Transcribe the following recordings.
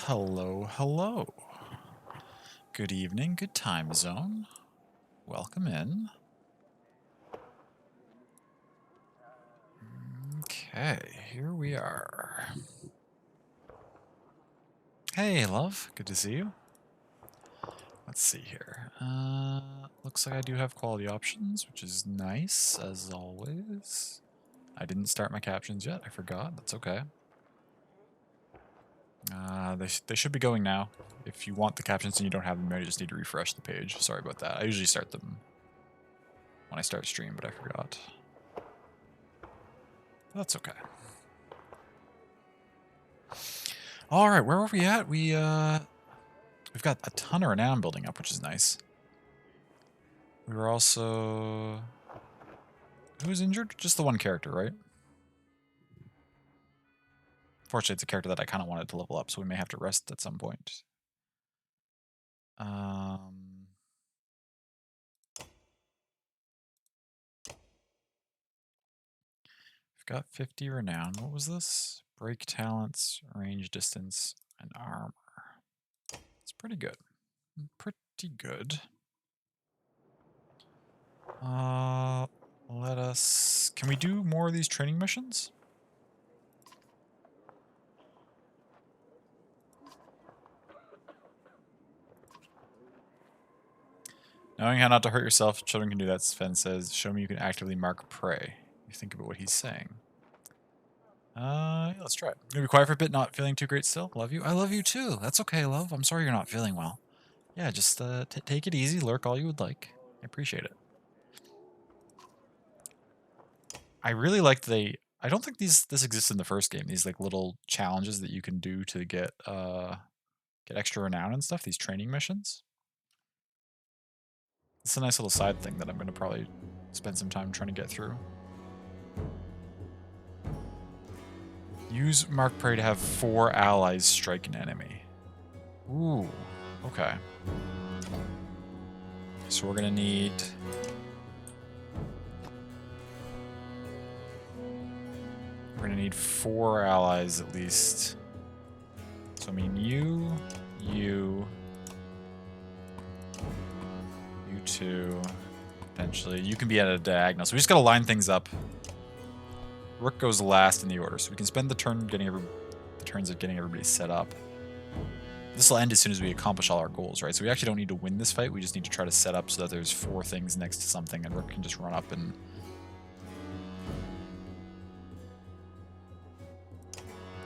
Hello, hello. Good evening, good time zone. Welcome in. Okay, here we are. Hey, love. Good to see you. Let's see here. Looks like I do have quality options, which is nice, as always. I didn't start my captions yet. I forgot. That's okay. They should be going now. If you want the captions and you don't have them, you just need to refresh the page. Sorry about that. I usually start them when I start stream, but I forgot. That's okay. All right, where were we at? We've got a ton of renown building up, which is nice. We were also... Who was injured? Just the one character, right? Fortunately, it's a character that I kind of wanted to level up, so we may have to rest at some point. We've got 50 renown. What was this? Break talents, range distance, and armor. It's pretty good. Pretty good. Let us... Can we do more of these training missions? Knowing how not to hurt yourself, children can do that, Sven says. Show me you can actively mark prey. You think about what he's saying. Yeah, let's try it. Gonna be quiet for a bit, not feeling too great still. Love you. I love you too. That's okay, love. I'm sorry you're not feeling well. Yeah, just take it easy, lurk all you would like. I appreciate it. I really like I don't think this exists in the first game, these like little challenges that you can do to get extra renown and stuff, these training missions. It's a nice little side thing that I'm gonna probably spend some time trying to get through. Use Mark Prey to have 4 allies strike an enemy. Ooh, okay. So we're gonna need... We're gonna need 4 allies at least. So I mean you two, potentially. You can be at a diagonal. So we just gotta line things up. Rook goes last in the order, so we can spend the turns of getting everybody set up. This will end as soon as we accomplish all our goals, right? So we actually don't need to win this fight. We just need to try to set up so that there's 4 things next to something, and Rook can just run up and...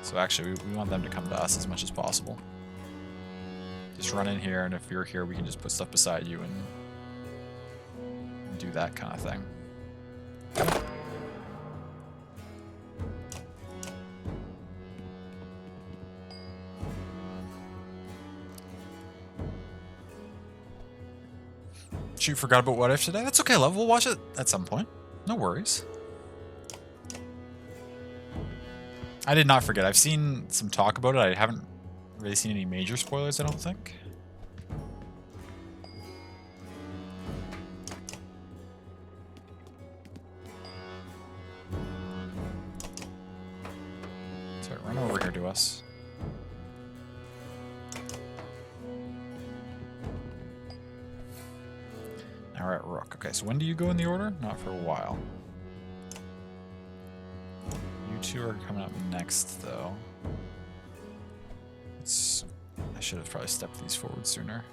So actually, we want them to come to us as much as possible. Just run in here, and if you're here, we can just put stuff beside you and do that kind of thing. Shoot, forgot about What If today? That's okay, love. We'll watch it at some point. No worries. I did not forget. I've seen some talk about it. I haven't really seen any major spoilers, I don't think. Sorry, run over here to us. Now we're at Rook. Okay, so when do you go in the order? Not for a while. You two are coming up next, though. I should have probably stepped these forward sooner.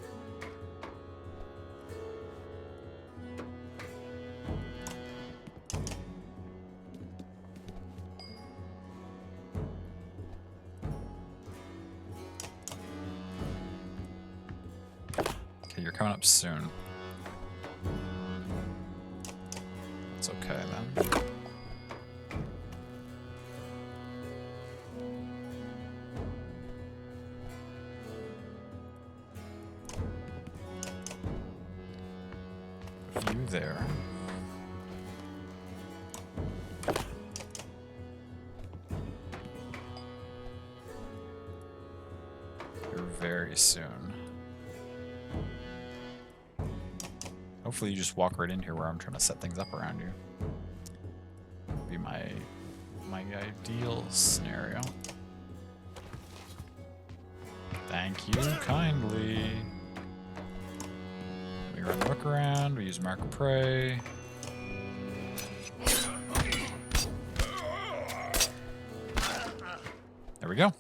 Okay, you're coming up soon. It's okay, then. You there. You're very soon. Hopefully you just walk right in here where I'm trying to set things up around you. Would be my ideal scenario. Thank you kindly. We run Rook around, we use Mark of Prey. There we go.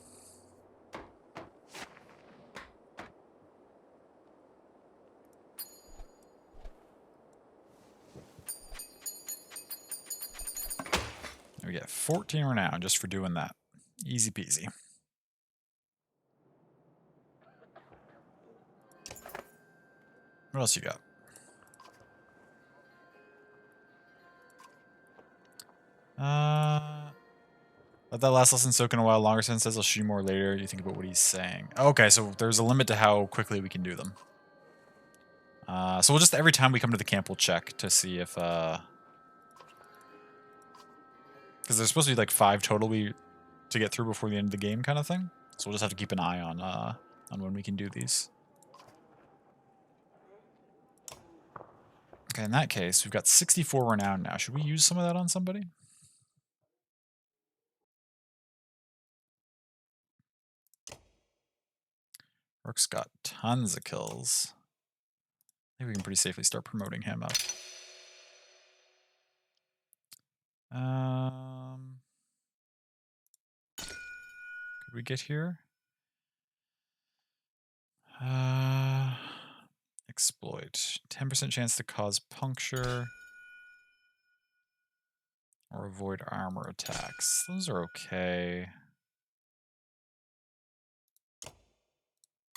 We get 14 renown just for doing that. Easy peasy. What else you got? Let that last lesson soak in a while longer since says I'll shoot you more later. You think about what he's saying. Okay, so there's a limit to how quickly we can do them. So we'll just, every time we come to the camp, we'll check to see if, because there's supposed to be like 5 total to get through before the end of the game kind of thing. So we'll just have to keep an eye on when we can do these. Okay, in that case, we've got 64 renown now. Should we use some of that on somebody? Rook's got tons of kills. I think we can pretty safely start promoting him up. Could we get here? Exploit. 10% chance to cause puncture. Or avoid armor attacks. Those are okay.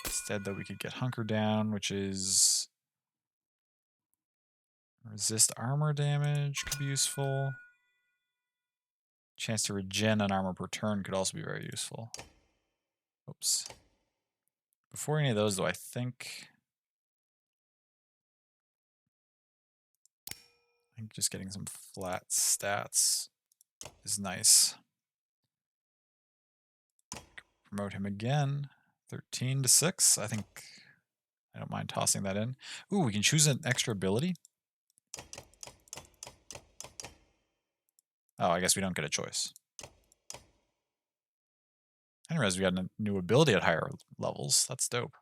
Instead, though, we could get Hunker Down, which is... resist armor damage could be useful. Chance to regen an armor per turn could also be very useful. Oops. Before any of those, though, I think just getting some flat stats is nice. Promote him again. 13 to 6. I think I don't mind tossing that in. Ooh, we can choose an extra ability. Oh, I guess we don't get a choice. I didn't realize we got a new ability at higher levels. That's dope.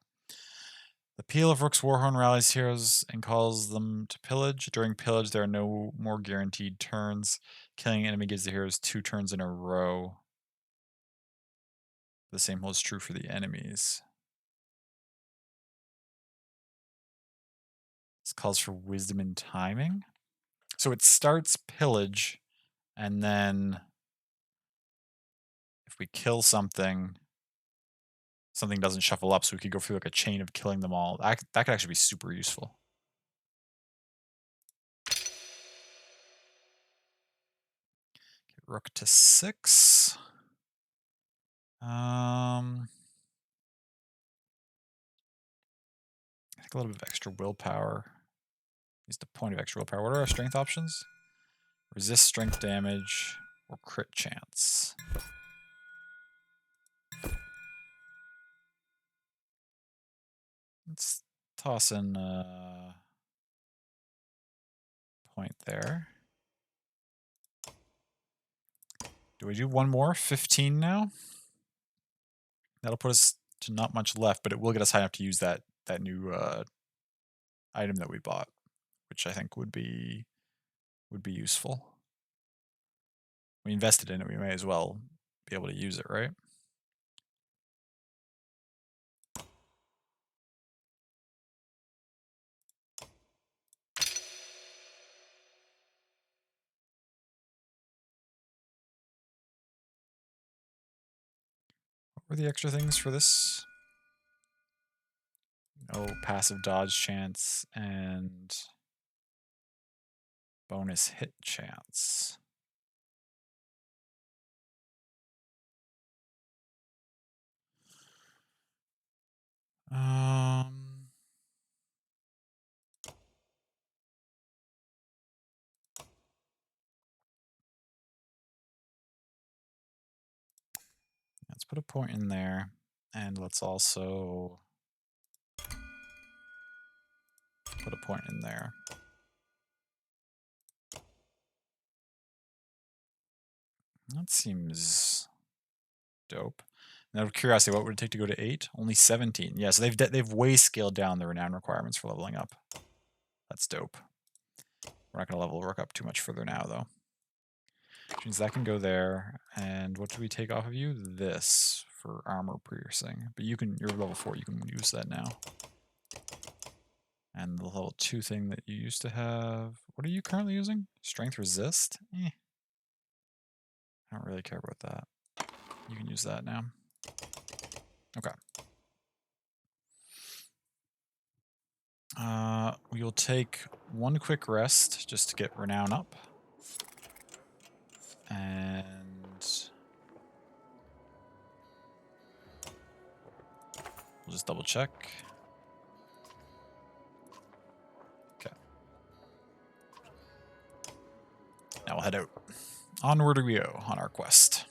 The peal of Rook's Warhorn rallies heroes and calls them to pillage. During pillage, there are no more guaranteed turns. Killing an enemy gives the heroes 2 turns in a row. The same holds true for the enemies. This calls for wisdom and timing. So it starts pillage, and then if we kill something, something doesn't shuffle up, so we could go through like a chain of killing them all. That could actually be super useful. Get Rook to 6. I think a little bit of extra willpower. Use the point of extra willpower. What are our strength options? Resist strength damage or crit chance. Let's toss in a point there. Do we do one more? 15 now? That'll put us to not much left, but it will get us high enough to use that new item that we bought, which I think would be useful. We invested in it, we may as well be able to use it, right? What were the extra things for this? Oh, passive dodge chance and bonus hit chance. Let's put a point in there, and let's also put a point in there. That seems dope. And out of curiosity, what would it take to go to 8? Only 17. Yeah, so they've way scaled down the renown requirements for leveling up. That's dope. We're not going to level Rook up too much further now, though. Which means that can go there. And what do we take off of you? This for armor piercing. But you're level 4, you can use that now. And the level 2 thing that you used to have. What are you currently using? Strength resist? I don't really care about that. You can use that now. Okay. We'll take one quick rest just to get renown up. And we'll just double check. Okay. Now we'll head out. Onward we go on our quest.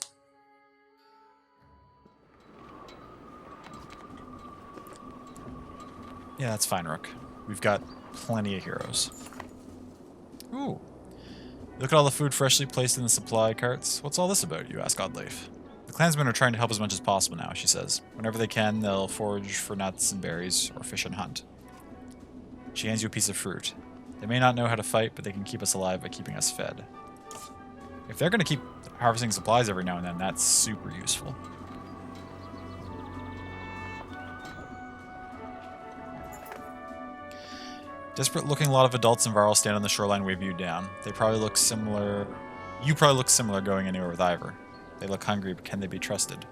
Yeah, that's fine, Rook. We've got plenty of heroes. Ooh. Look at all the food freshly placed in the supply carts. What's all this about, you ask Oddleif. The clansmen are trying to help as much as possible now, she says. Whenever they can, they'll forage for nuts and berries, or fish and hunt. She hands you a piece of fruit. They may not know how to fight, but they can keep us alive by keeping us fed. If they're going to keep harvesting supplies every now and then, that's super useful. Desperate-looking lot of adults in Varl stand on the shoreline we viewed down. They probably look similar... You probably look similar going anywhere with Ivor. They look hungry, but can they be trusted?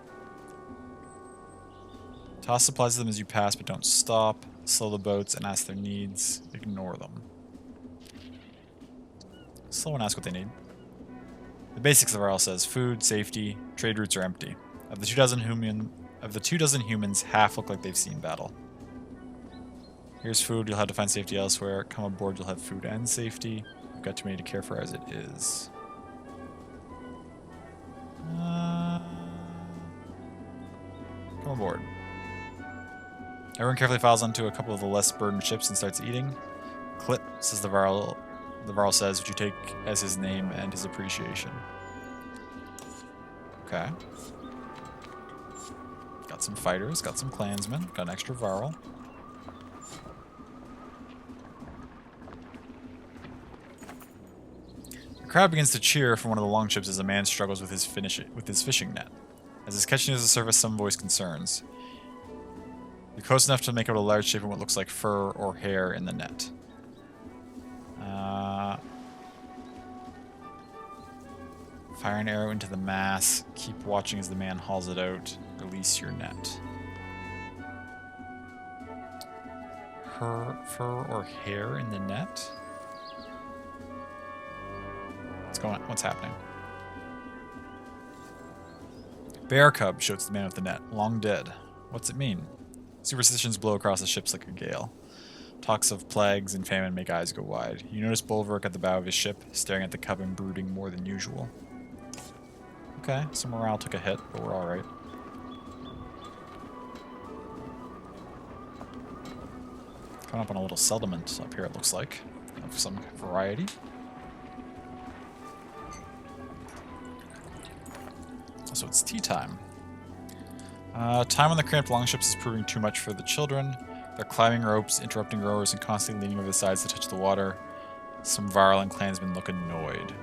Toss supplies to them as you pass, but don't stop. Slow the boats and ask their needs. Ignore them. Slow and ask what they need. The basics of Varl says food, safety, trade routes are empty. Of the 2 dozen humans, half look like they've seen battle. Here's food, you'll have to find safety elsewhere. Come aboard, you'll have food and safety. You've got too many to care for as it is. Come aboard. Everyone carefully files onto a couple of the less burdened ships and starts eating. Clip, says the Varl says, which you take as his name and his appreciation. Okay. Got some fighters, got some clansmen, got an extra Varl. The crowd begins to cheer from one of the longships as a man struggles with his fishing net. As his catch nears the surface, some voice concerns. You're close enough to make out a large shape of what looks like fur or hair in the net. Fire an arrow into the mass. Keep watching as the man hauls it out. Release your net. Fur or hair in the net? What's going on? What's happening? Bear cub, shouts the man with the net. Long dead. What's it mean? Superstitions blow across the ships like a gale. Talks of plagues and famine make eyes go wide. You notice Bulwark at the bow of his ship, staring at the cub and brooding more than usual. Okay, so morale took a hit, but we're alright. Coming up on a little settlement up here, it looks like, of some variety. So it's tea time. Time on the cramped longships is proving too much for the children. They're climbing ropes, interrupting rowers, and constantly leaning over the sides to touch the water. Some Varl and clansmen look annoyed.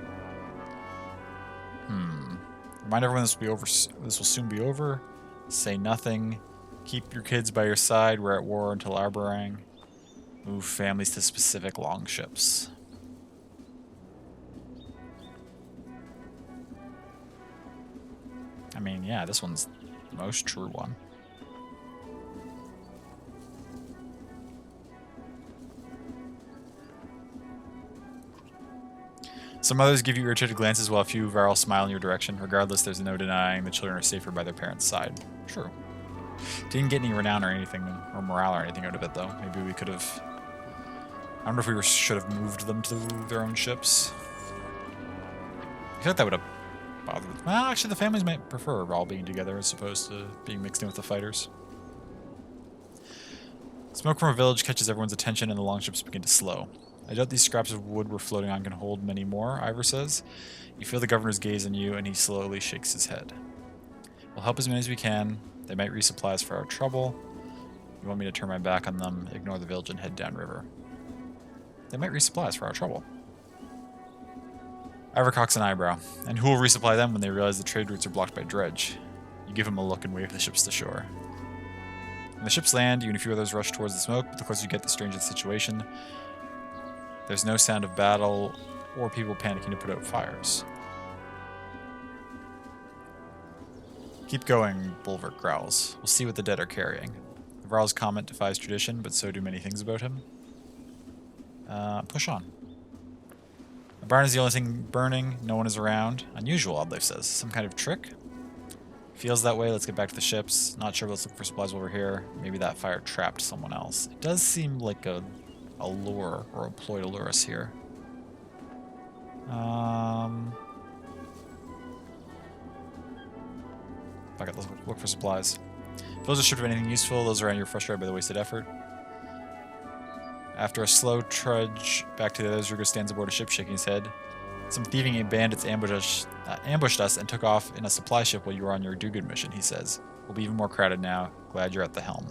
Remind everyone this will soon be over. Say nothing. Keep your kids by your side. We're at war until Arborang. Move families to specific longships. I mean, yeah, this one's the most true one. Some others give you irritated glances while a few Varl smile in your direction. Regardless, there's no denying the children are safer by their parents' side. True. Didn't get any renown or anything, or morale or anything out of it, though. Maybe we could have... I don't know if we should have moved them to their own ships. I feel like that would have bothered them. Well, actually, the families might prefer all being together as opposed to being mixed in with the fighters. Smoke from a village catches everyone's attention and the longships begin to slow. I doubt these scraps of wood we're floating on can hold many more, Ivor says. You feel the governor's gaze on you, and he slowly shakes his head. We'll help as many as we can. They might resupply us for our trouble. You want me to turn my back on them, ignore the village, and head downriver. They might resupply us for our trouble. Ivor cocks an eyebrow. And who will resupply them when they realize the trade routes are blocked by dredge? You give him a look and wave the ships to shore. When the ships land, you and a few others rush towards the smoke, but the closer you get, the stranger the situation. There's no sound of battle or people panicking to put out fires. Keep going, Bulwark growls. We'll see what the dead are carrying. Varl's comment defies tradition, but so do many things about him. Push on. The barn is the only thing burning. No one is around. Unusual, Oddleif says. Some kind of trick? Feels that way. Let's get back to the ships. Not sure, but let's look for supplies while we're here. Maybe that fire trapped someone else. It does seem like a lure or a ploy to lure us here. Fuck it, let's look for supplies. If those are stripped of anything useful, those around you are frustrated by the wasted effort. After a slow trudge back to the others, Rugo stands aboard a ship, shaking his head. Some thieving bandits ambushed us and took off in a supply ship while you were on your do-good mission, he says. We'll be even more crowded now. Glad you're at the helm.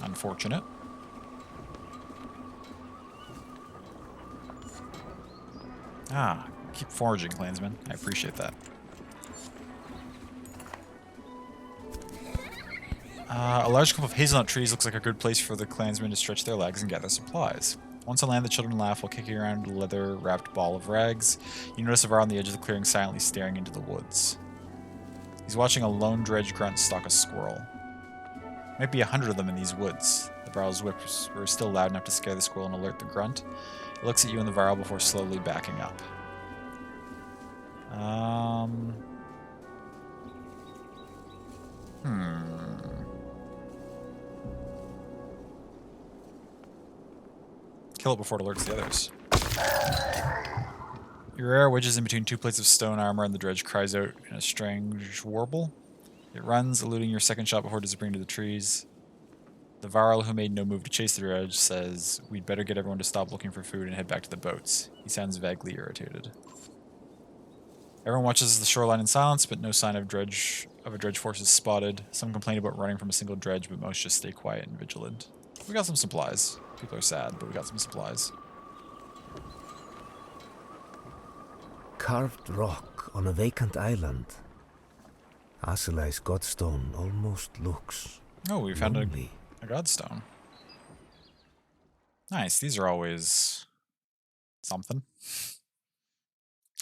Unfortunate. Keep foraging, clansmen. I appreciate that. A large clump of hazelnut trees looks like a good place for the clansmen to stretch their legs and gather supplies. Once on land, the children laugh while kicking around a leather-wrapped ball of rags. You notice Avar on the edge of the clearing silently staring into the woods. He's watching a lone dredge grunt stalk a squirrel. Might be 100 of them in these woods. The Varl's whips were still loud enough to scare the squirrel and alert the grunt. It looks at you and the Varl before slowly backing up. Kill it before it alerts the others. Your arrow wedges in between two plates of stone armor and the dredge cries out in a strange warble. It runs, eluding your second shot before disappearing to the trees. The Varl, who made no move to chase the dredge, says, "We'd better get everyone to stop looking for food and head back to the boats." He sounds vaguely irritated. Everyone watches the shoreline in silence, but no sign of a dredge force is spotted. Some complain about running from a single dredge, but most just stay quiet and vigilant. We got some supplies. People are sad, but we got some supplies. Carved rock on a vacant island. Aselai's godstone almost looks Oh, we found lonely. a godstone. Nice. These are always something.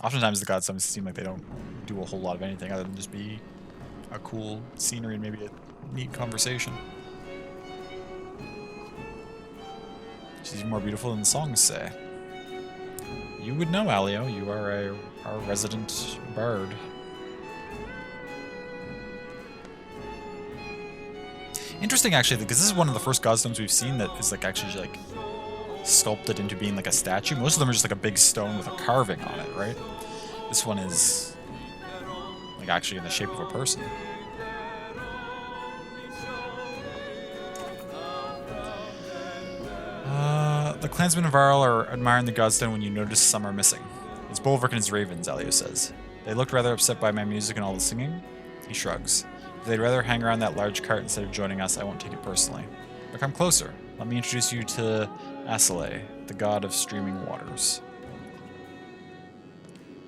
Oftentimes the godstones seem like they don't do a whole lot of anything other than just be a cool scenery and maybe a neat conversation. She's even more beautiful than the songs say. You would know, Alio. You are our resident bard. Interesting, actually, because this is one of the first godstones we've seen that is like actually like sculpted into being like a statue. Most of them are just like a big stone with a carving on it, right? This one is like actually in the shape of a person. The clansmen of Varl are admiring the godstone when you notice some are missing. It's Bulwark and his ravens, Alio says. They looked rather upset by my music and all the singing. He shrugs. If they'd rather hang around that large cart instead of joining us, I won't take it personally. But come closer. Let me introduce you to Aselai, the god of streaming waters.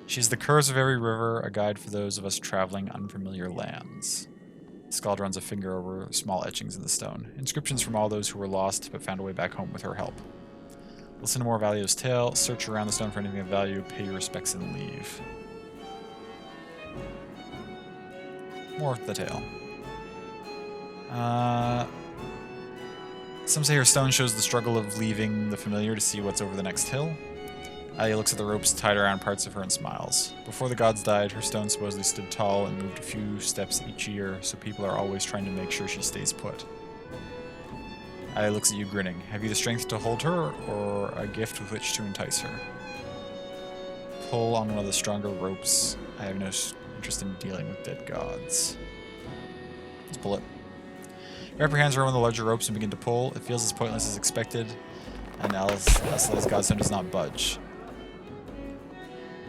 She's the curves of every river, a guide for those of us traveling unfamiliar lands. Skald runs a finger over small etchings in the stone. Inscriptions from all those who were lost but found a way back home with her help. Listen to more of Alio's tale, search around the stone for anything of value, pay your respects, and leave. More of the tale. Some say her stone shows the struggle of leaving the familiar to see what's over the next hill. Alia looks at the ropes tied around parts of her and smiles. Before the gods died, her stone supposedly stood tall and moved a few steps each year, so people are always trying to make sure she stays put. Alia looks at you grinning. Have you the strength to hold her, or a gift with which to entice her? Pull on one of the stronger ropes. I have no interest in dealing with dead gods. Let's pull it. Wrap your hands around one of the larger ropes and begin to pull. It feels as pointless as expected, and Aselai's godstone does not budge.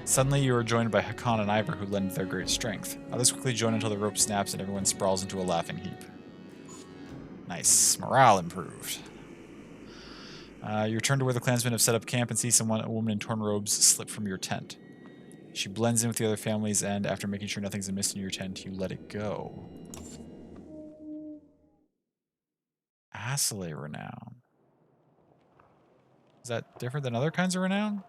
Suddenly, you are joined by Hakan and Ivor, who lend their great strength. Others quickly join until the rope snaps and everyone sprawls into a laughing heap. Nice. Morale improved. You return to where the clansmen have set up camp and see a woman in torn robes slip from your tent. She blends in with the other families, and after making sure nothing's amiss in your tent, you let it go. Asalay renown. Is that different than other kinds of renown?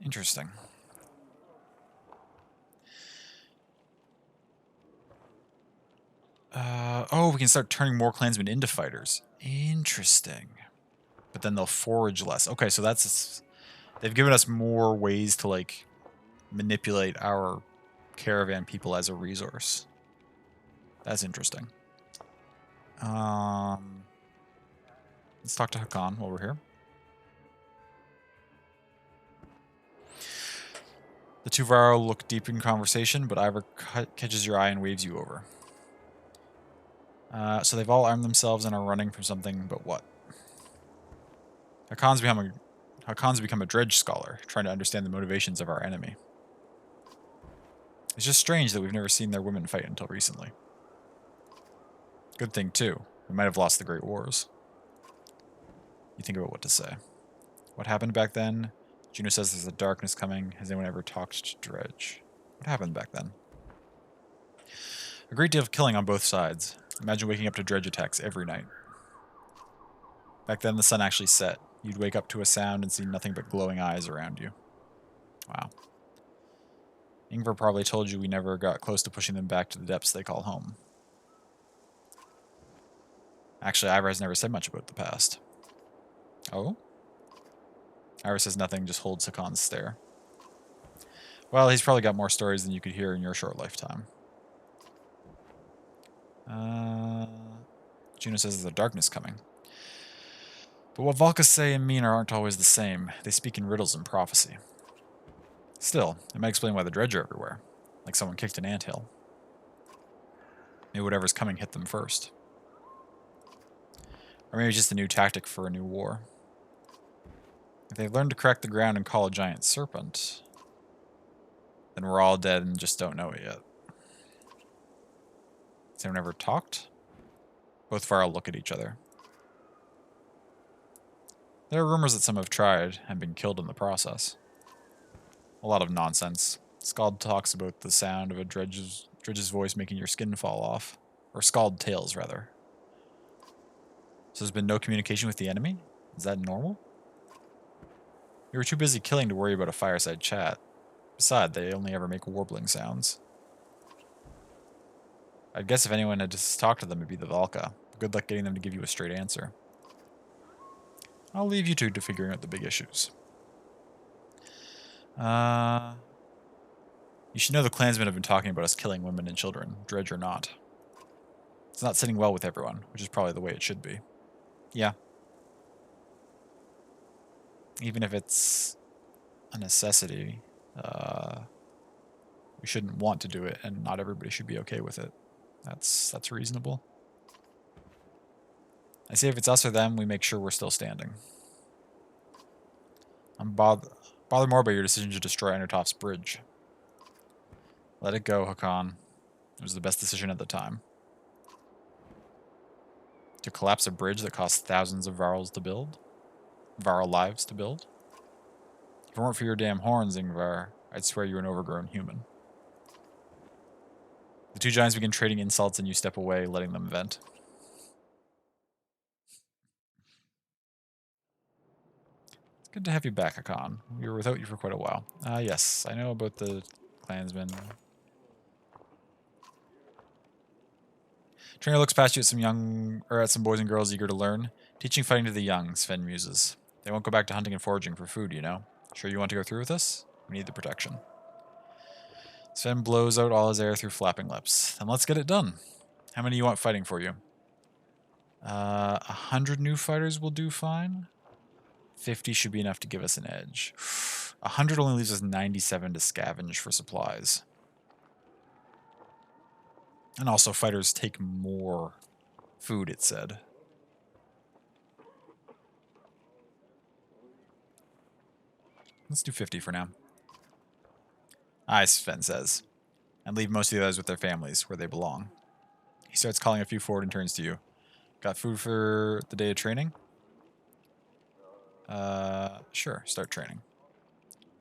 Interesting. Oh, we can start turning more clansmen into fighters. Interesting. But then they'll forage less. Okay, so that's... They've given us more ways to, like, manipulate our caravan people as a resource. That's interesting. Let's talk to Hakan while we're here. The two Varro look deep in conversation, but Ivor catches your eye and waves you over. So they've all armed themselves and are running from something, but what? Hakan's become a dredge scholar, trying to understand the motivations of our enemy. It's just strange that we've never seen their women fight until recently. Good thing, too. We might have lost the Great Wars. You think about what to say. What happened back then? Juno says there's a darkness coming. Has anyone ever talked to Dredge? What happened back then? A great deal of killing on both sides. Imagine waking up to Dredge attacks every night. Back then, the sun actually set. You'd wake up to a sound and see nothing but glowing eyes around you. Wow. Ingvar probably told you we never got close to pushing them back to the depths they call home. Actually, Ivor has never said much about the past. Oh? Ivor says nothing, just holds Hakan's stare. Well, he's probably got more stories than you could hear in your short lifetime. Juno says there's a darkness coming. But what Valka say and mean aren't always the same. They speak in riddles and prophecy. Still, it might explain why the dredge are everywhere. Like someone kicked an anthill. Maybe whatever's coming hit them first. Or maybe just a new tactic for a new war. If they've learned to crack the ground and call a giant serpent, then we're all dead and just don't know it yet. Has anyone ever talked? Both Varro look at each other. There are rumors that some have tried and been killed in the process. A lot of nonsense. Skald talks about the sound of a dredge's voice making your skin fall off. Or Skald tales, rather. So there's been no communication with the enemy? Is that normal? You were too busy killing to worry about a fireside chat. Besides, they only ever make warbling sounds. I'd guess if anyone had just talked to them, it'd be the Valka. Good luck getting them to give you a straight answer. I'll leave you two to figuring out the big issues. You should know the clansmen have been talking about us killing women and children, dredge or not. It's not sitting well with everyone, which is probably the way it should be. Yeah. Even if it's a necessity, we shouldn't want to do it, and not everybody should be okay with it. That's reasonable. I say if it's us or them, we make sure we're still standing. I'm bothered more by your decision to destroy Enertoft's bridge. Let it go, Hakan. It was the best decision at the time. To collapse a bridge that cost thousands of Varl lives to build? If it weren't for your damn horns, Ingvar, I'd swear you're an overgrown human. The two giants begin trading insults and you step away, letting them vent. It's good to have you back, Hakan. We were without you for quite a while. Yes, I know about the clansmen. Tringer looks past you at some boys and girls eager to learn. Teaching fighting to the young, Sven muses. They won't go back to hunting and foraging for food, you know. Sure you want to go through with this? We need the protection. Sven blows out all his air through flapping lips. Then let's get it done. How many do you want fighting for you? 100 new fighters will do fine. 50 should be enough to give us an edge. 100 only leaves us 97 to scavenge for supplies. And also, fighters take more food, it said. Let's do 50 for now. Aye, Sven says. And leave most of the others with their families, where they belong. He starts calling a few forward and turns to you. Got food for the day of training? Sure, start training.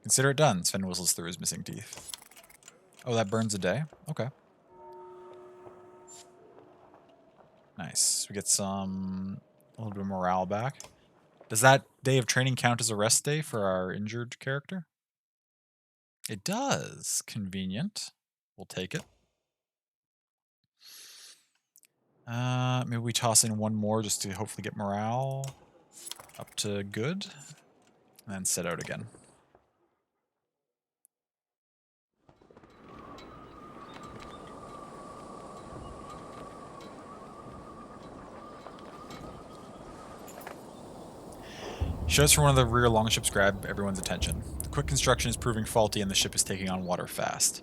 Consider it done, Sven whistles through his missing teeth. Oh, that burns a day? Okay. Nice. We get a little bit of morale back. Does that day of training count as a rest day for our injured character? It does. Convenient. We'll take it. Maybe we toss in one more just to hopefully get morale up to good. And then set out again. Shots from one of the rear longships grab everyone's attention. The quick construction is proving faulty and the ship is taking on water fast.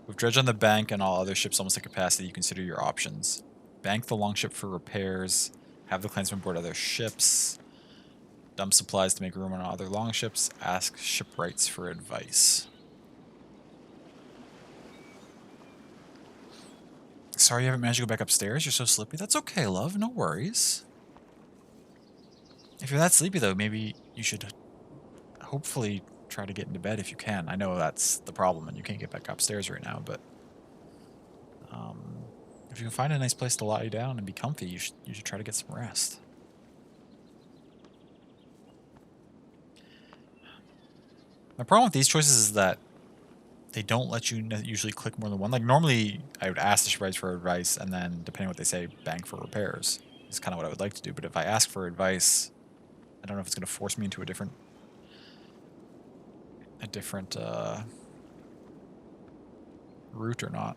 With dredge on the bank and all other ships almost at capacity, you consider your options. Bank the longship for repairs, have the clansmen board other ships, dump supplies to make room on other longships, ask shipwrights for advice. Sorry you haven't managed to go back upstairs, you're so sleepy. That's okay, love, no worries. If you're that sleepy, though, maybe you should hopefully try to get into bed if you can. I know that's the problem and you can't get back upstairs right now, but if you can find a nice place to lie down and be comfy, you should try to get some rest. My problem with these choices is that they don't let you usually click more than one. Like, normally, I would ask the shipwrights for advice, and then, depending on what they say, bank for repairs. Is kind of what I would like to do, but if I ask for advice, I don't know if it's going to force me into a different route or not.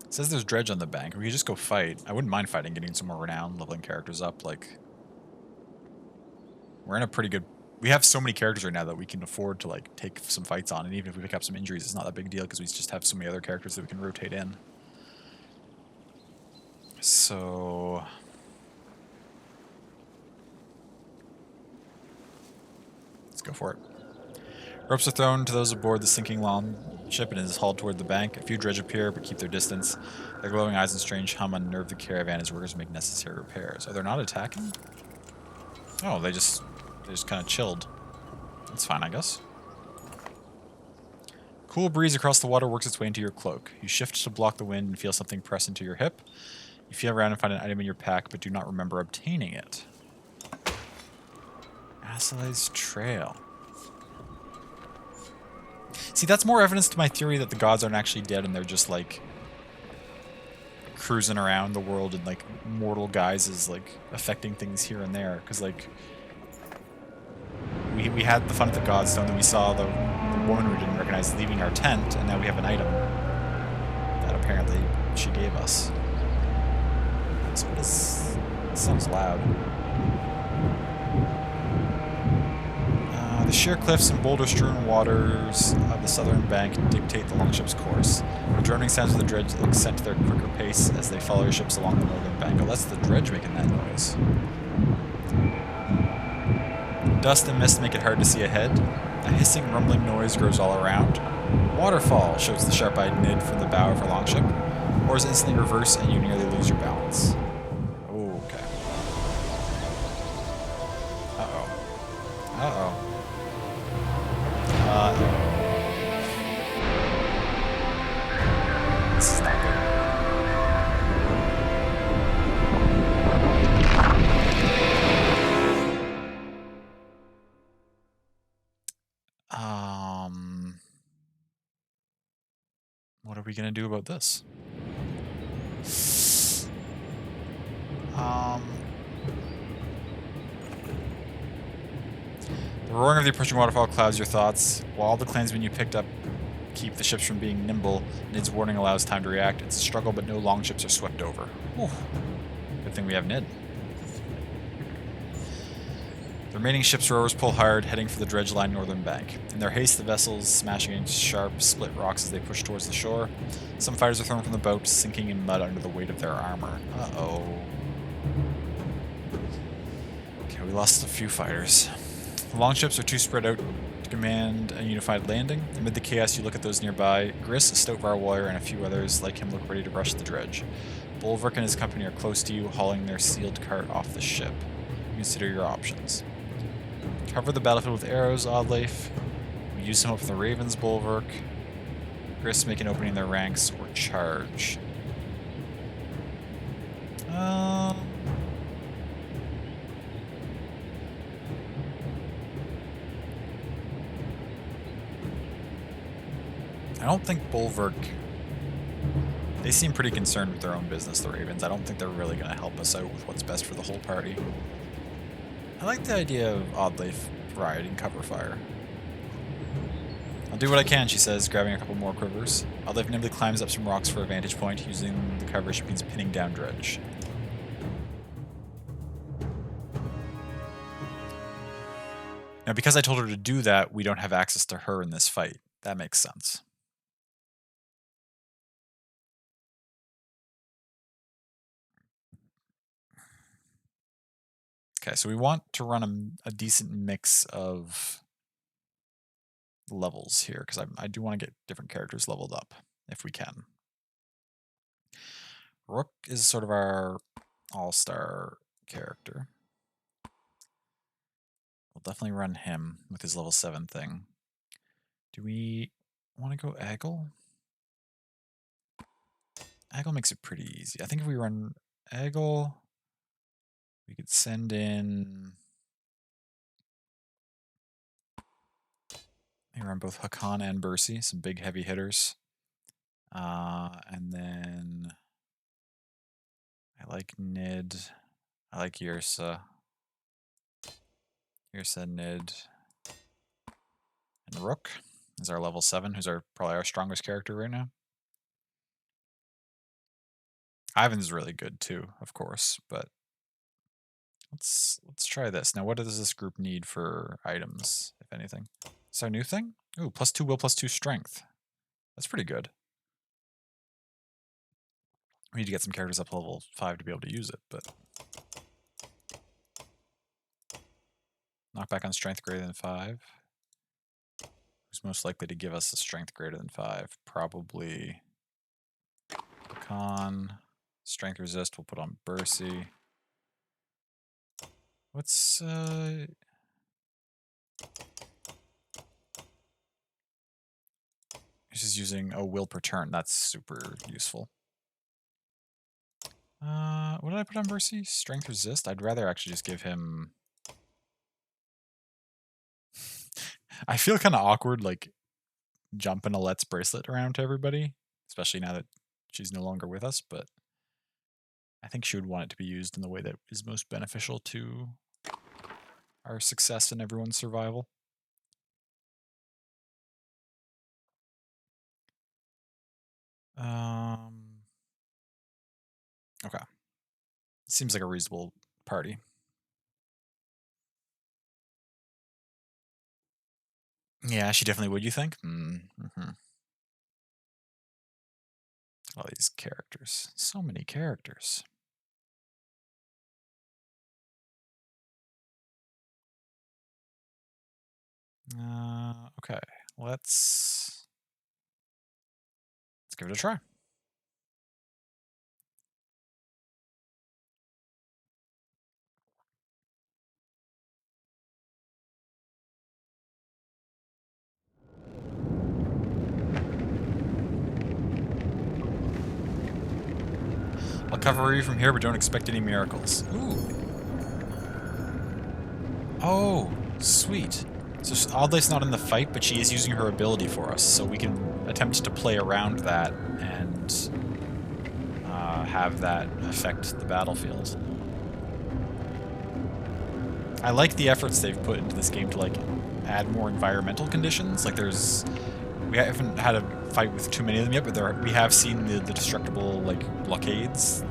It says there's dredge on the bank. We could just go fight. I wouldn't mind fighting, getting some more renown, leveling characters up. Like, we're in a pretty good... We have so many characters right now that we can afford to, like, take some fights on. And even if we pick up some injuries, it's not that big a deal because we just have so many other characters that we can rotate in. So... let's go for it. Ropes are thrown to those aboard the sinking longship and it is hauled toward the bank. A few dredge appear, but keep their distance. Their glowing eyes and strange hum unnerve the caravan as workers make necessary repairs. Are they not attacking? Oh, they just kind of chilled. That's fine, I guess. Cool breeze across the water works its way into your cloak. You shift to block the wind and feel something press into your hip. You feel around and find an item in your pack, but do not remember obtaining it. Asilai's Trail. See, that's more evidence to my theory that the gods aren't actually dead and they're just, like, cruising around the world in, like, mortal guises, like, affecting things here and there. Because, like, we had the fun at the Godstone, then we saw the woman we didn't recognize leaving our tent, and now we have an item that apparently she gave us. So it sounds loud. The sheer cliffs and boulder-strewn waters of the southern bank dictate the longship's course. The droning sounds of the dredge accent their quicker pace as they follow your ships along the northern bank. Oh, that's the dredge making that noise. Dust and mist make it hard to see ahead. A hissing, rumbling noise grows all around. Waterfall, shouts the sharp-eyed Nid from the bow of her longship. Oars instantly reverse and you nearly lose your balance. Oh, okay. Uh-oh. Uh-oh. This is not good. What are we gonna do about this? The roaring of the approaching waterfall clouds your thoughts. While all the clansmen you picked up keep the ships from being nimble, Nid's warning allows time to react. It's a struggle, but no longships are swept over. Ooh. Good thing we have Nid. The Remaining ship's rowers pull hard, heading for the dredge line northern bank. In their haste, the vessels smashing against sharp, split rocks as they push towards the shore. Some fighters are thrown from the boat, sinking in mud under the weight of their armor. Uh-oh. Okay, we lost a few fighters. The longships are too spread out to command a unified landing. Amid the chaos, you look at those nearby. Gris, a stout warrior, and a few others like him look ready to rush the dredge. Bulwark and his company are close to you, hauling their sealed cart off the ship. Consider your options. Cover the battlefield with arrows, Oddleif. Use some up from the Raven's Bulwark. Gris, make an opening in their ranks, or charge. I don't think Bulwark... They seem pretty concerned with their own business, the Ravens. I don't think they're really going to help us out with what's best for the whole party. I like the idea of Oddleif riding cover fire. I'll do what I can, she says, grabbing a couple more quivers. Oddleif nimbly climbs up some rocks for a vantage point, using the cover she means pinning down dredge. Now, because I told her to do that, we don't have access to her in this fight. That makes sense. Okay, so we want to run a decent mix of levels here, because I do want to get different characters leveled up, if we can. Rook is sort of our all-star character. We'll definitely run him with his level 7 thing. Do we want to go Eggle? Eggle makes it pretty easy. I think if we run Eggle... We could send in... We run both Hakan and Bersi, some big heavy hitters. And then... I like Nid. I like Yrsa. Yrsa, Nid. And Rook is our level 7, who's probably our strongest character right now. Ivan's really good too, of course, but... Let's try this. Now, what does this group need for items, if anything? Is our new thing? Ooh, +2 will, +2 strength. That's pretty good. We need to get some characters up to level 5 to be able to use it, but... Knockback on strength greater than 5. Who's most likely to give us a strength greater than 5? Probably... Hakan. Strength resist we'll put on Bersi. What's, He's just using a will per turn. That's super useful. What did I put on Bersi? Strength resist? I'd rather actually just give him... I feel kind of awkward, like, jumping a Let's bracelet around to everybody. Especially now that she's no longer with us, but... I think she would want it to be used in the way that is most beneficial to our success and everyone's survival. Okay. Seems like a reasonable party. Yeah, she definitely would, you think? Mm-hmm. All these characters. So many characters. Okay. Let's give it a try. I'll cover you from here, but don't expect any miracles. Ooh. Oh, sweet. So Oddleif's not in the fight, but she is using her ability for us, so we can attempt to play around that and have that affect the battlefield. I like the efforts they've put into this game to like add more environmental conditions. Like we haven't had a fight with too many of them yet, but we have seen the destructible like blockades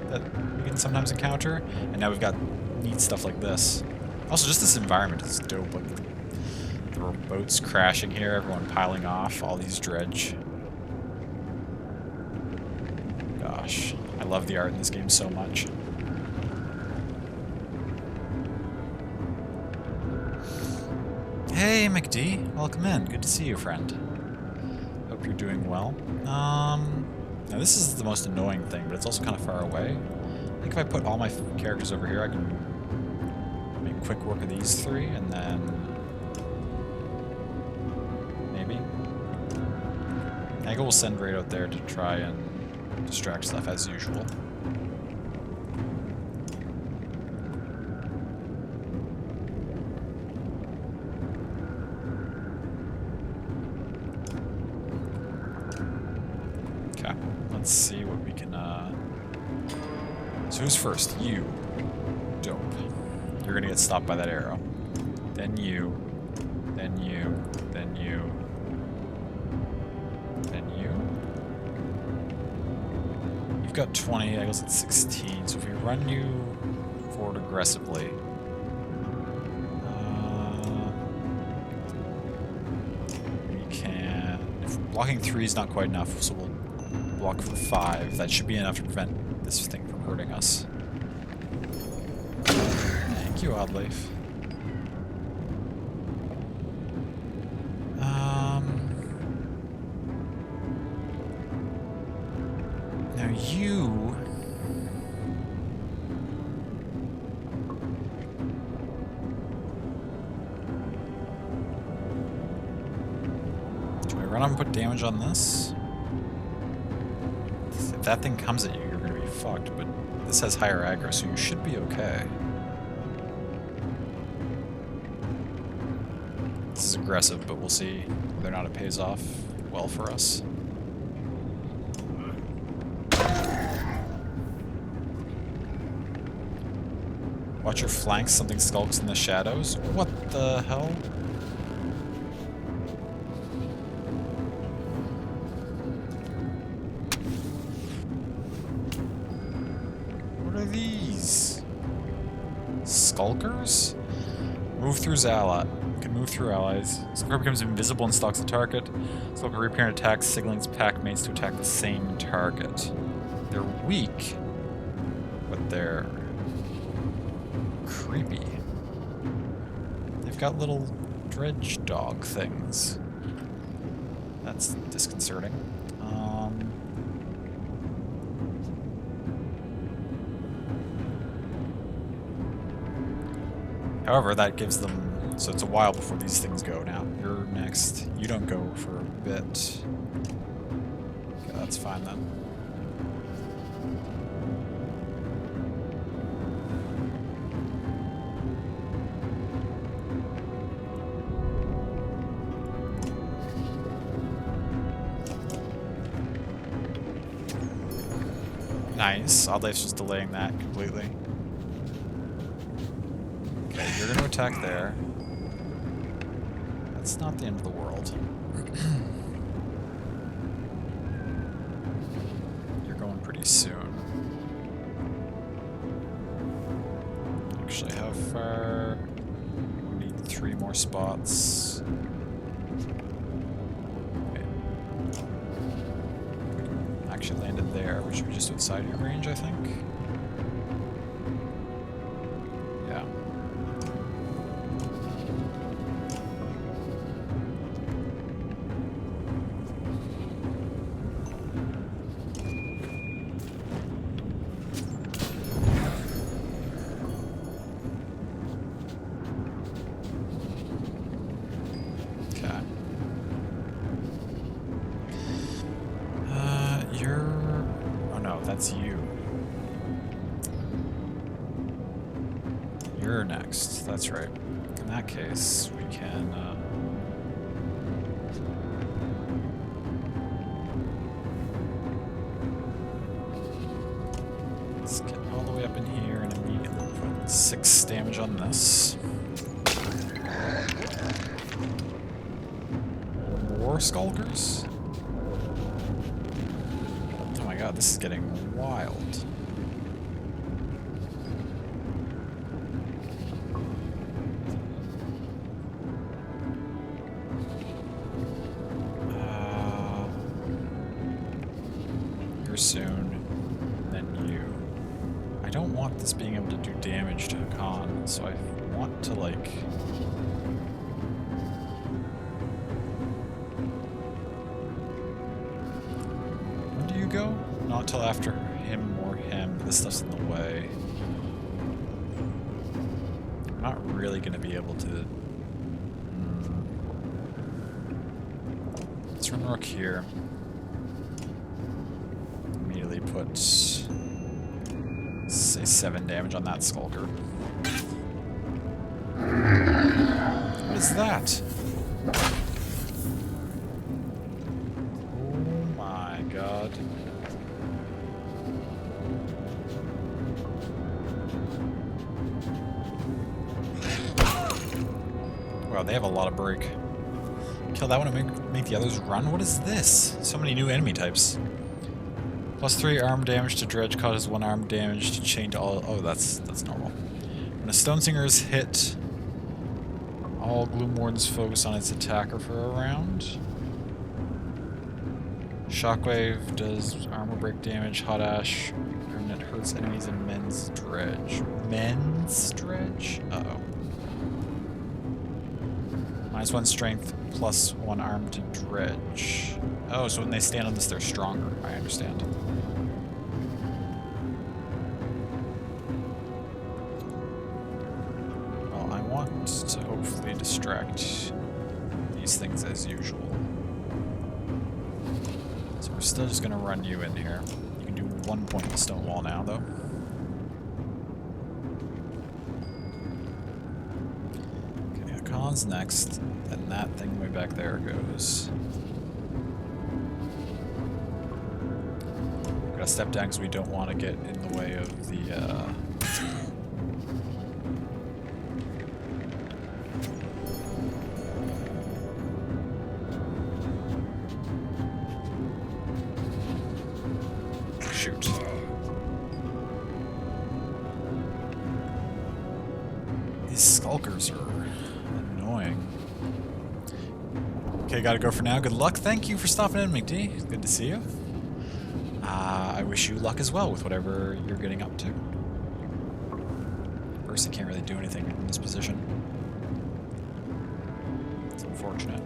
that we can sometimes encounter, and now we've got neat stuff like this. Also, just this environment is dope. Like the boats crashing here, everyone piling off, all these dredge. Gosh, I love the art in this game so much. Hey, McD. Welcome in. Good to see you, friend. Hope you're doing well. Now this is the most annoying thing, but it's also kind of far away. I think if I put all my characters over here, I can make quick work of these three, and then maybe Nagel will send Raid out there to try and distract stuff as usual. Okay, let's see what we can, So who's first? You. Dope. You're gonna get stopped by that arrow. Then you. Then you. Then you. Then you. You've got 20, I guess it's 16, so if we run you forward aggressively... we can... If blocking 3 is not quite enough, so we'll block for 5. That should be enough to prevent this thing from hurting us. Thank you, Oddleif. Now you... Do I run up and put damage on this? If that thing comes at you, you're going to be fucked, but this has higher aggro, so you should be okay. This is aggressive, but we'll see whether or not it pays off well for us. Watch your flanks, something skulks in the shadows. What the hell? What are these? Skulkers? Move through Zala. You can move through allies. Skulker becomes invisible and stalks the target. Skulker reappear and attacks, signaling its pack mates to attack the same target. They're weak, but they're creepy. They've got little dredge dog things. That's disconcerting. However, that gives them... So it's a while before these things go now. You're next. You don't go for a bit. Okay, that's fine then. Nice. Oddleif's just delaying that completely. Okay, you're going to attack there. That's not the end of the world. You're going pretty soon. Actually, how far? We need 3 more spots. Okay. Actually landed there, which should be just outside your range, I think. Yeah. Okay. You're... Oh no, that's you. You're next. That's right. In that case, we can... Let's get all the way up in here and immediately put 6 damage on this. More Skulkers? Oh my god, this is getting wild. want this being able to do damage to Hakan, so I want to, like... When do you go? Not till after him or him. This stuff's in the way. I'm not really going to be able to... Let's run Rook here. Immediately put... say 7 damage on that Skulker. What is that? Oh my god. Wow, they have a lot of break. Kill that one and make the others run? What is this? So many new enemy types. +3 arm damage to Dredge causes 1 arm damage to chain to all... Oh, that's normal. When a Stonesinger is hit, all Gloom Wardens focus on its attacker for a round. Shockwave does armor break damage. Hot Ash permanent hurts enemies in Men's Dredge. Men's Dredge? Uh-oh. -1 strength, +1 arm to Dredge. Oh, so when they stand on this, they're stronger. I understand. Well, I want to hopefully distract these things as usual. So we're still just going to run you in here. You can do 1 point in the stone wall now, though. Okay, Hakon's next. Then that thing way back there goes. Gotta step down because we don't want to get in the way of the, shoot. These Skulkers are annoying. Okay, gotta go for now. Good luck. Thank you for stopping in, McD. Good to see you. I wish you luck as well with whatever you're getting up to. Percy can't really do anything in this position. It's unfortunate.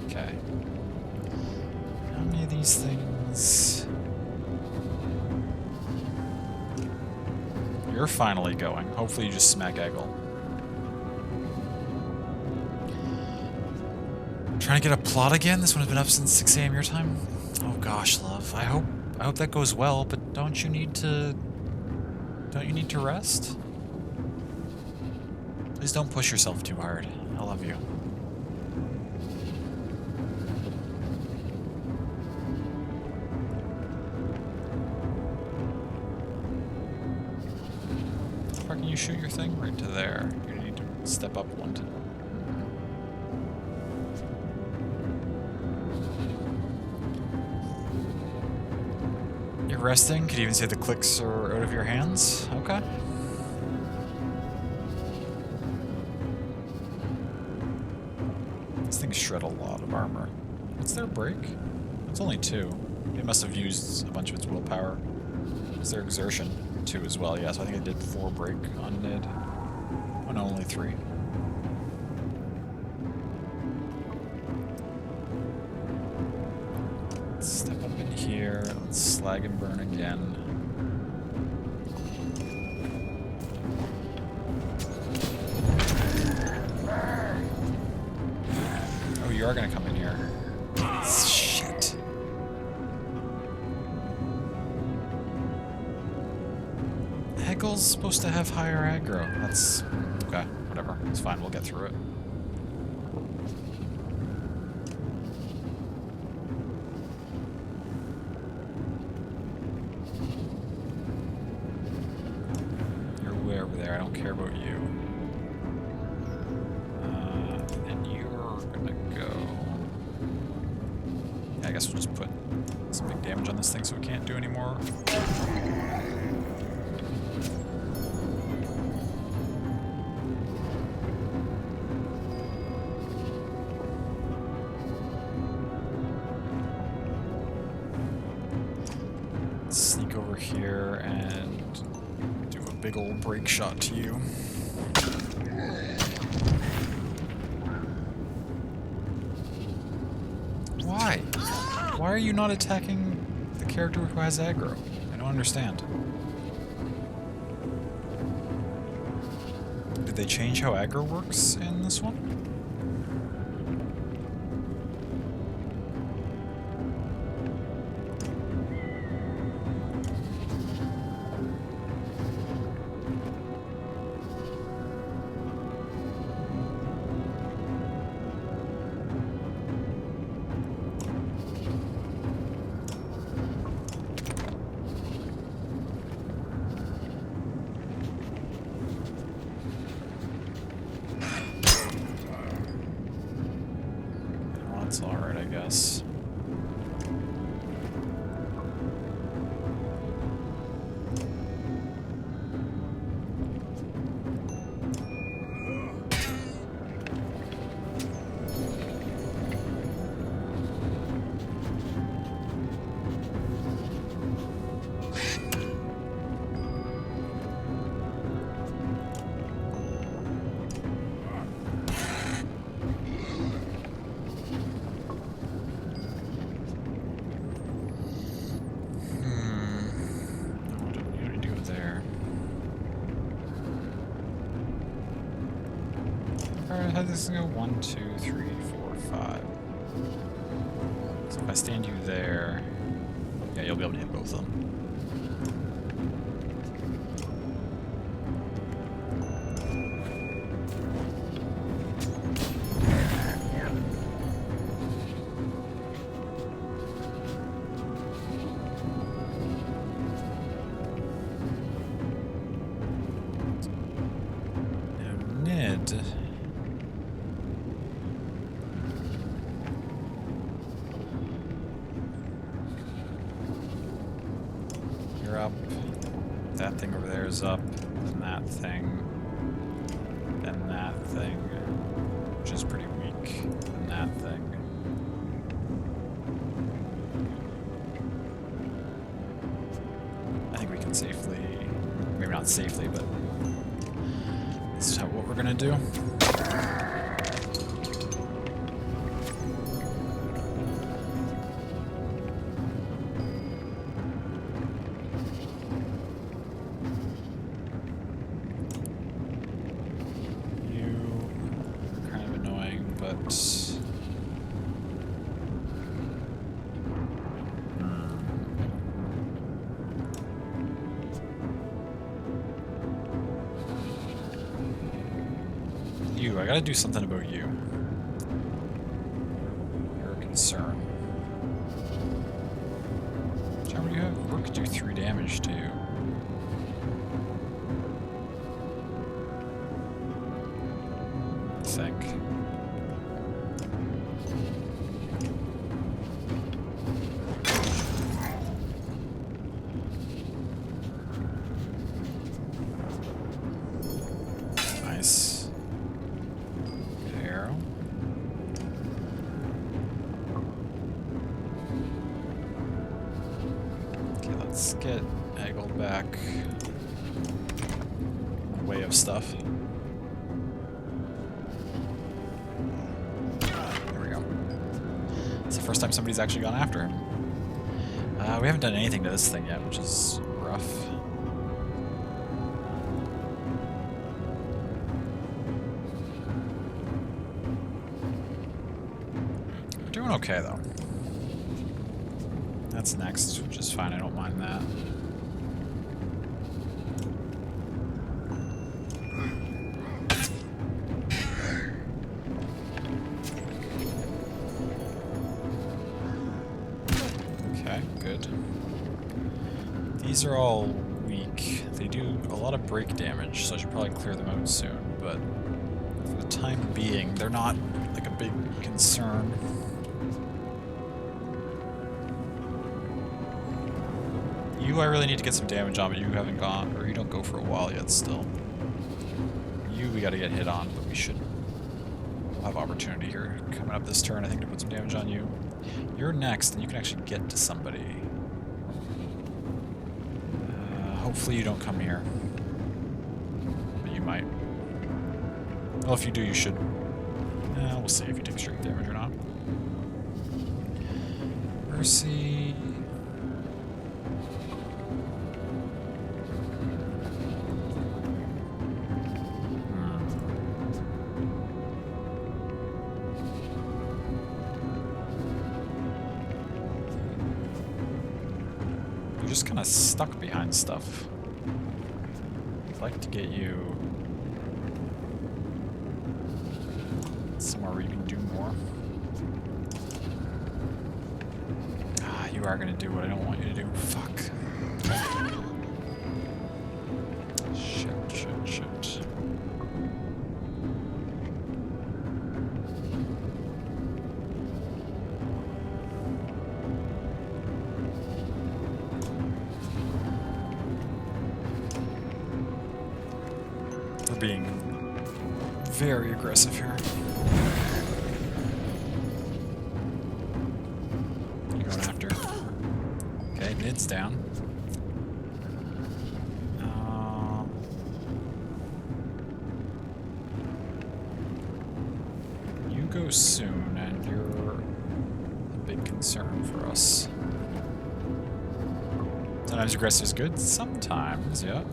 Okay. How many of these things... You're finally going. Hopefully you just smack Eggle. Trying to get a plot again? This one has been up since 6 AM your time? Oh gosh, love. I hope that goes well, but don't you need to rest? Please don't push yourself too hard. I love you. How far can you shoot your thing? Right to there. You're gonna need to step up 1 to... Resting, could even say the clicks are out of your hands. Okay. These things shred a lot of armor. What's their break? It's only 2. They must have used a bunch of its willpower. What's their exertion? 2 as well, yeah, so I think I did 4 break on Nid. Oh no, only 3. Step up in here, let's slag and burn again. Oh, you are gonna come in here. Shit. Heggle's supposed to have higher aggro. That's... okay, whatever. It's fine, we'll get through it. I don't care about you. And you're gonna go... Yeah, I guess we'll just put some big damage on this thing so it can't do any more. Sneak over here and do a big old break shot to you. Why? Why are you not attacking the character who has aggro? I don't understand. Did they change how aggro works in this one? That's alright, I guess. How does this go? 1, 2, 3, 4, 5. So if I stand you there, yeah, you'll be able to hit both of them. Now, Nid. Up. That thing over there is up, then that thing, then that thing, which is pretty weak, and that thing. I think we can safely, maybe not safely, but this is what we're gonna do. I gotta do something about you. You're a concern. How many do you have? Rook do 3 damage to you. I think. Nice. Let's get Eggle back in the way of stuff. There we go. It's the first time somebody's actually gone after him. We haven't done anything to this thing yet, which is rough. We're doing okay, though. That's next, which is fine, I don't mind that. Okay, good. These are all weak. They do a lot of break damage, so I should probably clear them out soon, but for the time being, they're not like a big concern. You, I really need to get some damage on, but you haven't gone, or you don't go for a while yet still. You, we gotta get hit on, but we should have opportunity here coming up this turn, I think, to put some damage on you. You're next, and you can actually get to somebody. Hopefully you don't come here. But you might. Well, if you do, you should. We'll see if you take straight damage or not. Mercy. You're just kind of stuck behind stuff. I'd like to get you somewhere where you can do more. Ah, you are gonna do what I don't want you to do. Fuck. Shit. We're being very aggressive here. You going after? Okay, Nid's down. You go soon, and you're a big concern for us. Sometimes aggressive is good, sometimes, yeah.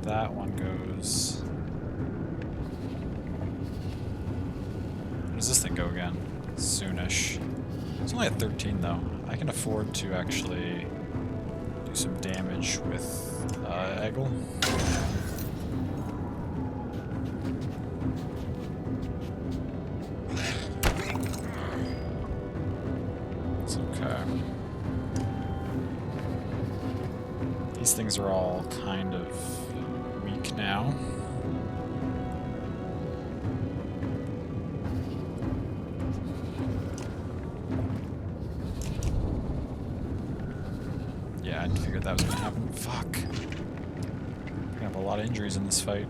That one goes. Where does this thing go again? Soonish. It's only at 13 though. I can afford to actually do some damage with Eggle. It's okay. These things are all kind of weak now. Yeah, I figured that was gonna happen. Fuck. We're gonna have a lot of injuries in this fight.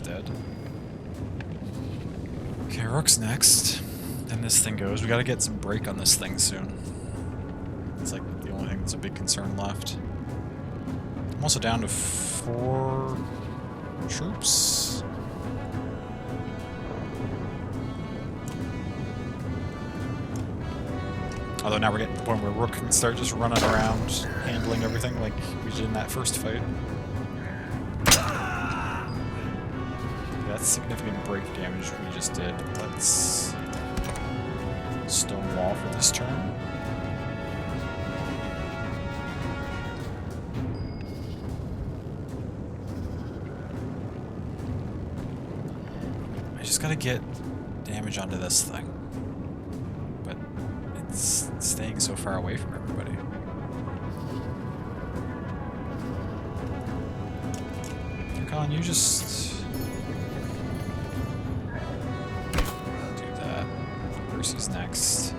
Dead. Okay, Rook's next. Then this thing goes. We gotta get some break on this thing soon. It's like the only thing that's a big concern left. I'm also down to 4 troops. Although now we're getting to the point where Rook can start just running around, handling everything like we did in that first fight. That's significant break damage we just did. Let's stone wall for this turn. I just gotta get damage onto this thing. But it's staying so far away from everybody. Yukon, you just Percy's next.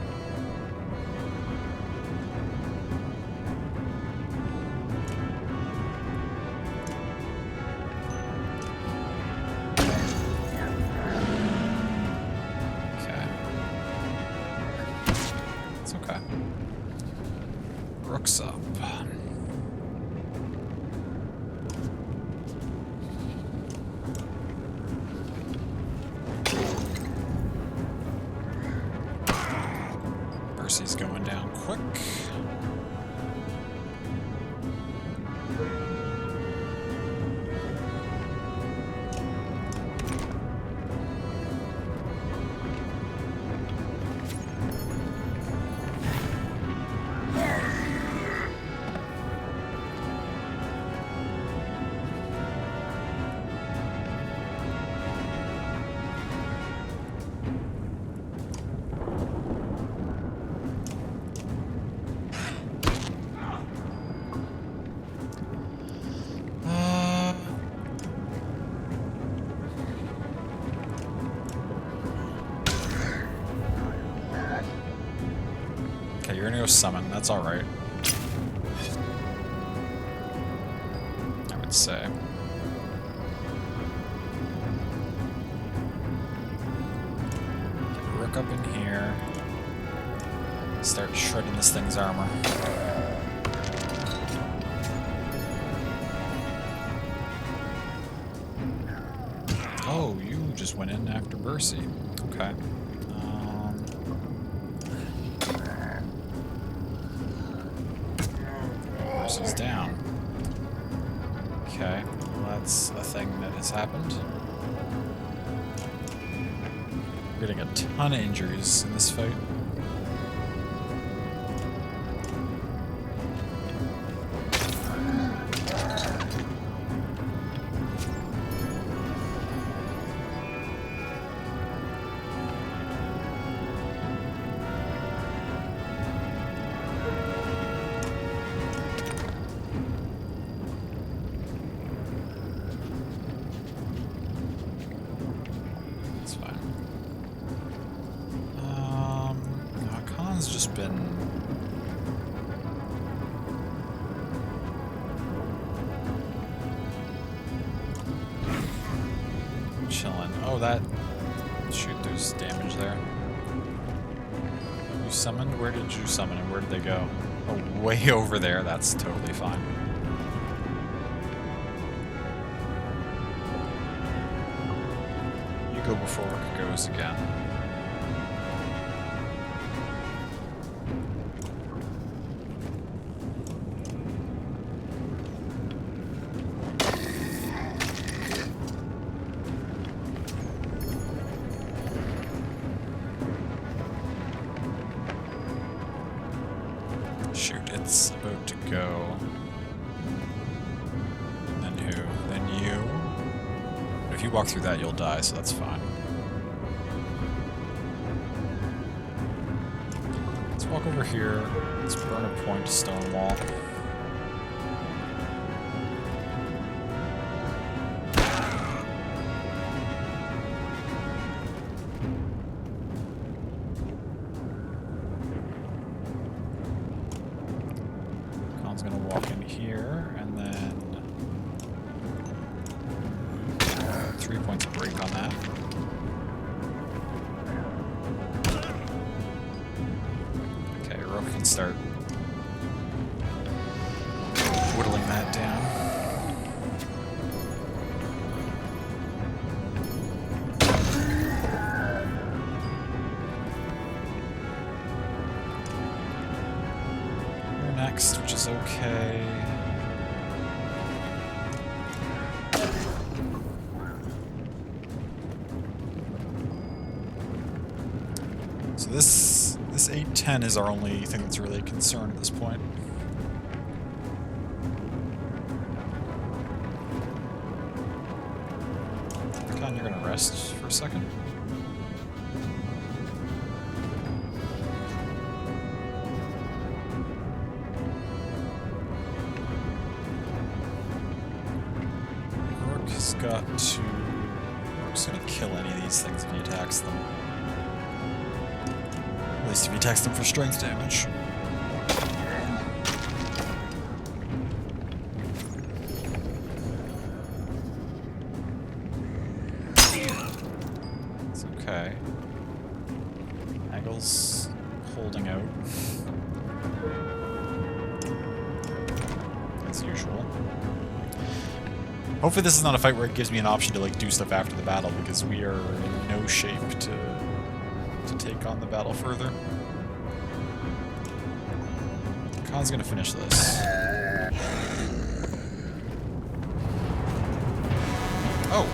Okay. It's okay. Rook's up. Percy's going down quick. go summon. That's alright. I would say. Get Rook up in here. Start shredding this thing's armor. Oh, you just went in after Bercy. Okay. Bercy's down. Okay, well, that's a thing that has happened. We're getting a ton of injuries in this fight. Just been chilling. Oh, that shoot, there's damage there. You summoned? Where did you summon and where did they go? Oh, way over there. That's totally fine. You go before it goes again. Shoot, it's about to go. Then who? Then you. But if you walk through that, you'll die, so that's fine. Let's walk over here. Let's burn a point to Stonewall. Gonna walk in here, and then 3 points of break on that. Okay, Rook can start whittling that down. Next, which is okay. So this 8-10 is our only thing that's really a concern at this point. Con, you're gonna rest for a second. Rook's gonna kill any of these things if he attacks them. At least if he attacks them for strength damage. It's okay. Haggle's holding out. As usual. Hopefully this is not a fight where it gives me an option to like do stuff after the battle, because we are in no shape to take on the battle further. Khan's gonna finish this. Oh!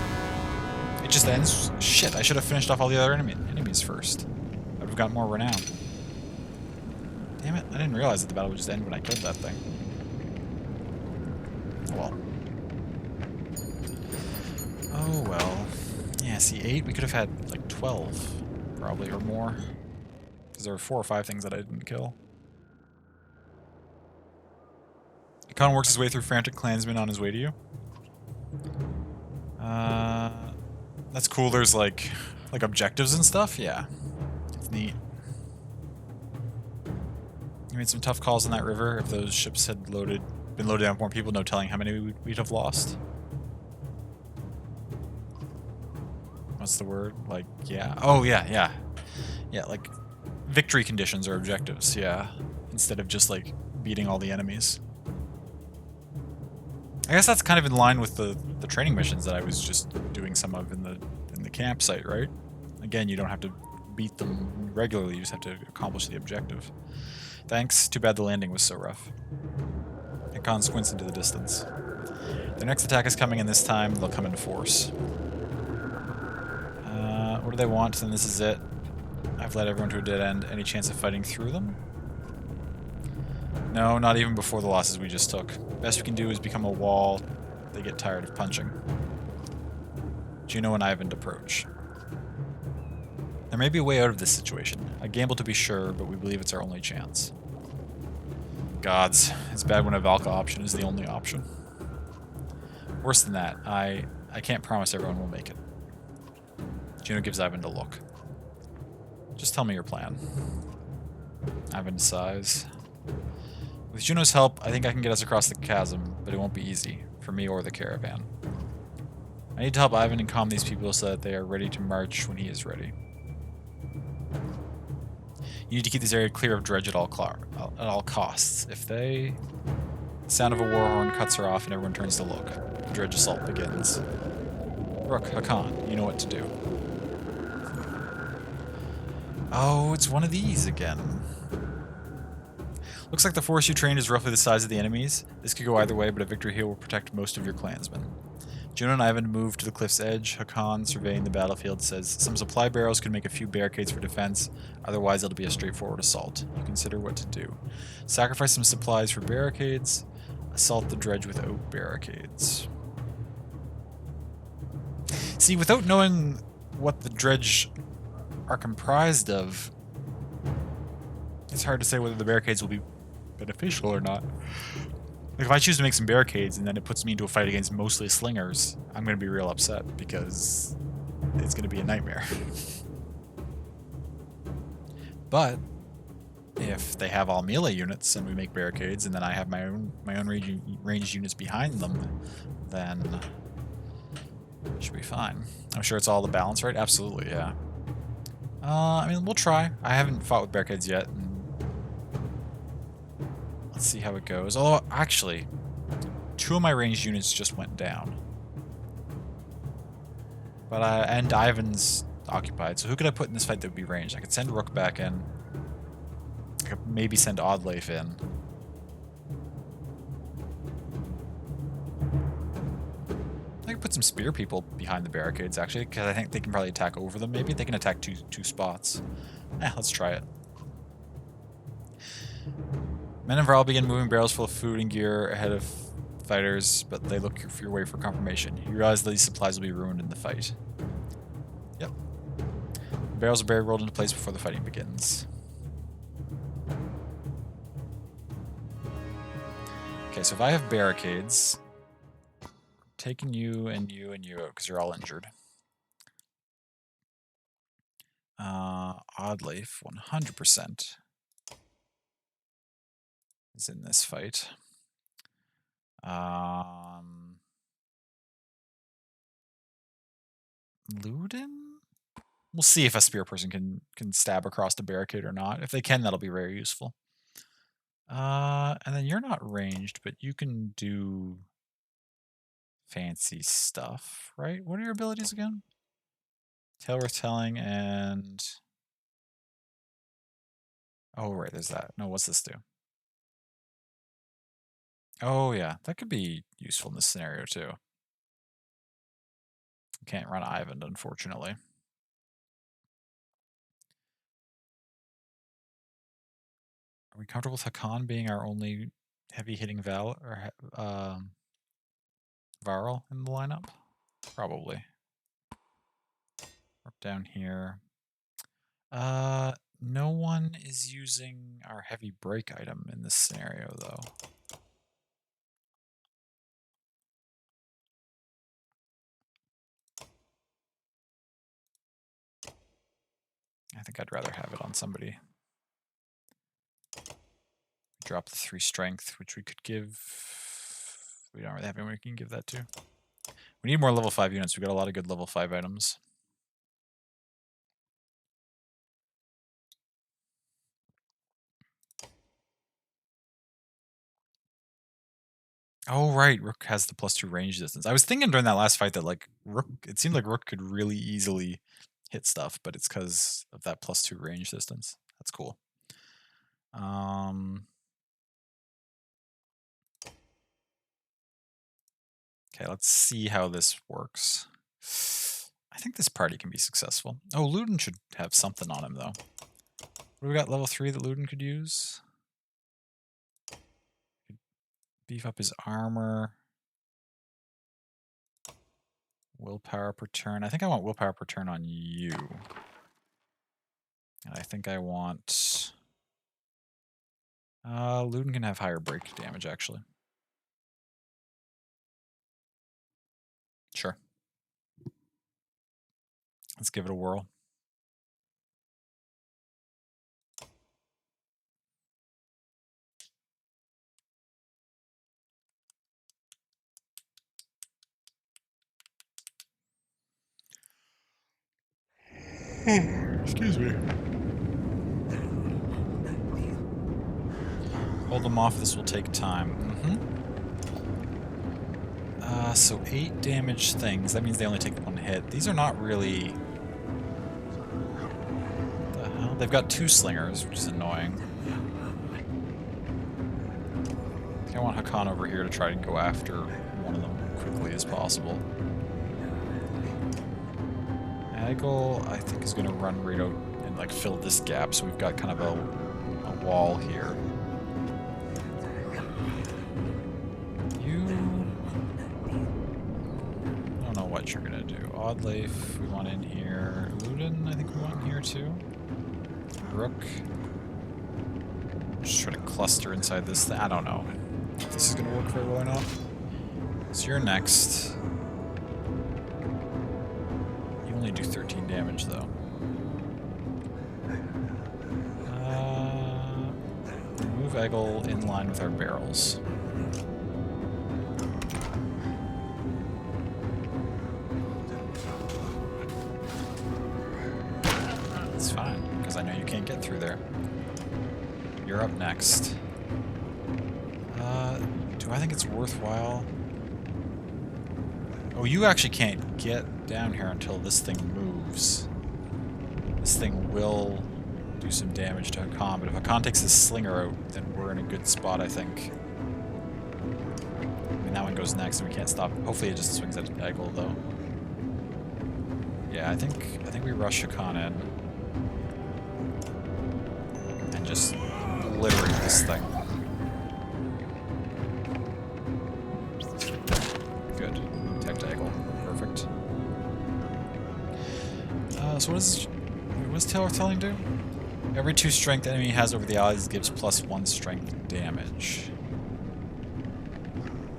It just ends? Shit, I should have finished off all the other enemies first. I would have got more renown. Damn it, I didn't realize that the battle would just end when I killed that thing. Well. Oh well. Yeah, see, 8? We could have had like 12, probably, or more. Because there were 4 or 5 things that I didn't kill. Khan works his way through frantic clansmen on his way to you. That's cool. There's like objectives and stuff. Yeah, it's neat. You made some tough calls on that river. If those ships had been loaded down with more people, no telling how many we'd have lost. What's the word? Like, yeah. Oh, yeah, yeah. Yeah, like victory conditions or objectives, yeah. Instead of just like beating all the enemies. I guess that's kind of in line with the training missions that I was just doing some of in the campsite, right? Again, you don't have to beat them regularly, you just have to accomplish the objective. Thanks. Too bad the landing was so rough. Hakon squints into the distance. Their next attack is coming, and this time they'll come in force. What do they want? Then this is it. I've led everyone to a dead end. Any chance of fighting through them? No, not even before the losses we just took. Best we can do is become a wall they get tired of punching. Juno and Ivan approach. There may be a way out of this situation. A gamble to be sure, but we believe it's our only chance. Gods, it's bad when a Valka option is the only option. Worse than that, I can't promise everyone will make it. Juno gives Ivan a look. Just tell me your plan. Ivan sighs. With Juno's help, I think I can get us across the chasm, but it won't be easy, for me or the caravan. I need to help Ivan and calm these people so that they are ready to march when he is ready. You need to keep this area clear of Dredge at all costs. If they... The sound of a war horn cuts her off and everyone turns to look. The Dredge assault begins. Rook, Hakon, you know what to do. Oh, it's one of these again. Looks like the force you trained is roughly the size of the enemies. This could go either way, but a victory here will protect most of your clansmen. Juno and Ivan move to the cliff's edge. Hakon, surveying the battlefield, says some supply barrels could make a few barricades for defense, otherwise it'll be a straightforward assault. You consider what to do. Sacrifice some supplies for barricades. Assault the Dredge with oak barricades. See, without knowing what the Dredge are comprised of, it's hard to say whether the barricades will be beneficial or not. Like, if I choose to make some barricades and then it puts me into a fight against mostly slingers, I'm going to be real upset because it's going to be a nightmare. But if they have all melee units and we make barricades and then I have my own ranged units behind them, then it should be fine. I'm sure it's all the balance, right? Absolutely, yeah. I mean, we'll try. I haven't fought with barricades yet. Let's see how it goes. Although, actually, 2 of my ranged units just went down. But and Ivan's occupied, so who could I put in this fight that would be ranged? I could send Rook back in. I could maybe send Oddleif in. I could put some spear people behind the barricades, actually, because I think they can probably attack over them, maybe. They can attack two spots. Let's try it. Men of Varl begin moving barrels full of food and gear ahead of fighters, but they look for your way for confirmation. You realize that these supplies will be ruined in the fight. Yep. The barrels are barely rolled into place before the fighting begins. Okay, so if I have barricades, I'm taking you and you and you out because you're all injured. Oddleif, 100%. Is in this fight. Luden? We'll see if a spear person can stab across the barricade or not. If they can, that'll be very useful. And then you're not ranged, but you can do fancy stuff, right? What are your abilities again? Tale worth telling and... Oh, right, there's that. No, what's this do? Oh, yeah, that could be useful in this scenario, too. Can't run Ivan, unfortunately. Are we comfortable with Hakon being our only heavy-hitting Varl in the lineup? Probably. Up down here. No one is using our heavy break item in this scenario, though. I think I'd rather have it on somebody. Drop the 3 strength, which we could give. We don't really have anyone we can give that to. We need more level 5 units. We've got a lot of good level 5 items. Oh, right. Rook has the +2 range distance. I was thinking during that last fight that, like, Rook, it seemed like Rook could really easily hit stuff, but it's because of that +2 range distance. That's cool. Okay, let's see how this works. I think this party can be successful. Oh, Ludin should have something on him, though. What do we got level 3 that Ludin could use? Beef up his armor. Willpower per turn. I think I want willpower per turn on you. And I think I want... Ludin can have higher break damage, actually. Sure. Let's give it a whirl. Excuse me. Hold them off, this will take time. So 8 damage things. That means they only take 1 hit. These are not really... What the hell? They've got 2 slingers, which is annoying. I think I want Hakan over here to try to go after one of them quickly as possible. Eggle, I think, is going to run right out and like fill this gap, so we've got kind of a wall here. What you're gonna do. Oddleif, we want in here. Ludin, I think we want in here too. Rook. Just try to cluster inside this thing. I don't know if this is gonna work very well or not. So you're next. You only do 13 damage though. Move Eggle in line with our barrels. I know you can't get through there. You're up next. Do I think it's worthwhile? Oh, you actually can't get down here until this thing moves. This thing will do some damage to Hakan, but if Hakan takes his slinger out, then we're in a good spot, I think. I mean, that one goes next, and we can't stop. Hopefully it just swings at Eggle, though. Yeah, I think we rush Hakan in. Just obliterate this thing. Good. Tech to Eggle. Perfect. So what does Taylor Telling do? Every 2 strength enemy has over the allies gives +1 strength damage.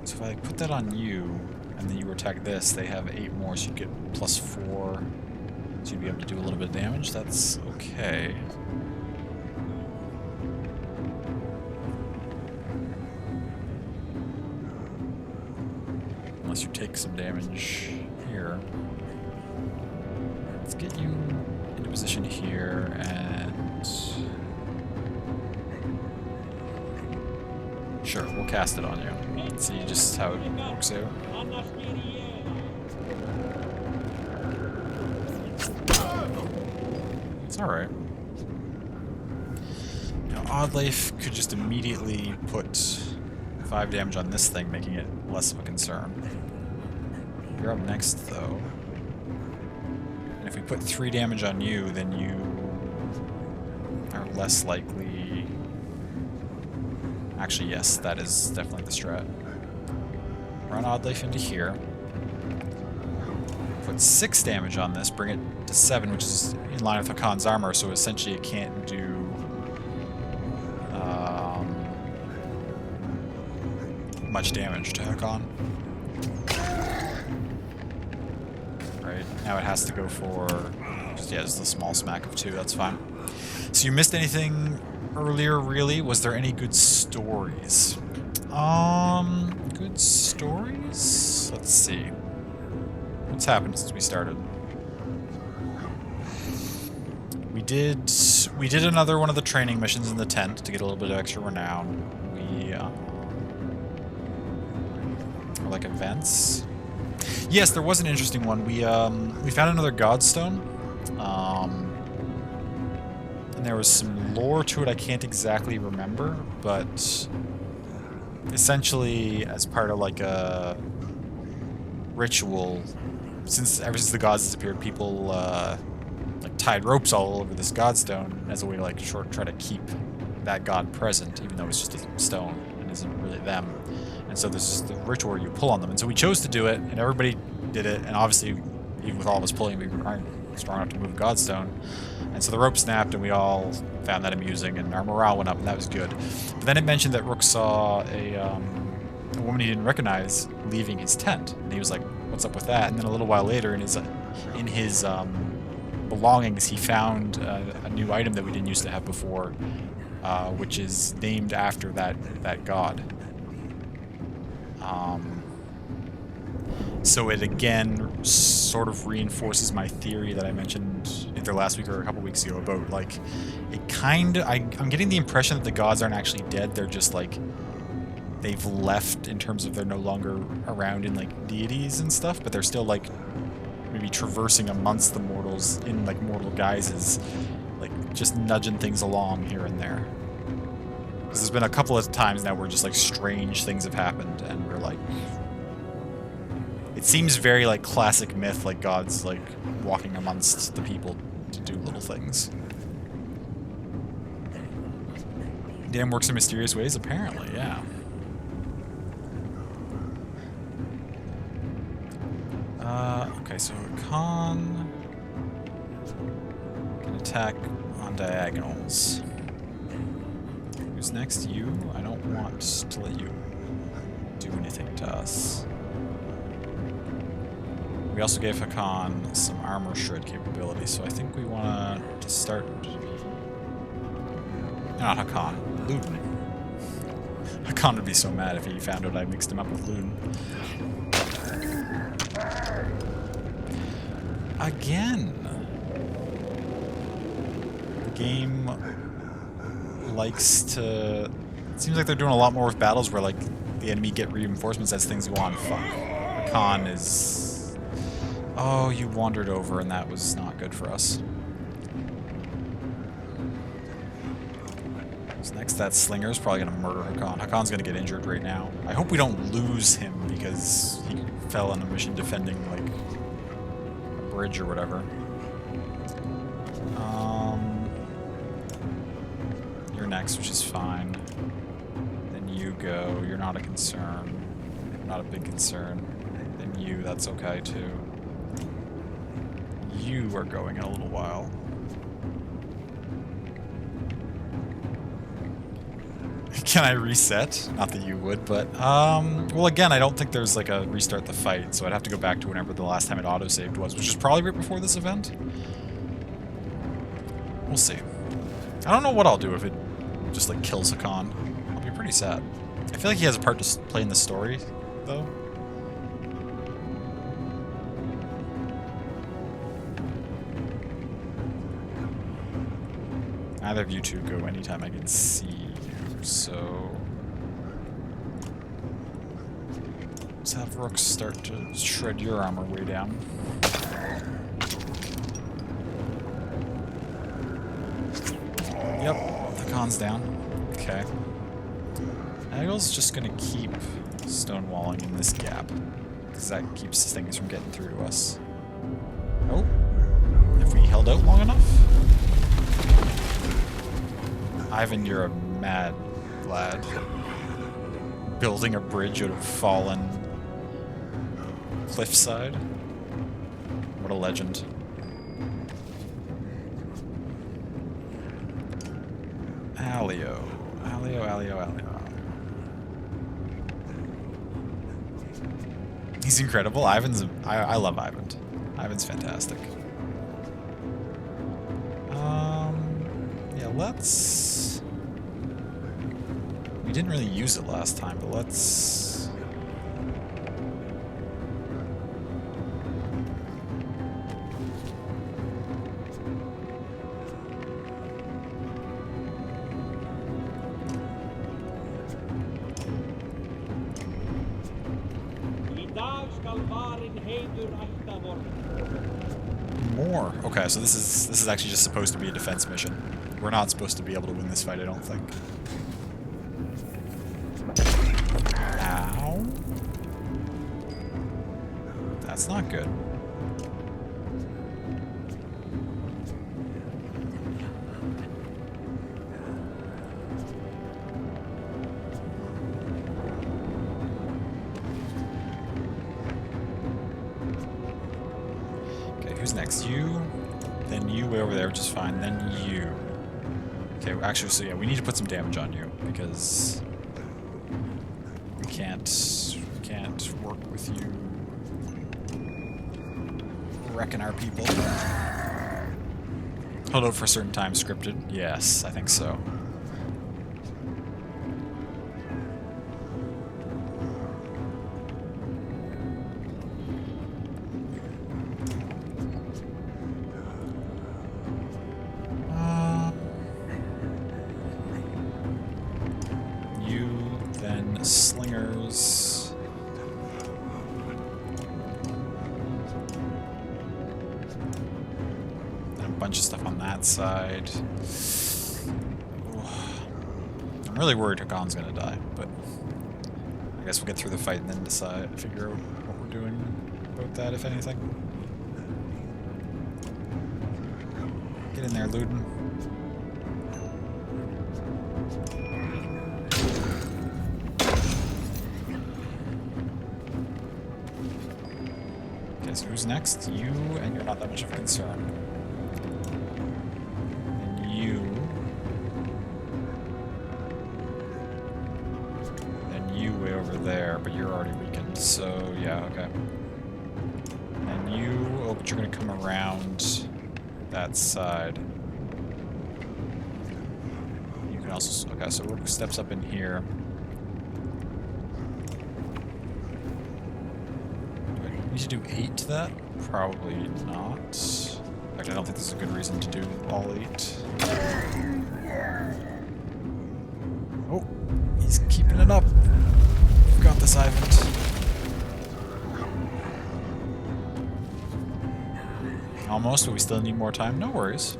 So if I put that on you, and then you attack this, they have 8 more, so you get +4. So you'd be able to do a little bit of damage. That's okay. Unless you take some damage here. Let's get you into position here and... Sure, we'll cast it on you. See just how it works out. It's alright. Now, Oddleif could just immediately put 5 damage on this thing, making it less of a concern. You're up next, though. And if we put 3 damage on you, then you are less likely... Actually, yes, that is definitely the strat. Run Oddleif into here. Put 6 damage on this, bring it to 7, which is in line with Hakan's armor, so essentially it can't do... much damage to Hakan. Right, now it has to go for just the small smack of 2, that's fine. So you missed anything earlier, really. Was there any good stories? Good stories? Let's see. What's happened since we started? We did another one of the training missions in the tent to get a little bit of extra renown. Or like events. Yes, there was an interesting one. We found another Godstone. And there was some lore to it I can't exactly remember, but essentially as part of like a ritual, ever since the gods disappeared, people like tied ropes all over this Godstone as a way to like try to keep that god present, even though it's just a stone and isn't really them. And so there's the ritual where you pull on them. And so we chose to do it, and everybody did it. And obviously, even with all of us pulling, we aren't strong enough to move a Godstone. And so the rope snapped, and we all found that amusing, and our morale went up, and that was good. But then it mentioned that Rook saw a woman he didn't recognize leaving his tent, and he was like, "What's up with that?" And then a little while later, in his belongings, he found a new item that we didn't used to have before, which is named after that god. So it again sort of reinforces my theory that I mentioned either last week or a couple weeks ago about like I'm getting the impression that the gods aren't actually dead. They're just like they've left in terms of they're no longer around in like deities and stuff, but they're still like maybe traversing amongst the mortals in like mortal guises, like just nudging things along here and there. Because there's been a couple of times now where just like strange things have happened, and we're like, it seems very like classic myth, like gods like walking amongst the people to do little things. Damn works in mysterious ways, apparently, yeah. Okay, so Khan can attack on diagonals. Who's next? You? I don't want to let you do anything to us. We also gave Hakan some armor shred capability, so I think we want to start... Not Hakan, Ludin. Hakan would be so mad if he found out I mixed him up with Ludin. Again! The game likes to... It seems like they're doing a lot more with battles where, like, the enemy get reinforcements as things go on. Fuck. Hakan is... Oh, you wandered over, and that was not good for us. So next, that Slinger is probably going to murder Hakan. Hakan's going to get injured right now. I hope we don't lose him because he fell on a mission defending, like, a bridge or whatever. You're next, which is fine. Then you go. You're not a concern. Not a big concern. Then you, that's okay, too. You are going in a little while. Can I reset? Not that you would, but, well, again, I don't think there's, like, a restart the fight, so I'd have to go back to whenever the last time it autosaved was, which is probably right before this event. We'll see. I don't know what I'll do if it just, like, kills Hakan. I'll be pretty sad. I feel like he has a part to play in the story, though. Either of you two go anytime I can see you, so... Let's have Rook start to shred your armor way down. Yep, the Khan's down. Okay. Aggle's just gonna keep stonewalling in this gap, because that keeps things from getting through to us. Oh, if we held out long enough? Ivan, you're a mad lad. Building a bridge out of fallen cliffside. What a legend. Alio. He's incredible. I love Ivan. Ivan's fantastic. Yeah, let's We didn't really use it last time, but let's... More. Okay, so this is actually just supposed to be a defense mission. We're not supposed to be able to win this fight, I don't think. Ow. That's not good. Who's next? You, then you way over there, which is fine, then you. Okay, actually, so yeah, we need to put some damage on you, because we can't work with you wrecking our people. Hold out for a certain time scripted. Yes, I think so. Slingers. And a bunch of stuff on that side. I'm really worried Hakon's gonna die, but I guess we'll get through the fight and then figure out what we're doing about that, if anything. Get in there, Luden. So who's next? You, and you're not that much of a concern. And you. And you way over there, but you're already weakened, so yeah, okay. And you, oh, but you're gonna come around that side. You can also, okay, so Rook steps up in here. Need to do 8 to that? Probably not. In fact, I don't think this is a good reason to do all 8. Oh, he's keeping it up. We've got this, Ivant. Almost, but we still need more time. No worries.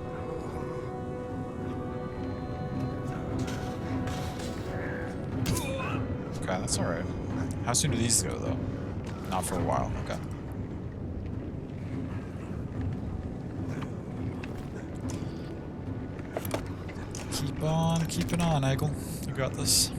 Okay, that's alright. How soon do these go, though? Not for a while, okay. Keep on keeping on, Eggle. You got this.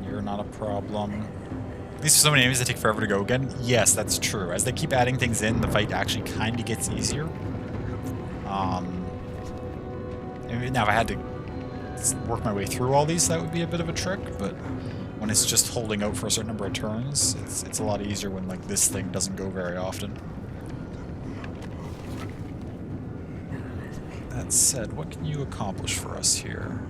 You're not a problem. These are so many enemies that take forever to go again. Yes, that's true. As they keep adding things in, the fight actually kind of gets easier. Now, if I had to work my way through all these, that would be a bit of a trick, but when it's just holding out for a certain number of turns, it's a lot easier when, like, this thing doesn't go very often. That said, what can you accomplish for us here?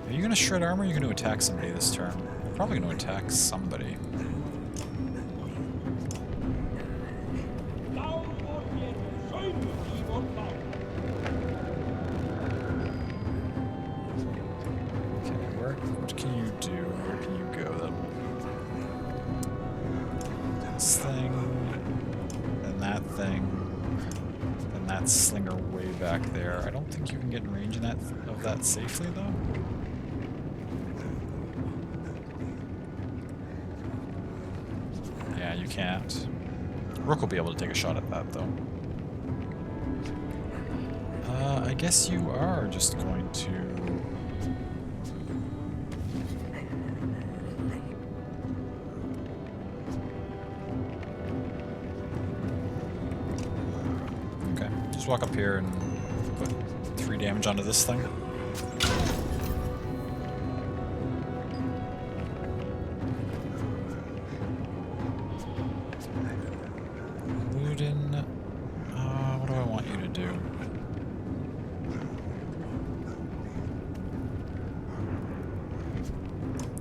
Are you going to shred armor or are you going to attack somebody this turn? You're probably going to attack somebody. What can you do? Where can you go then? This thing, then that thing, then that slinger way back there. I don't think you can get in range of that safely though. Yeah, you can't. Rook will be able to take a shot at that though. I guess you are just going to... Okay, just walk up here and put 3 damage onto this thing. do.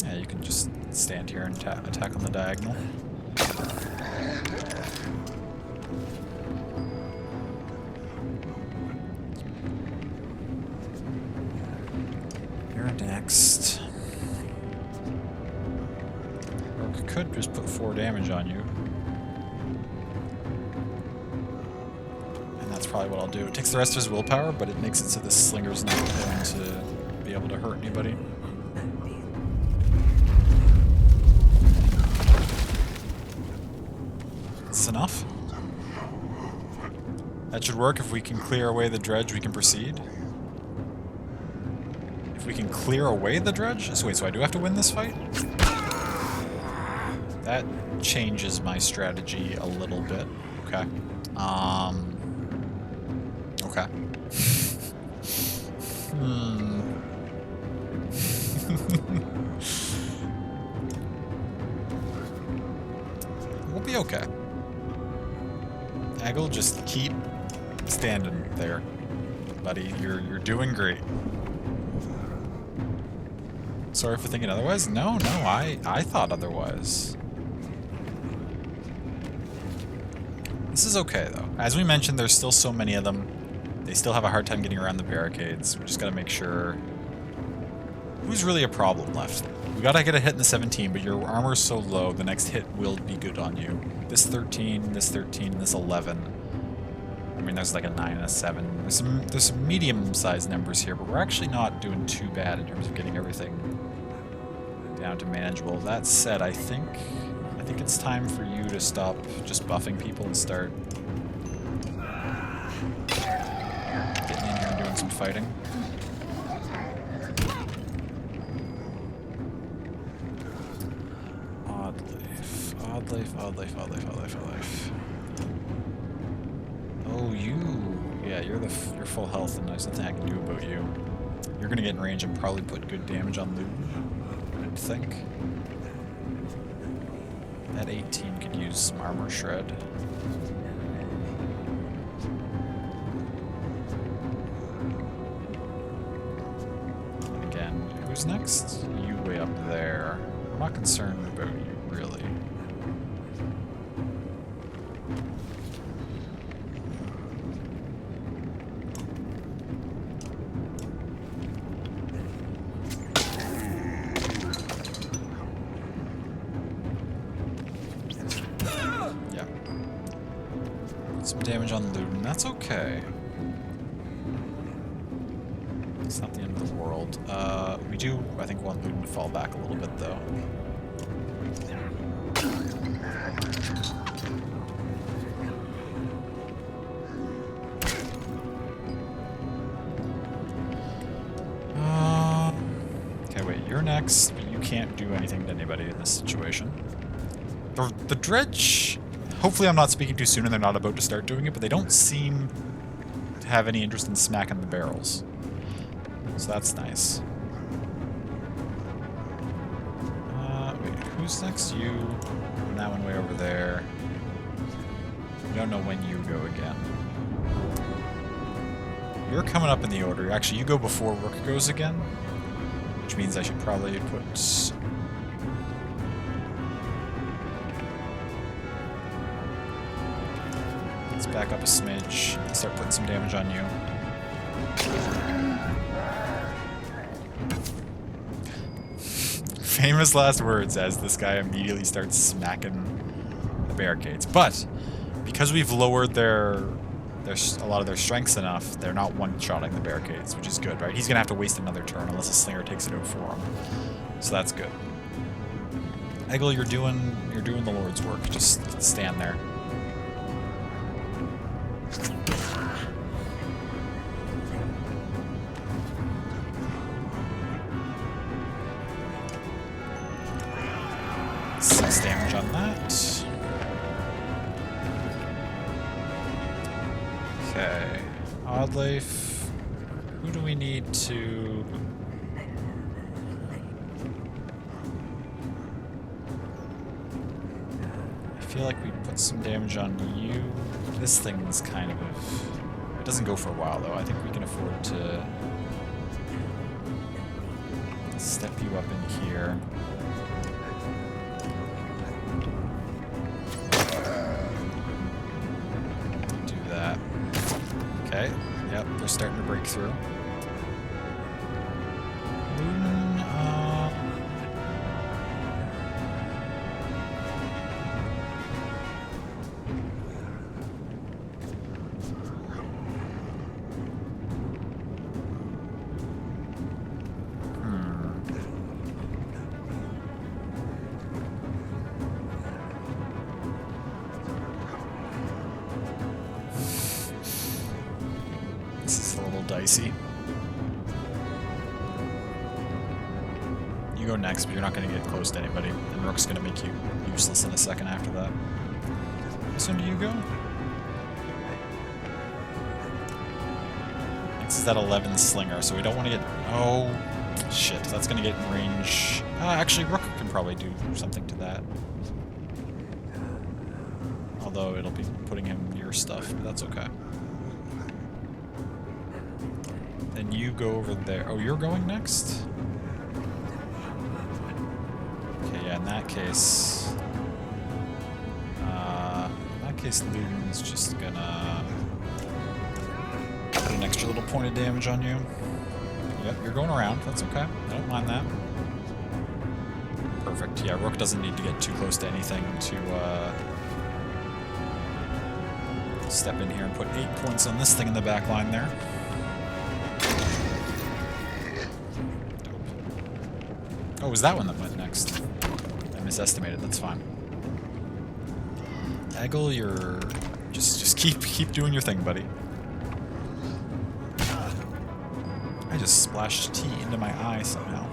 Yeah, you can just stand here and attack on the diagonal. You're next. Or could just put 4 damage on you. And that's probably what I'll do. It takes the rest of his willpower, but it makes it so the slinger's not going to be able to hurt anybody. That's enough. That should work. If we can clear away the dredge, we can proceed. If we can clear away the dredge? So wait, so I do have to win this fight? That changes my strategy a little bit. Okay. Okay. We'll be okay. Eggle, just keep standing there, buddy. You're doing great. Sorry for thinking otherwise. No, I thought otherwise. This is okay, though. As we mentioned, there's still so many of them. They still have a hard time getting around the barricades. We just gotta make sure... Who's really a problem left? We gotta get a hit in the 17, but your armor's so low, the next hit will be good on you. This 13, and this 11. I mean, there's like a 9 and a 7. There's some medium-sized numbers here, but we're actually not doing too bad in terms of getting everything down to manageable. That said, I think it's time for you to stop just buffing people and start getting in here and doing some fighting. Odd life. Oh, yeah, you're full health, and there's nothing I can do about you. You're gonna get in range and probably put good damage on Luton, I'd think. That 18 could use some armor shred. Again, who's next? You way up there. I'm not concerned about you, really. Some damage on Luton, that's okay. It's not the end of the world. We do, I think, want Luton to fall back a little bit, though. Okay, wait, you're next, but you can't do anything to anybody in this situation. The dredge... Hopefully I'm not speaking too soon and they're not about to start doing it, but they don't seem to have any interest in smacking the barrels. So that's nice. Wait, who's next? You. And that one way over there. We don't know when you go again. You're coming up in the order. Actually, you go before Rook goes again. Which means I should probably put... back up a smidge, start putting some damage on you. Famous last words as this guy immediately starts smacking the barricades. But because we've lowered a lot of their strengths enough, they're not one-shotting the barricades, which is good, right? He's gonna have to waste another turn unless a slinger takes it out for him. So that's good. Eggle, you're doing the Lord's work. Just stand there. Damage on that. Okay. Oddleif. Who do we need to... I feel like we put some damage on you. This thing's kind of It doesn't go for a while, though. I think we can afford to step you up in here. Do that. Okay. Yep, they're starting to break through. Luden, This is a little dicey. You go next, but you're not going to get close to anybody. And Rook's going to make you useless in a second after that. How soon do you go? Next is that 11 Slinger, so we don't want to get... Oh, shit. That's going to get in range... actually, Rook can probably do something to that. Although it'll be putting him near stuff, but that's okay. Then you go over there. Oh, you're going next? Okay, yeah, in that case... Luden's just gonna put an extra little point of damage on you. Yep, you're going around. That's okay. I don't mind that. Perfect. Yeah, Rook doesn't need to get too close to anything to step in here and put 8 points on this thing in the back line there. Dope. Oh, was that one that went next? I misestimated. That's fine. Eggle, you're... Just keep doing your thing, buddy. I just splashed tea into my eye somehow.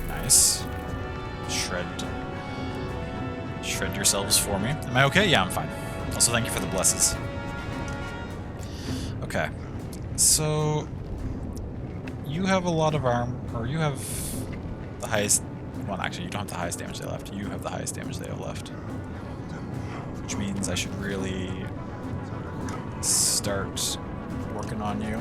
Nice. Shred yourselves for me. Am I okay? Yeah, I'm fine. Also, thank you for the blesses. Okay. So... You have a lot of arm, or you have the highest... Well, actually, you don't have the highest damage they left. You have the highest damage they have left. Which means I should really start working on you.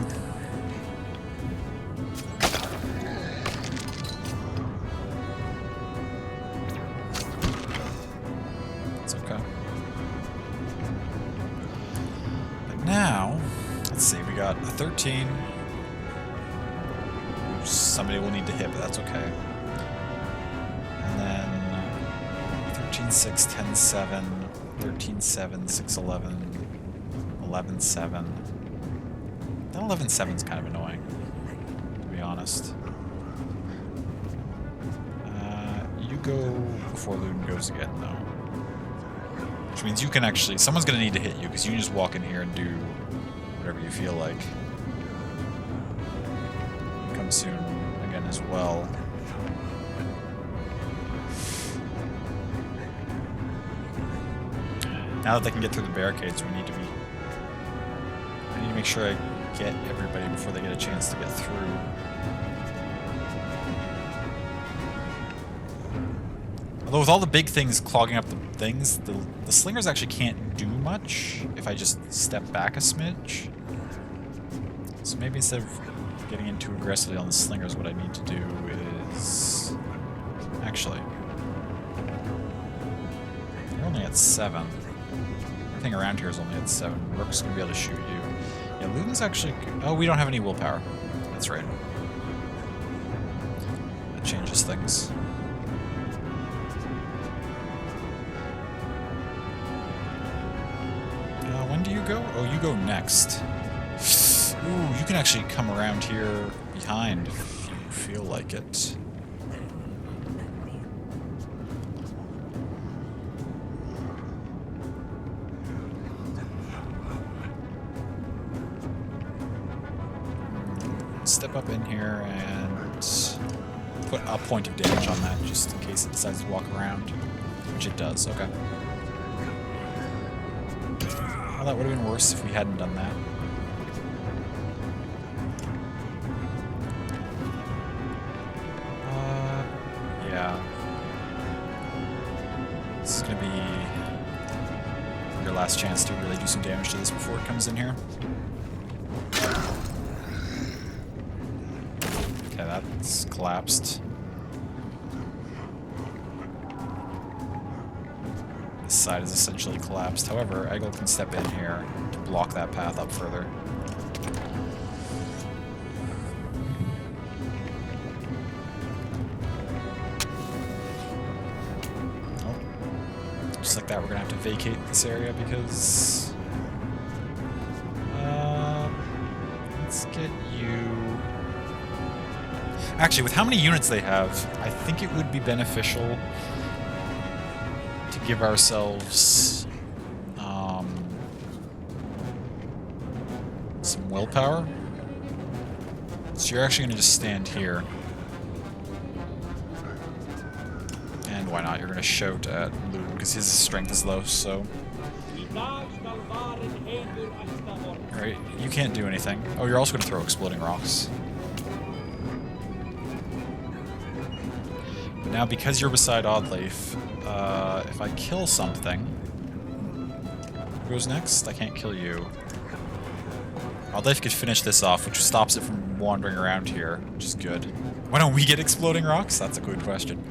It's okay. But now, let's see, we got a 13... Somebody will need to hit, but that's okay. And then 13, 6, 10, 7, 13, 7, 6, 11, 11, 7. That 11, 7 is kind of annoying, to be honest. You go before Luden goes again, though. Which means you can actually... Someone's going to need to hit you, because you can just walk in here and do whatever you feel like. Come soon again as well. Now that they can get through the barricades, we need to be... I need to make sure I get everybody before they get a chance to get through. Although with all the big things clogging up the things, the slingers actually can't do much if I just step back a smidge. So maybe instead of getting in too aggressively on the slingers, what I need to do is... Actually... You're only at 7. Everything around here is only at 7. Rook's going to be able to shoot you. Yeah, Luden's actually... Oh, we don't have any willpower. That's right. That changes things. When do you go? Oh, you go next. Ooh, you can actually come around here behind if you feel like it. Step up in here and put a point of damage on that just in case it decides to walk around, which it does. Okay. Well, that would have been worse if we hadn't done that. This is gonna be your last chance to really do some damage to this before it comes in here. Okay, that's collapsed. This side is essentially collapsed. However, Eggle can step in here to block that path up further. Just like that, we're gonna have to vacate this area because... let's get you... Actually, with how many units they have, I think it would be beneficial to give ourselves some willpower. So you're actually gonna just stand here. And why not? You're gonna shout at Lune because his strength is low, so... Alright, you can't do anything. Oh, you're also gonna throw exploding rocks. But now, because you're beside Oddleif, if I kill something... Who goes next? I can't kill you. Oddleif could finish this off, which stops it from wandering around here, which is good. Why don't we get exploding rocks? That's a good question.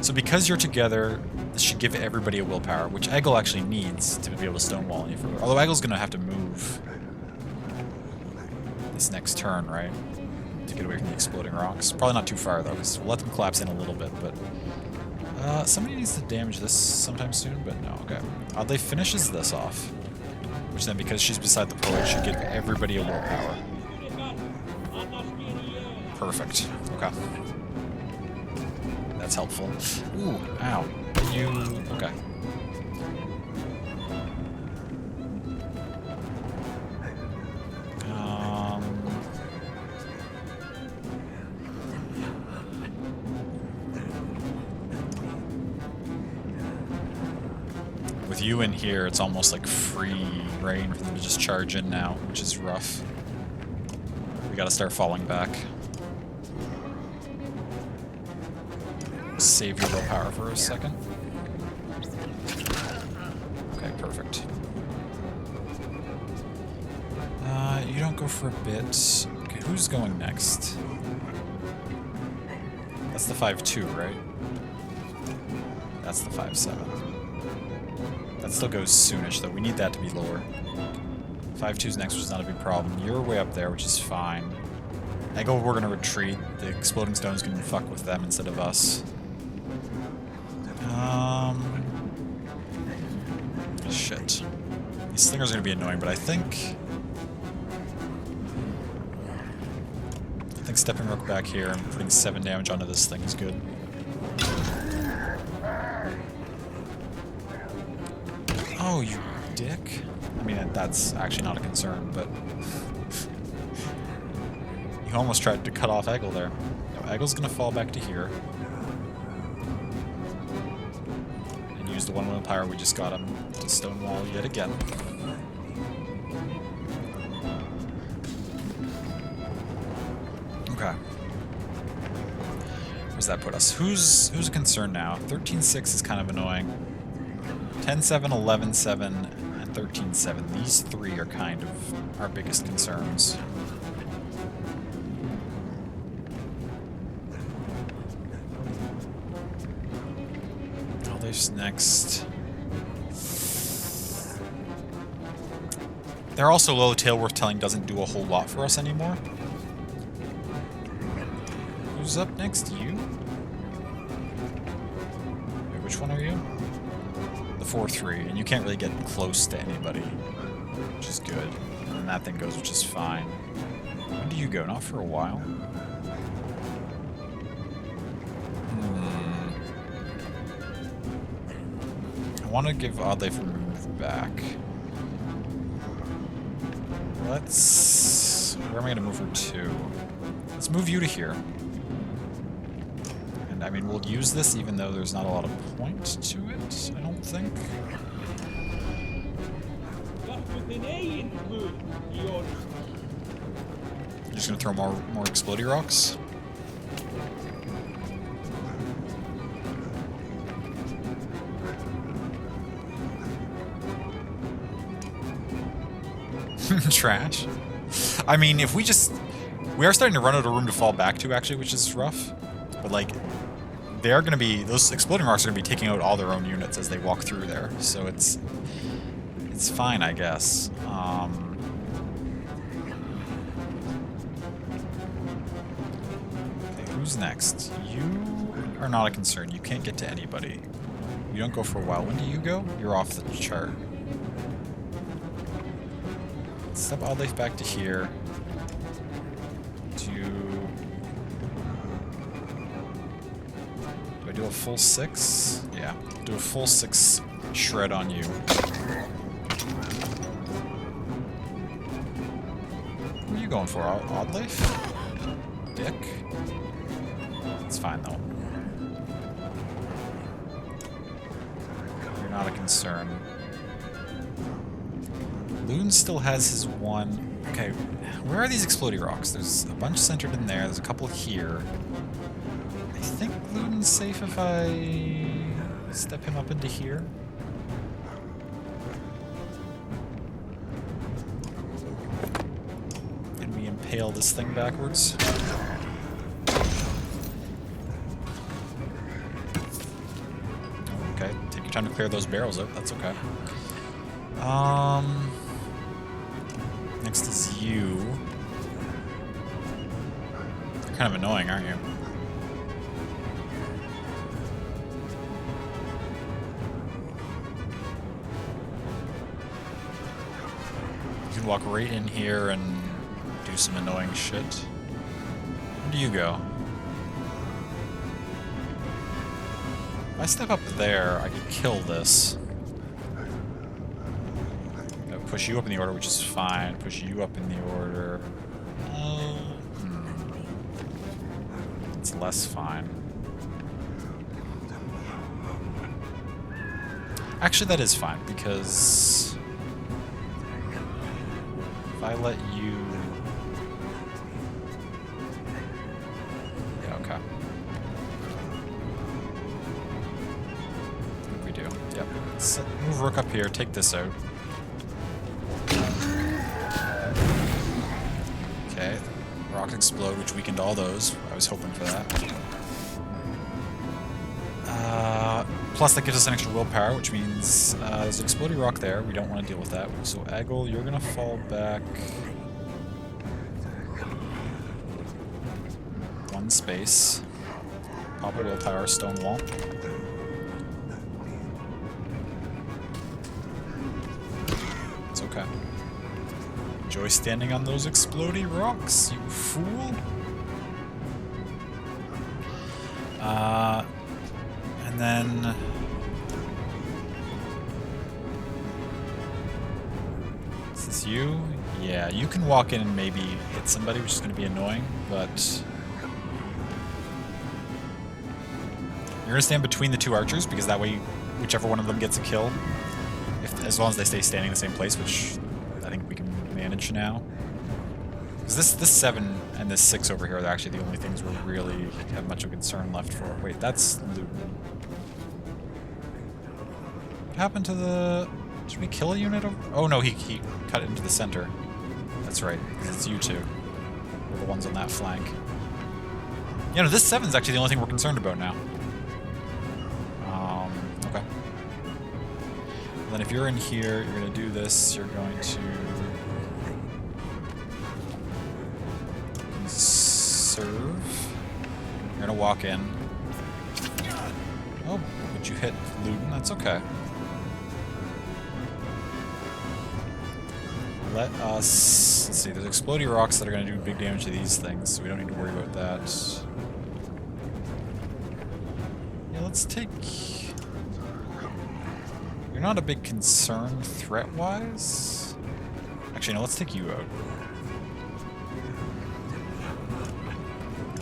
So because you're together, this should give everybody a willpower, which Eggle actually needs to be able to stonewall any further. Although Eggle's going to have to move this next turn, right? To get away from the exploding rocks. Probably not too far, though, because we'll let them collapse in a little bit, but... somebody needs to damage this sometime soon, but no, okay. Oddleif finishes this off, which then, because she's beside the poet, should give everybody a willpower. Perfect. Okay. That's helpful. Ooh, ow. You... okay. With you in here, it's almost like free reign for them to just charge in now, which is rough. We gotta start falling back. Save your willpower for a second. Okay, perfect. You don't go for a bit. Okay, who's going next? That's the 5-2, right? That's the 5-7. That still goes soonish, though. We need that to be lower. 5-2's next, which is not a big problem. You're way up there, which is fine. Eggle, we're gonna retreat. The exploding stones can fuck with them instead of us. Shit. These slingers are gonna be annoying, but I think stepping Rook back here and putting 7 damage onto this thing is good. Oh, you dick. I mean, that's actually not a concern, but... You almost tried to cut off Eggle there. No, Eggle's gonna fall back to here. And use the 1 willpower we just got him to stonewall yet again. Okay. Where's that put us? Who's a concern now? 13-6 is kind of annoying. 10-7, 11-7, and 13-7. These 3 are kind of our biggest concerns. Oddleif's next. They're also low. Taleworth Telling doesn't do a whole lot for us anymore. Who's up next? You? Wait, which one are you? The 4-3, and you can't really get close to anybody, which is good. And then that thing goes, which is fine. When do you go? Not for a while. I want to give Oddleif a move back. Let's... Where am I going to move her to? Let's move you to here. I mean, we'll use this even though there's not a lot of point to it, I don't think. You're just gonna throw more explodey rocks? Trash. I mean, if we just... We are starting to run out of room to fall back to, actually, which is rough. But, like, they are going to be... Those exploding rocks are going to be taking out all their own units as they walk through there. So it's fine, I guess. Okay, who's next? You are not a concern. You can't get to anybody. You don't go for a while. When do you go? You're off the chart. Step Odd Life back to here. Do I do a full 6? Yeah. Do a full 6 shred on you. Who are you going for? Odd Life? Dick? It's fine though. You're not a concern. Loon still has his one. Okay, where are these exploding rocks? There's a bunch centered in there. There's a couple here. I think Luden's safe if I step him up into here. Can we impale this thing backwards? Okay, take your time to clear those barrels out. That's okay. Next is you. You're kind of annoying, aren't you? You can walk right in here and do some annoying shit. Where do you go? If I step up there, I could kill this. Push you up in the order, which is fine. Push you up in the order. It's less fine. Actually, that is fine, because if I let you... Yeah, okay. What do we do? Yep. Move Rook up here, take this out. Okay, rocks explode, which weakened all those. I was hoping for that. Plus, that gives us an extra willpower, which means there's an exploding rock there. We don't want to deal with that. So, Eggle, you're going to fall back 1 space. Pop a willpower, Stonewall. It's okay. Enjoy standing on those exploding rocks, you fool. And then... Is this you? Yeah, you can walk in and maybe hit somebody, which is going to be annoying, but... You're going to stand between the 2 archers, because that way, whichever one of them gets a kill, as long as they stay standing in the same place, which I think we can manage now. Because this 7 and this 6 over here are actually the only things we really have much of concern left for. Wait, that's Luton. What happened to the... Did we kill a unit of... Oh no, he cut it into the center. That's right, because it's you two. We're the ones on that flank. Yeah, no, this 7's actually the only thing we're concerned about now. Okay. And then if you're in here, you're going to do this. You're going to... Conserve. You're going to walk in. Oh, but you hit Luton. That's okay. Let us... Let's see, there's exploding rocks that are going to do big damage to these things, so we don't need to worry about that. Yeah, let's take... You're not a big concern threat-wise? Actually, no, let's take you out.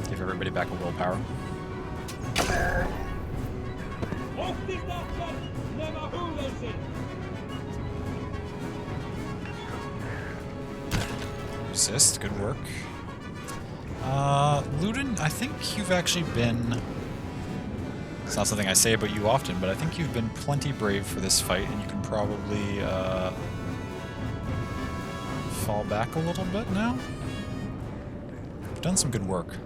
Give everybody back a willpower. Resist, good work. Luton, I think you've actually been... It's not something I say about you often, but I think you've been plenty brave for this fight, and you can probably fall back a little bit now. We've done some good work.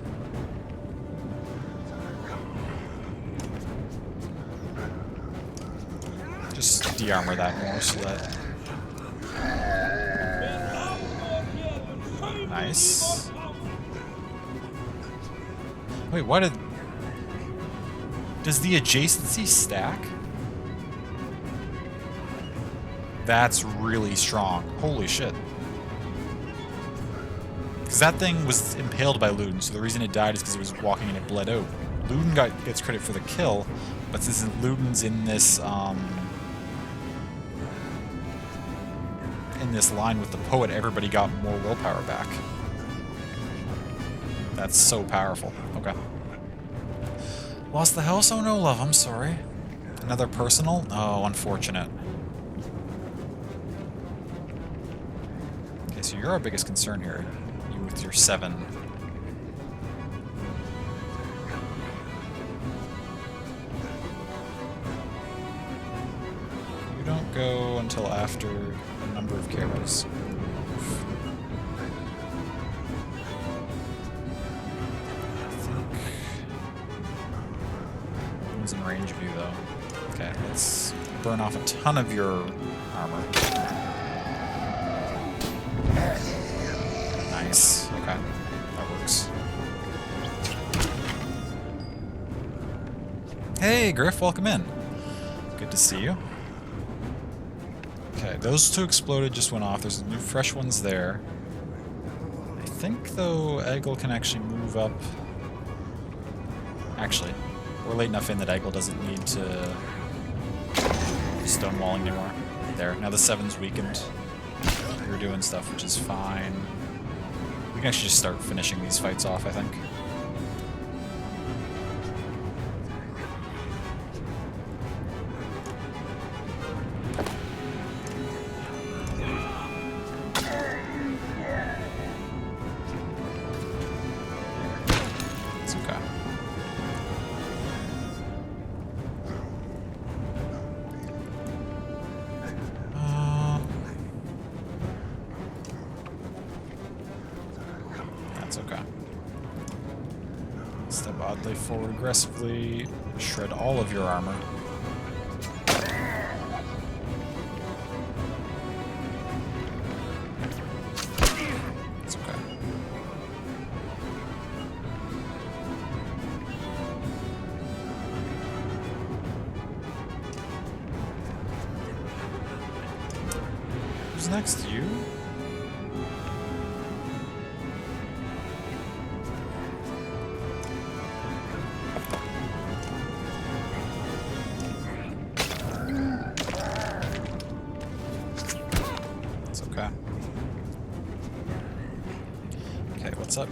Just de-armor that more so that... Nice. Wait, why did... Does the adjacency stack? That's really strong. Holy shit. Because that thing was impaled by Ludin, so the reason it died is because it was walking and it bled out. Ludin gets credit for the kill, but since Ludin's in this line with the poet, everybody got more willpower back. That's so powerful. Okay. Lost the house? Oh no, love, I'm sorry. Another personal? Oh, unfortunate. Okay, so you're our biggest concern here. You with your 7. You don't go until after a number of cameras. In range view though. Okay, let's burn off a ton of your armor. Nice. Okay, that works. Hey, Griff, welcome in. Good to see you. Okay, those 2 exploded, just went off. There's new fresh ones there. I think though Eggle can actually move up. Actually. We're late enough in that Eggle doesn't need to stonewalling anymore. There, now the 7's weakened. You're doing stuff, which is fine. We can actually just start finishing these fights off, I think. It's okay. Step oddly forward aggressively. Shred all of your armor. It's okay. Who's next? You? What's up?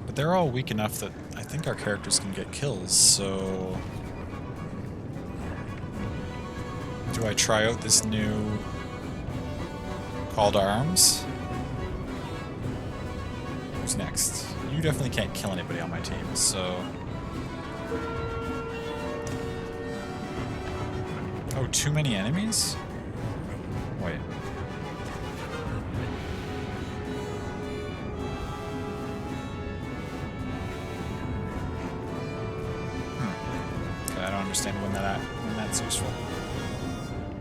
But they're all weak enough that I think our characters can get kills, so... Do I try out this new Call to Arms? Who's next? You definitely can't kill anybody on my team, so... Oh, too many enemies? Wait. I don't understand when that's useful.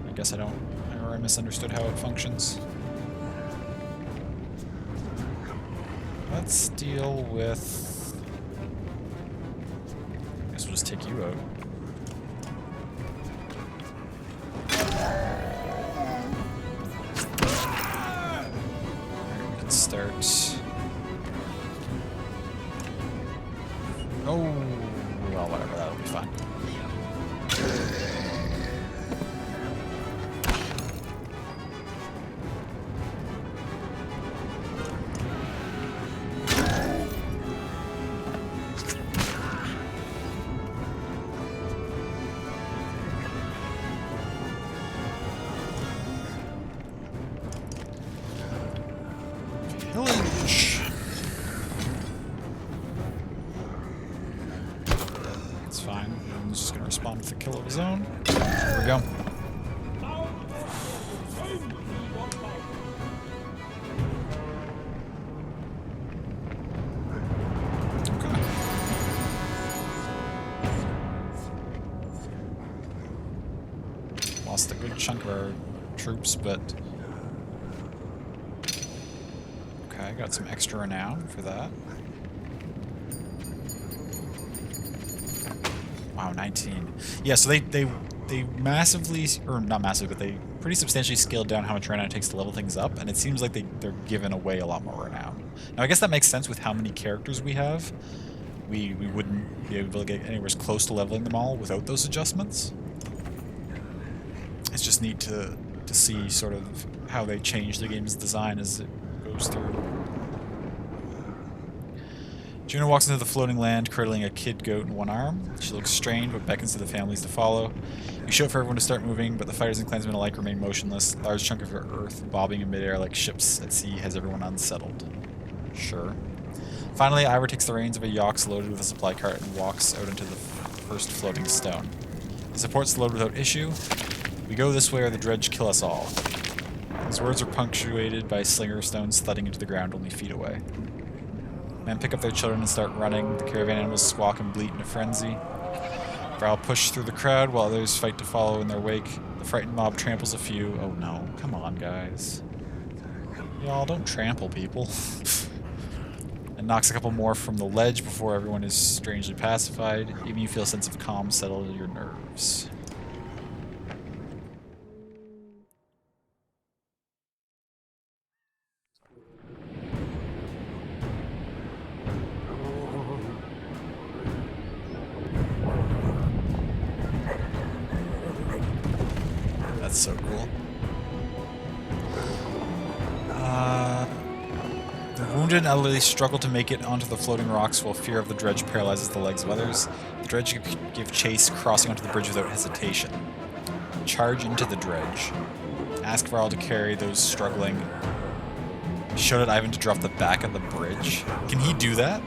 I guess I don't, or I misunderstood how it functions. Let's deal with... I guess we'll just take you out. Alright, we can start... Oh, well, whatever, that'll be fine. Pillage. It's fine. I'm just gonna respond with a kill of his own. There we go. lost a good chunk of our troops, but... Okay, got some extra renown for that. Wow, 19. Yeah, so they massively, or not massively, but they pretty substantially scaled down how much renown it takes to level things up, and it seems like they're giving away a lot more renown. Now, I guess that makes sense with how many characters we have. We wouldn't be able to get anywhere close to leveling them all without those adjustments. It's just neat to see sort of how they change the game's design as it goes through. Juno walks into the floating land, cradling a kid goat in one arm. She looks strained, but beckons to the families to follow. You shout for everyone to start moving, but the fighters and clansmen alike remain motionless. A large chunk of earth bobbing in midair like ships at sea has everyone unsettled. Sure. Finally, Ivor takes the reins of a yacht loaded with a supply cart and walks out into the first floating stone. He supports the load without issue. We go this way or the dredge kill us all. His words are punctuated by slinger stones thudding into the ground only feet away. Men pick up their children and start running. The caravan animals squawk and bleat in a frenzy. Varl push through the crowd while others fight to follow in their wake. The frightened mob tramples a few. Oh no, come on guys. Y'all don't trample people. And knocks a couple more from the ledge before everyone is strangely pacified. Even you feel a sense of calm settle in your nerves. That's so cool. The wounded and elderly struggle to make it onto the floating rocks while fear of the dredge paralyzes the legs of others. The dredge give chase, crossing onto the bridge without hesitation. Charge into the dredge. Ask Varl to carry those struggling. Shout at Ivan to drop the back of the bridge. Can he do that?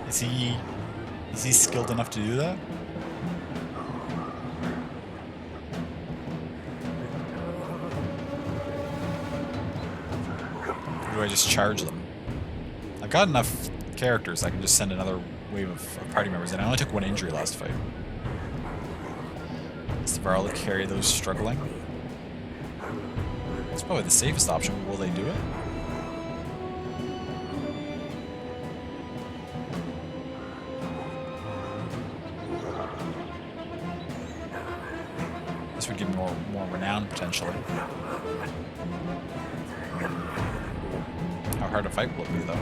Is he skilled enough to do that? Or do I just charge them? I've got enough characters, I can just send another wave of party members in. I only took one injury last fight. Is Varl to carry those struggling? It's probably the safest option. Will they do it? This would give me more renown, potentially. How hard a fight will it be, though?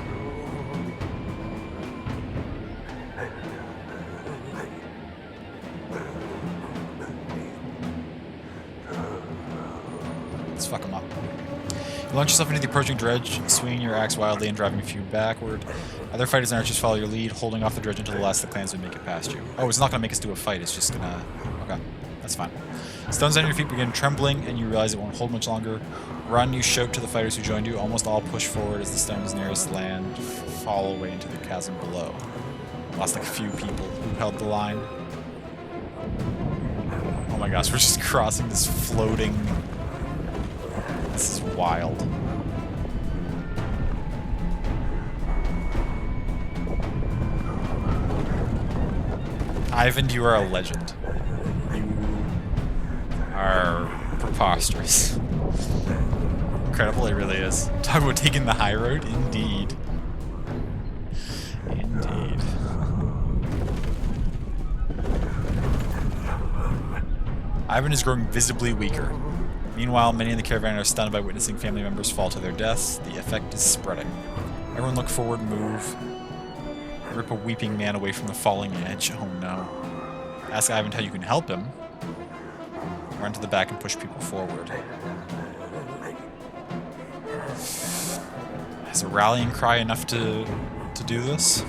Let's fuck him up. You launch yourself into the approaching dredge, swinging your axe wildly and driving a few backward. Other fighters and archers follow your lead, holding off the dredge until the last of the clansmen make it past you. Oh, it's not going to make us do a fight, it's just going to... Okay, that's fine. Stones on your feet begin trembling, and you realize it won't hold much longer. Run, you shout to the fighters who joined you. Almost all push forward as the stones nearest land fall away into the chasm below. Lost like a few people who held the line. Oh my gosh, we're just crossing this floating... This is wild. Ivan, you are a legend. You are preposterous. Incredible, it really is. Talk about taking the high road? Indeed. Indeed. Ivan is growing visibly weaker. Meanwhile, many in the caravan are stunned by witnessing family members fall to their deaths. The effect is spreading. Everyone look forward and move. Rip a weeping man away from the falling edge. Oh no. Ask Ivan how you can help him. Run to the back and push people forward. Is a rallying cry enough to do this?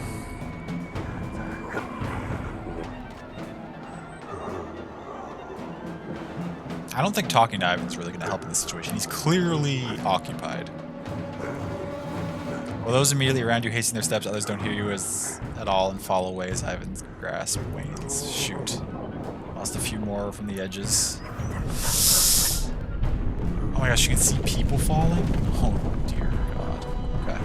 I don't think talking to Ivan's really going to help in this situation. He's clearly occupied. While those immediately around you hasten their steps, others don't hear you at all and fall away as Ivan's grasp wanes. Shoot. Lost a few more from the edges. Oh my gosh, you can see people falling? Oh dear God. Okay.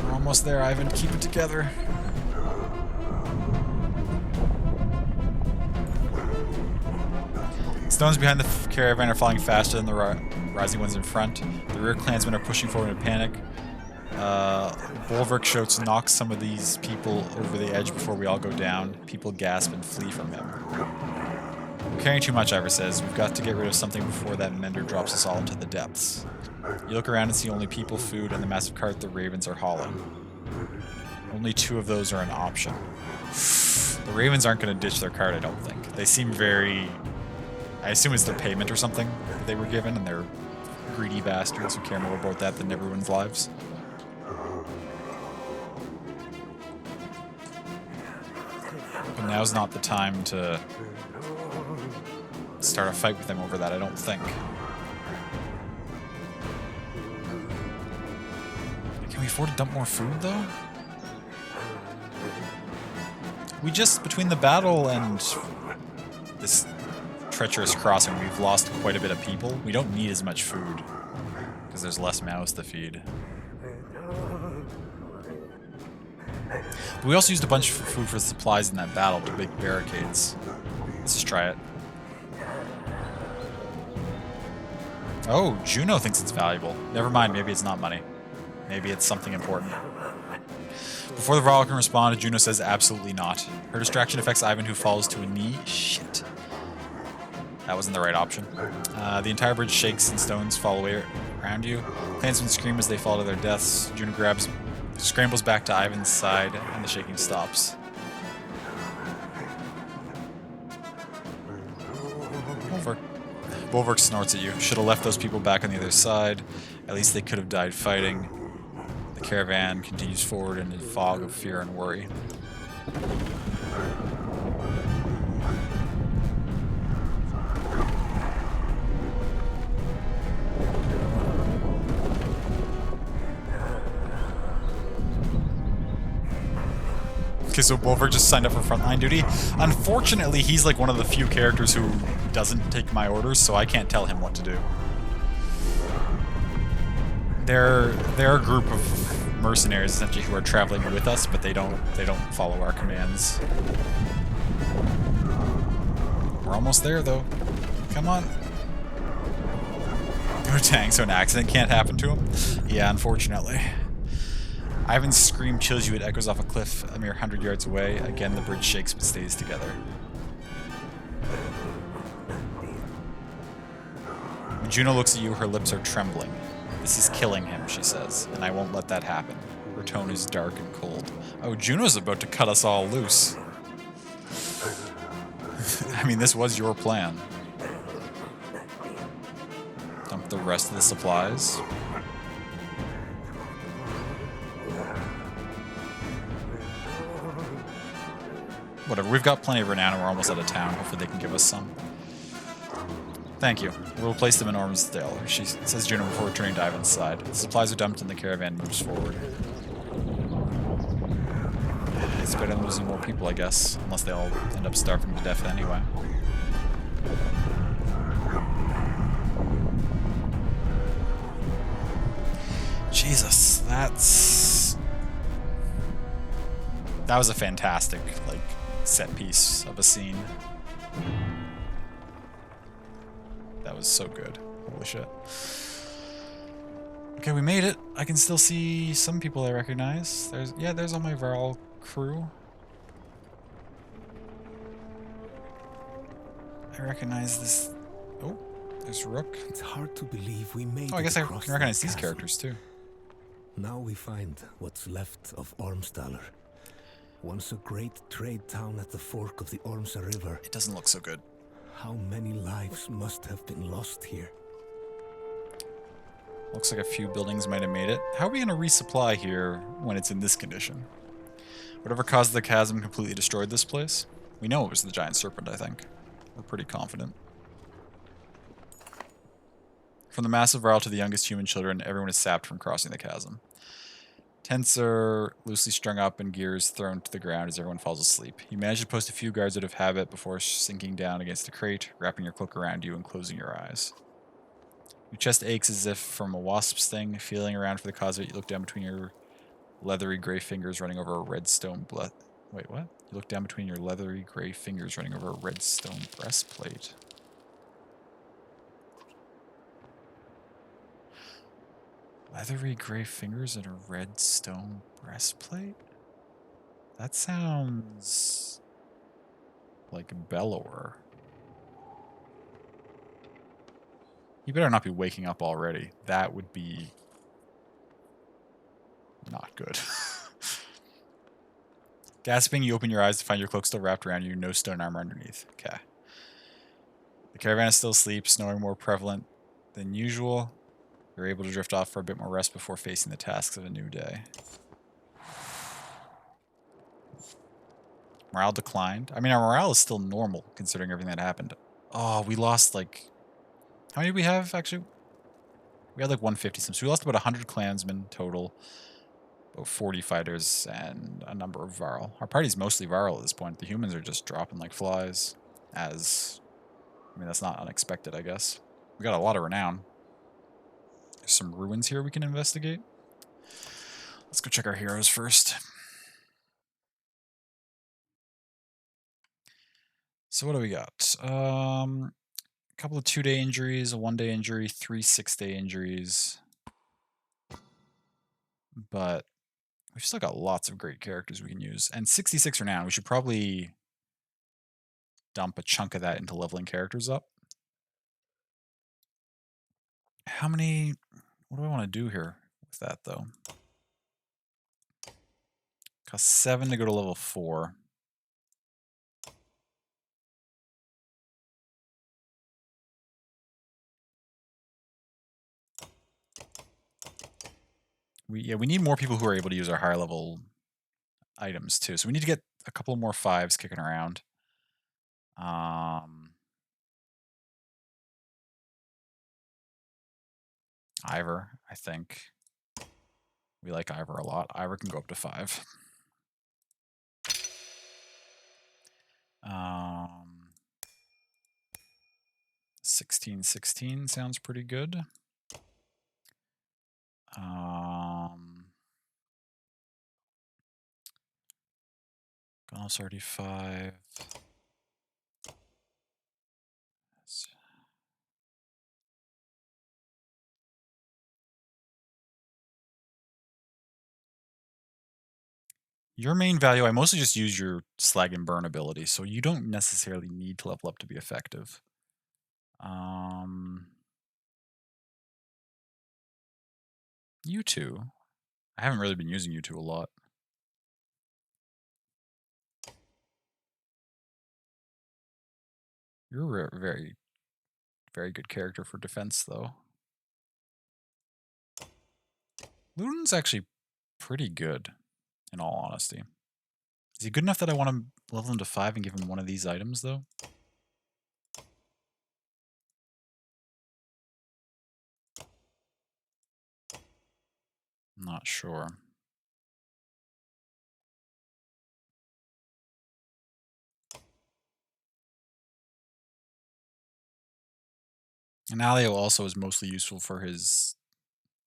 We're almost there, Ivan. Keep it together. Stones behind the caravan are falling faster than the rising ones in front. The rear clansmen are pushing forward in a panic. Bolverk shouts, knock some of these people over the edge before we all go down. People gasp and flee from him. We're carrying too much, Ivor says. We've got to get rid of something before that mender drops us all into the depths. You look around and see only people, food, and the massive cart the ravens are hauling. Only 2 of those are an option. The ravens aren't going to ditch their cart, I don't think. They seem very... I assume it's their payment or something that they were given, and they're greedy bastards who care more about that than everyone's lives. But now's not the time to start a fight with them over that, I don't think. Can we afford to dump more food, though? We just, between the battle and this treacherous crossing, we've lost quite a bit of people. We don't need as much food, because there's less mouths to feed. But we also used a bunch of food for supplies in that battle to make barricades. Let's just try it. Oh, Juno thinks it's valuable. Never mind, maybe it's not money. Maybe it's something important. Before the Varl can respond, Juno says absolutely not. Her distraction affects Ivan, who falls to a knee. Shit. That wasn't the right option. The entire bridge shakes and stones fall away around you. Clansmen scream as they fall to their deaths. Juno scrambles back to Ivan's side, and the shaking stops. Bolverk snorts at you. Should have left those people back on the other side. At least they could have died fighting. The caravan continues forward in a fog of fear and worry. Okay, so Bolverk just signed up for frontline duty. Unfortunately, he's like one of the few characters who doesn't take my orders, so I can't tell him what to do. They're a group of mercenaries essentially who are traveling with us, but they don't follow our commands. We're almost there though. Come on. No tank, so an accident can't happen to him. Yeah, unfortunately. Ivan's scream chills you. It echoes off a cliff a mere 100 yards away. Again, the bridge shakes but stays together. When Juno looks at you, her lips are trembling. This is killing him, she says, and I won't let that happen. Her tone is dark and cold. Oh, Juno's about to cut us all loose. I mean, this was your plan. Dump the rest of the supplies. Whatever, we've got plenty of renown and we're almost out of town. Hopefully they can give us some. Thank you. We'll place them in Ormsdale, she says Juno before returning to Ivan's side. The supplies are dumped and the caravan moves forward. It's better than losing more people, I guess. Unless they all end up starving to death anyway. Jesus, that was a fantastic, like, set piece of a scene. That was so good. Holy shit. Okay, we made it. I can still see some people I recognize. There's all my Varl crew. I recognize this. Oh, there's Rook. It's hard to believe we made it. Oh, I guess I can across recognize that these chasm. characters too. Now we find what's left of Ormsdaler. Once a great trade town at the fork of the Ormsa River. It doesn't look so good. How many lives must have been lost here? Looks like a few buildings might have made it. How are we going to resupply here when it's in this condition? Whatever caused the chasm completely destroyed this place? We know it was the giant serpent, I think. We're pretty confident. From the massive Varl to the youngest human children, everyone is sapped from crossing the chasm. Tents are loosely strung up and gears thrown to the ground as everyone falls asleep. You manage to post a few guards out of habit before sinking down against a crate, wrapping your cloak around you and closing your eyes. Your chest aches as if from a wasp sting. Feeling around for the cause of it, you look down between your Leathery gray fingers running over a red stone Wait, what? You look down between your leathery gray fingers running over a red stone breastplate. Leathery gray fingers and a red stone breastplate? That sounds like Belor. You better not be waking up already. That would be not good. Gasping, you open your eyes to find your cloak still wrapped around you, no stone armor underneath. Okay. The caravan is still asleep, snoring more prevalent than usual. You're able to drift off for a bit more rest before facing the tasks of a new day. Morale declined. I mean, our morale is still normal considering everything that happened. Oh, we lost like... How many did we have, actually? We had like 150 some. So we lost about 100 clansmen total. About 40 fighters and a number of Varl. Our party's mostly Varl at this point. The humans are just dropping like flies. I mean, that's not unexpected, I guess. We got a lot of renown. There's some ruins here we can investigate. Let's go check our heroes first. So what do we got? A couple of 2-day injuries, a 1-day injury, 3 6-day injuries. But we've still got lots of great characters we can use. And 66 renown. We should probably dump a chunk of that into leveling characters up. How many... What do I want to do here with that, though? Costs 7 to go to level 4. We need more people who are able to use our higher level items, too. So we need to get a couple more 5s kicking around. Ivor, I think. We like Ivor a lot. Ivor can go up to 5. 16 sounds pretty good. Gonos already 5. Your main value, I mostly just use your slag and burn ability, so you don't necessarily need to level up to be effective. You two. I haven't really been using you two a lot. You're a very, very good character for defense, though. Ludin's actually pretty good, in all honesty. Is he good enough that I want to level him to 5 and give him one of these items, though? I'm not sure. And Alio also is mostly useful for his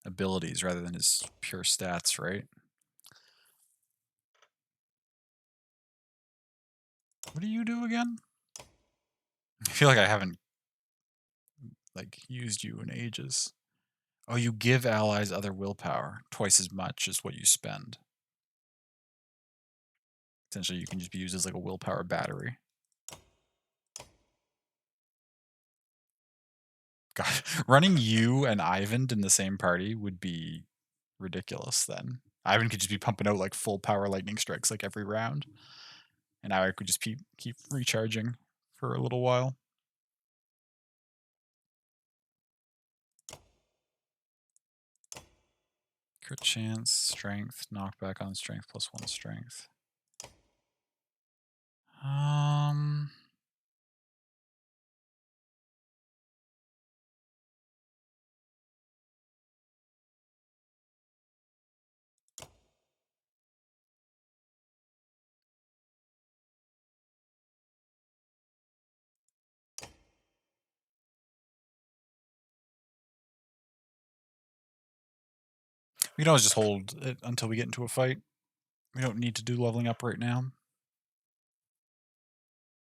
abilities rather than his pure stats, right? What do you do again? I feel like I haven't used you in ages. Oh, you give allies other willpower, twice as much as what you spend. Essentially, you can just be used as like a willpower battery. God, running you and Ivan in the same party would be ridiculous then. Ivan could just be pumping out like full power lightning strikes like every round. And I could just keep recharging for a little while. Crit chance, strength, knockback on strength, +1 strength. We can always just hold it until we get into a fight. We don't need to do leveling up right now.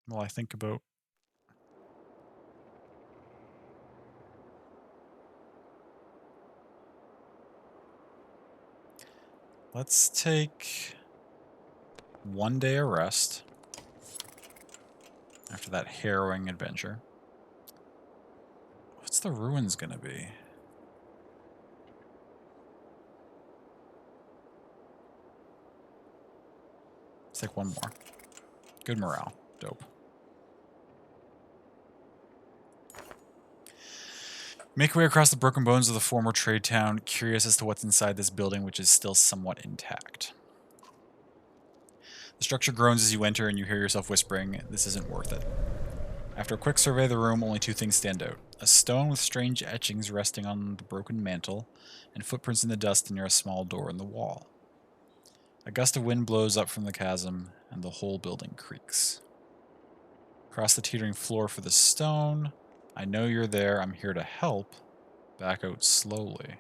While I think about... Let's take 1 day of rest after that harrowing adventure. What's the ruins gonna be? Let's take 1 more. Good morale. Dope. Make your way across the broken bones of the former trade town, curious as to what's inside this building, which is still somewhat intact. The structure groans as you enter, and you hear yourself whispering, "This isn't worth it." After a quick survey of the room, only 2 things stand out. A stone with strange etchings resting on the broken mantle, and footprints in the dust near a small door in the wall. A gust of wind blows up from the chasm, and the whole building creaks. Across the teetering floor for the stone. "I know you're there. I'm here to help." Back out slowly.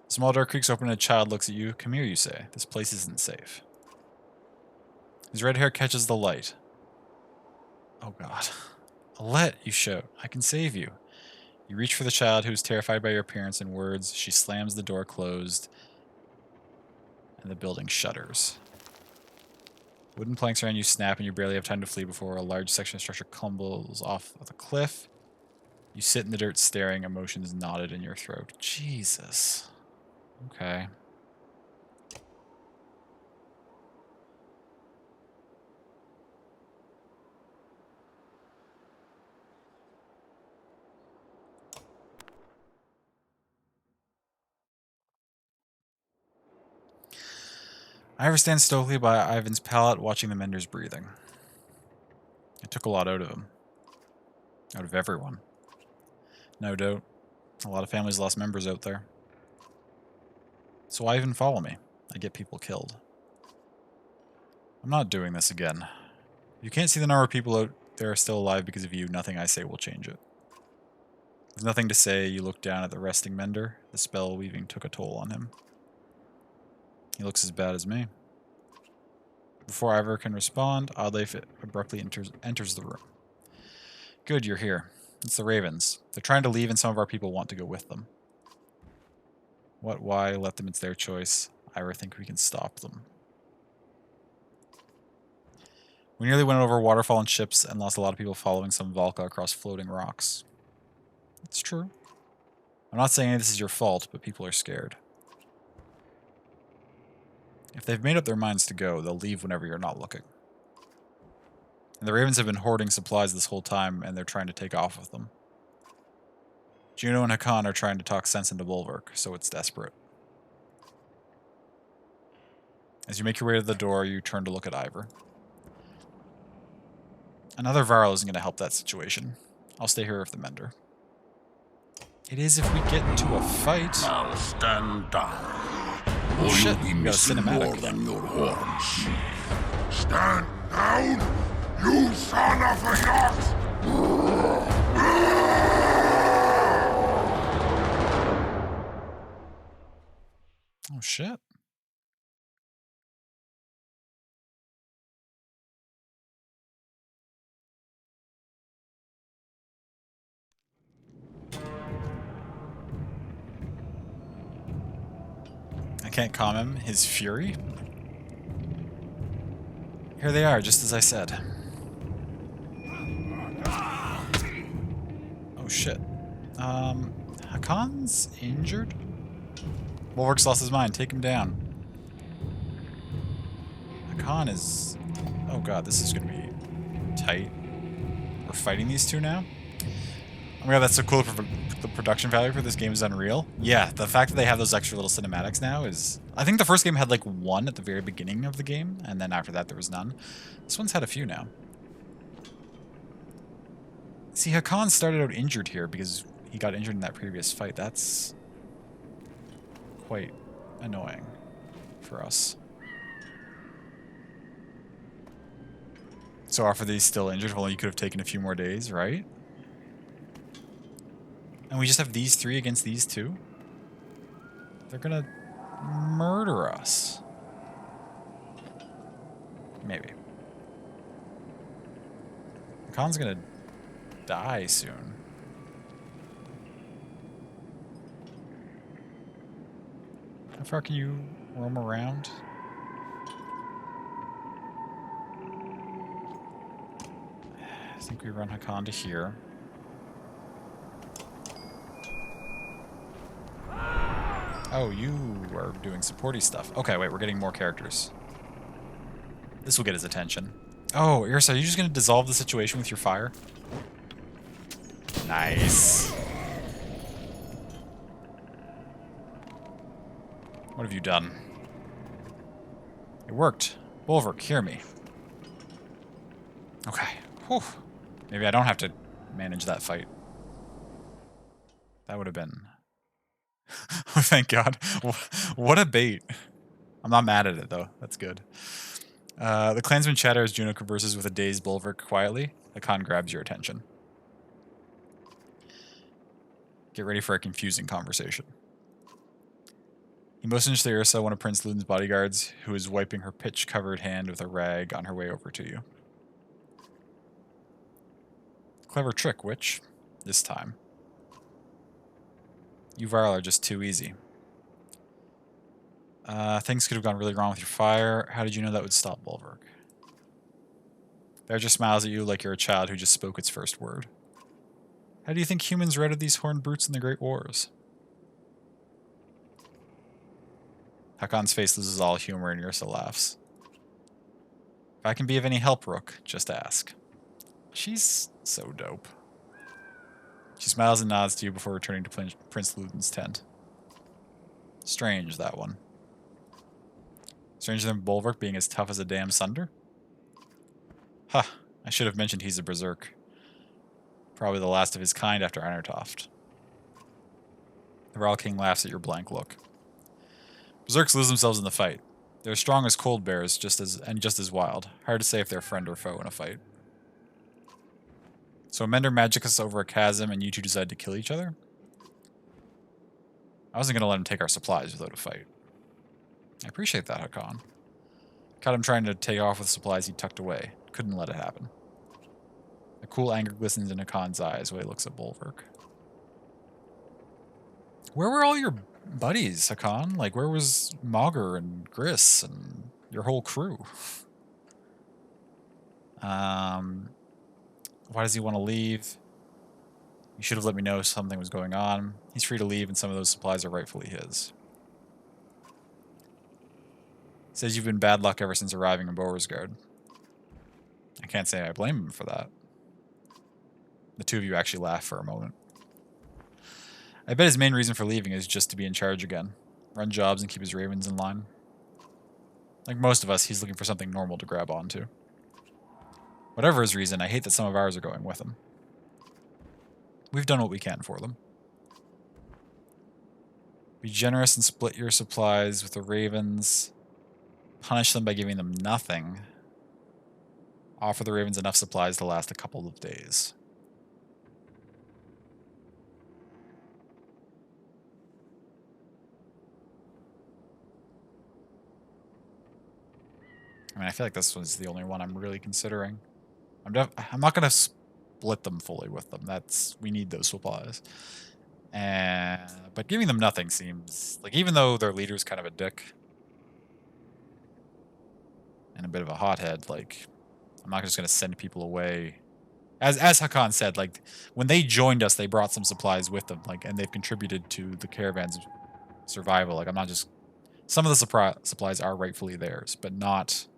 The small door creaks open and a child looks at you. "Come here," you say. "This place isn't safe." His red hair catches the light. "Oh God." "Alette," you shout. "I can save you." You reach for the child, who is terrified by your appearance and words. She slams the door closed, and the building shudders. Wooden planks around you snap, and you barely have time to flee before a large section of structure crumbles off of the cliff. You sit in the dirt staring, emotions knotted in your throat. Jesus. Okay. Ivor stands stoically by Ivan's pallet, watching the mender's breathing. It took a lot out of him. Out of everyone. No doubt. A lot of families lost members out there. So why even follow me? I get people killed. I'm not doing this again. You can't see the number of people out there still alive because of you. Nothing I say will change it. There's nothing to say. You look down at the resting mender. The spell weaving took a toll on him. He looks as bad as me. Before Ivor can respond, Oddleif abruptly enters the room. "Good, you're here. It's the Ravens. They're trying to leave and some of our people want to go with them." "What, why? Let them, it's their choice. Ivor think we can stop them." "We nearly went over a waterfall in ships and lost a lot of people following some Valka across floating rocks." "It's true. I'm not saying this is your fault, but people are scared. If they've made up their minds to go, they'll leave whenever you're not looking. And the Ravens have been hoarding supplies this whole time, and they're trying to take off with them. Juno and Hakan are trying to talk sense into Bulwark, so it's desperate." As you make your way to the door, you turn to look at Ivor. "Another Varl isn't going to help that situation. I'll stay here with the mender." "It is if we get into a fight." Now stand down. Oh shit, We we got a miss you more cinematic. than your horns. Stand down, you son of a yacht! Oh shit. I can't calm him. His fury? Here they are, just as I said. Oh shit. Hakon's injured? Bulwark's lost his mind. Take him down. Hakan is... Oh god, this is gonna be tight. We're fighting these two now? Oh my god, that's so cool. The production value for this game is unreal. Yeah, the fact that they have those extra little cinematics now is... I think the first game had like one at the very beginning of the game, and then after that there was none. This one's had a few now. See, Hakan started out injured here because he got injured in that previous fight. That's quite annoying for us. So offer these still injured, well, you could have taken a few more days, right? And we just have these 3 against these 2? They're gonna murder us. Maybe. Khan's gonna die soon. How far can you roam around? I think we run Hakan to here. Oh, you are doing supporty stuff. Okay, wait, we're getting more characters. This will get his attention. Oh, Irsa, are you just going to dissolve the situation with your fire? Nice. What have you done? It worked. Bulwark, hear me. Okay. Whew. Maybe I don't have to manage that fight. That would have been... Oh, thank God. What a bait. I'm not mad at it, though. That's good. The clansman chatter as Juno converses with a dazed Bulwark quietly. Hakan grabs your attention. Get ready for a confusing conversation. He motions to Irsa, one of Prince Ludin's bodyguards, who is wiping her pitch-covered hand with a rag on her way over to you. Clever trick, witch. This time. You Varl are just too easy. Things could have gone really wrong with your fire. How did you know that would stop Bulwark? Bear just smiles at you like you're a child who just spoke its first word. How do you think humans routed these horned brutes in the Great Wars? Hakon's face loses all humor and Yrsa laughs. If I can be of any help, Rook, just ask. She's so dope. She smiles and nods to you before returning to Prince Ludin's tent. Strange, that one. Stranger than Bulwark being as tough as a damn sunder? Huh, I should have mentioned he's a berserk. Probably the last of his kind after Einertoft. The Varl King laughs at your blank look. Berserks lose themselves in the fight. They're as strong as cold bears, just as wild. Hard to say if they're friend or foe in a fight. So Mender Magicus over a chasm and you two decide to kill each other? I wasn't going to let him take our supplies without a fight. I appreciate that, Hakan. Caught him trying to take off with supplies he tucked away. Couldn't let it happen. A cool anger glistens in Hakan's eyes while he looks at Bulwark. Where were all your buddies, Hakan? Like, where was Mogger and Gris and your whole crew? Why does he want to leave? You should have let me know something was going on. He's free to leave and some of those supplies are rightfully his. He says you've been bad luck ever since arriving in Beauregard. I can't say I blame him for that. The two of you actually laugh for a moment. I bet his main reason for leaving is just to be in charge again. Run jobs and keep his ravens in line. Like most of us, he's looking for something normal to grab onto. Whatever his reason, I hate that some of ours are going with him. We've done what we can for them. Be generous and split your supplies with the ravens. Punish them by giving them nothing. Offer the ravens enough supplies to last a couple of days. I mean, I feel like this was the only one I'm really considering. I'm not going to split them fully with them. We need those supplies. But giving them nothing seems like, even though their leader's kind of a dick and a bit of a hothead, like, I'm not just going to send people away. As Hakan said, like, when they joined us, they brought some supplies with them, like, and they've contributed to the caravan's survival. Like, I'm not just... Some of the supplies are rightfully theirs, but not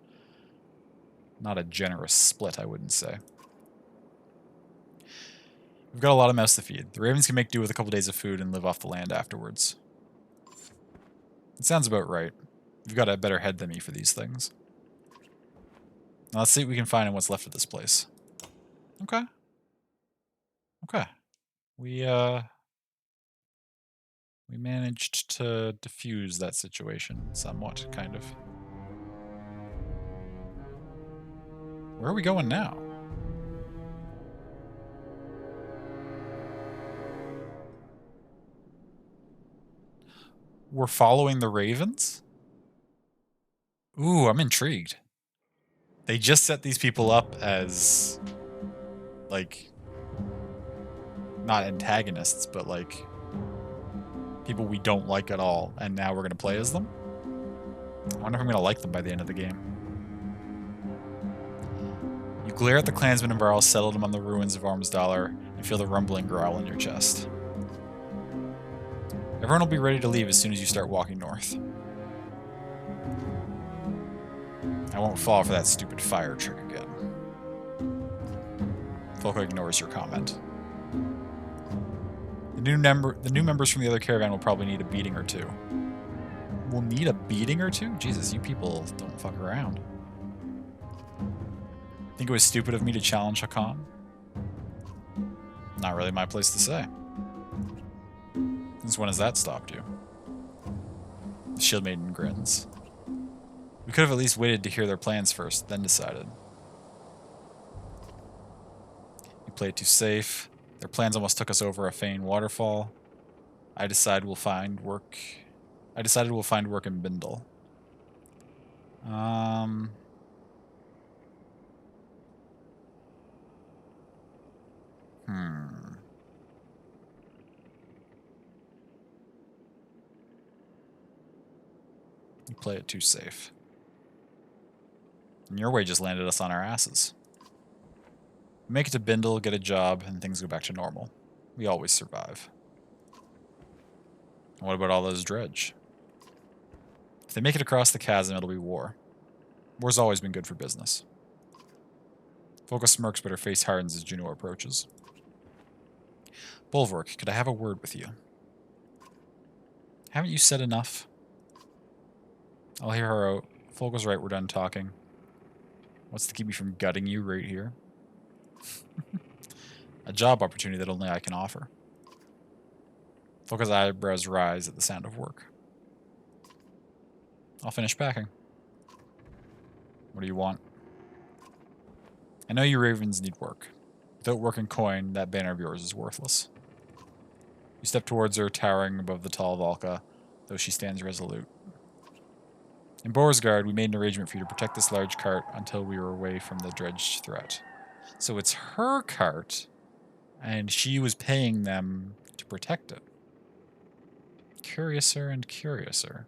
a generous split, I wouldn't say. We've got a lot of mouths to feed. The ravens can make do with a couple days of food and live off the land afterwards. It sounds about right. You've got a better head than me for these things. Now let's see what we can find in what's left of this place. Okay. Okay. We managed to diffuse that situation somewhat, kind of. Where are we going now? We're following the Ravens? Ooh, I'm intrigued. They just set these people up as, like, not antagonists, but, like, people we don't like at all, and now we're going to play as them? I wonder if I'm going to like them by the end of the game. You glare at the clansmen and Varl settled among the ruins of Armsdalr and feel the rumbling growl in your chest. Everyone will be ready to leave as soon as you start walking north. I won't fall for that stupid fire trick again. Folko ignores your comment. The new members from the other caravan will probably need a beating or two. We'll need a beating or two? Jesus, you people don't fuck around. Think it was stupid of me to challenge Hakan? Not really my place to say. Since when has that stopped you? The Shield Maiden grins. We could have at least waited to hear their plans first, then decided. You played it too safe. Their plans almost took us over a Fane waterfall. I decided we'll find work in Bindle. You play it too safe. And your way just landed us on our asses. We make it to Bindle, get a job, and things go back to normal. We always survive. And what about all those dredge? If they make it across the chasm, it'll be war. War's always been good for business. Folka smirks, but her face hardens as Juno approaches. Bulwark, could I have a word with you? Haven't you said enough? I'll hear her out. Folka's right, we're done talking. What's to keep me from gutting you right here? A job opportunity that only I can offer. Folka's eyebrows rise at the sound of work. I'll finish packing. What do you want? I know you Ravens need work. Without work and coin, that banner of yours is worthless. You step towards her, towering above the tall Valka, though she stands resolute. In Borsgard, we made an arrangement for you to protect this large cart until we were away from the dredge threat. So it's her cart, and she was paying them to protect it. Curiouser and curiouser.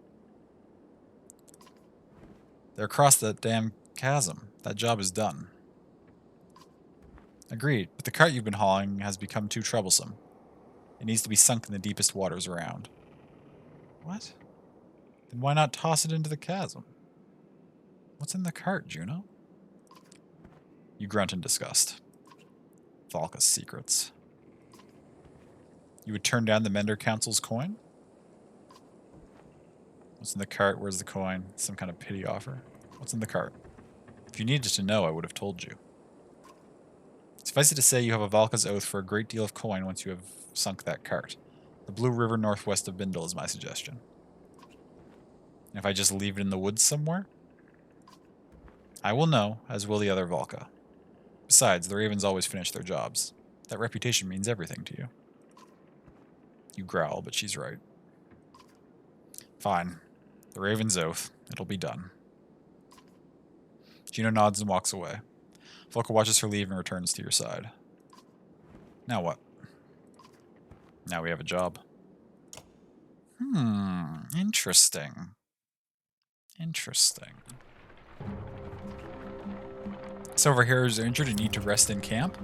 They're across that damn chasm. That job is done. Agreed, but the cart you've been hauling has become too troublesome. It needs to be sunk in the deepest waters around. What? Then why not toss it into the chasm? What's in the cart, Juno? You grunt in disgust. Valka's secrets. You would turn down the Mender Council's coin? What's in the cart? Where's the coin? Some kind of pity offer? What's in the cart? If you needed to know, I would have told you. Suffice it to say, you have a Valka's oath for a great deal of coin once you have sunk that cart. The Blue River northwest of Bindle is my suggestion. And if I just leave it in the woods somewhere? I will know, as will the other Valka. Besides, the Ravens always finish their jobs. That reputation means everything to you. You growl, but she's right. Fine. The Raven's oath. It'll be done. Juno nods and walks away. Valka watches her leave and returns to your side. Now what? Now we have a job. Interesting. Interesting. Some of our heroes are injured and need to rest in camp.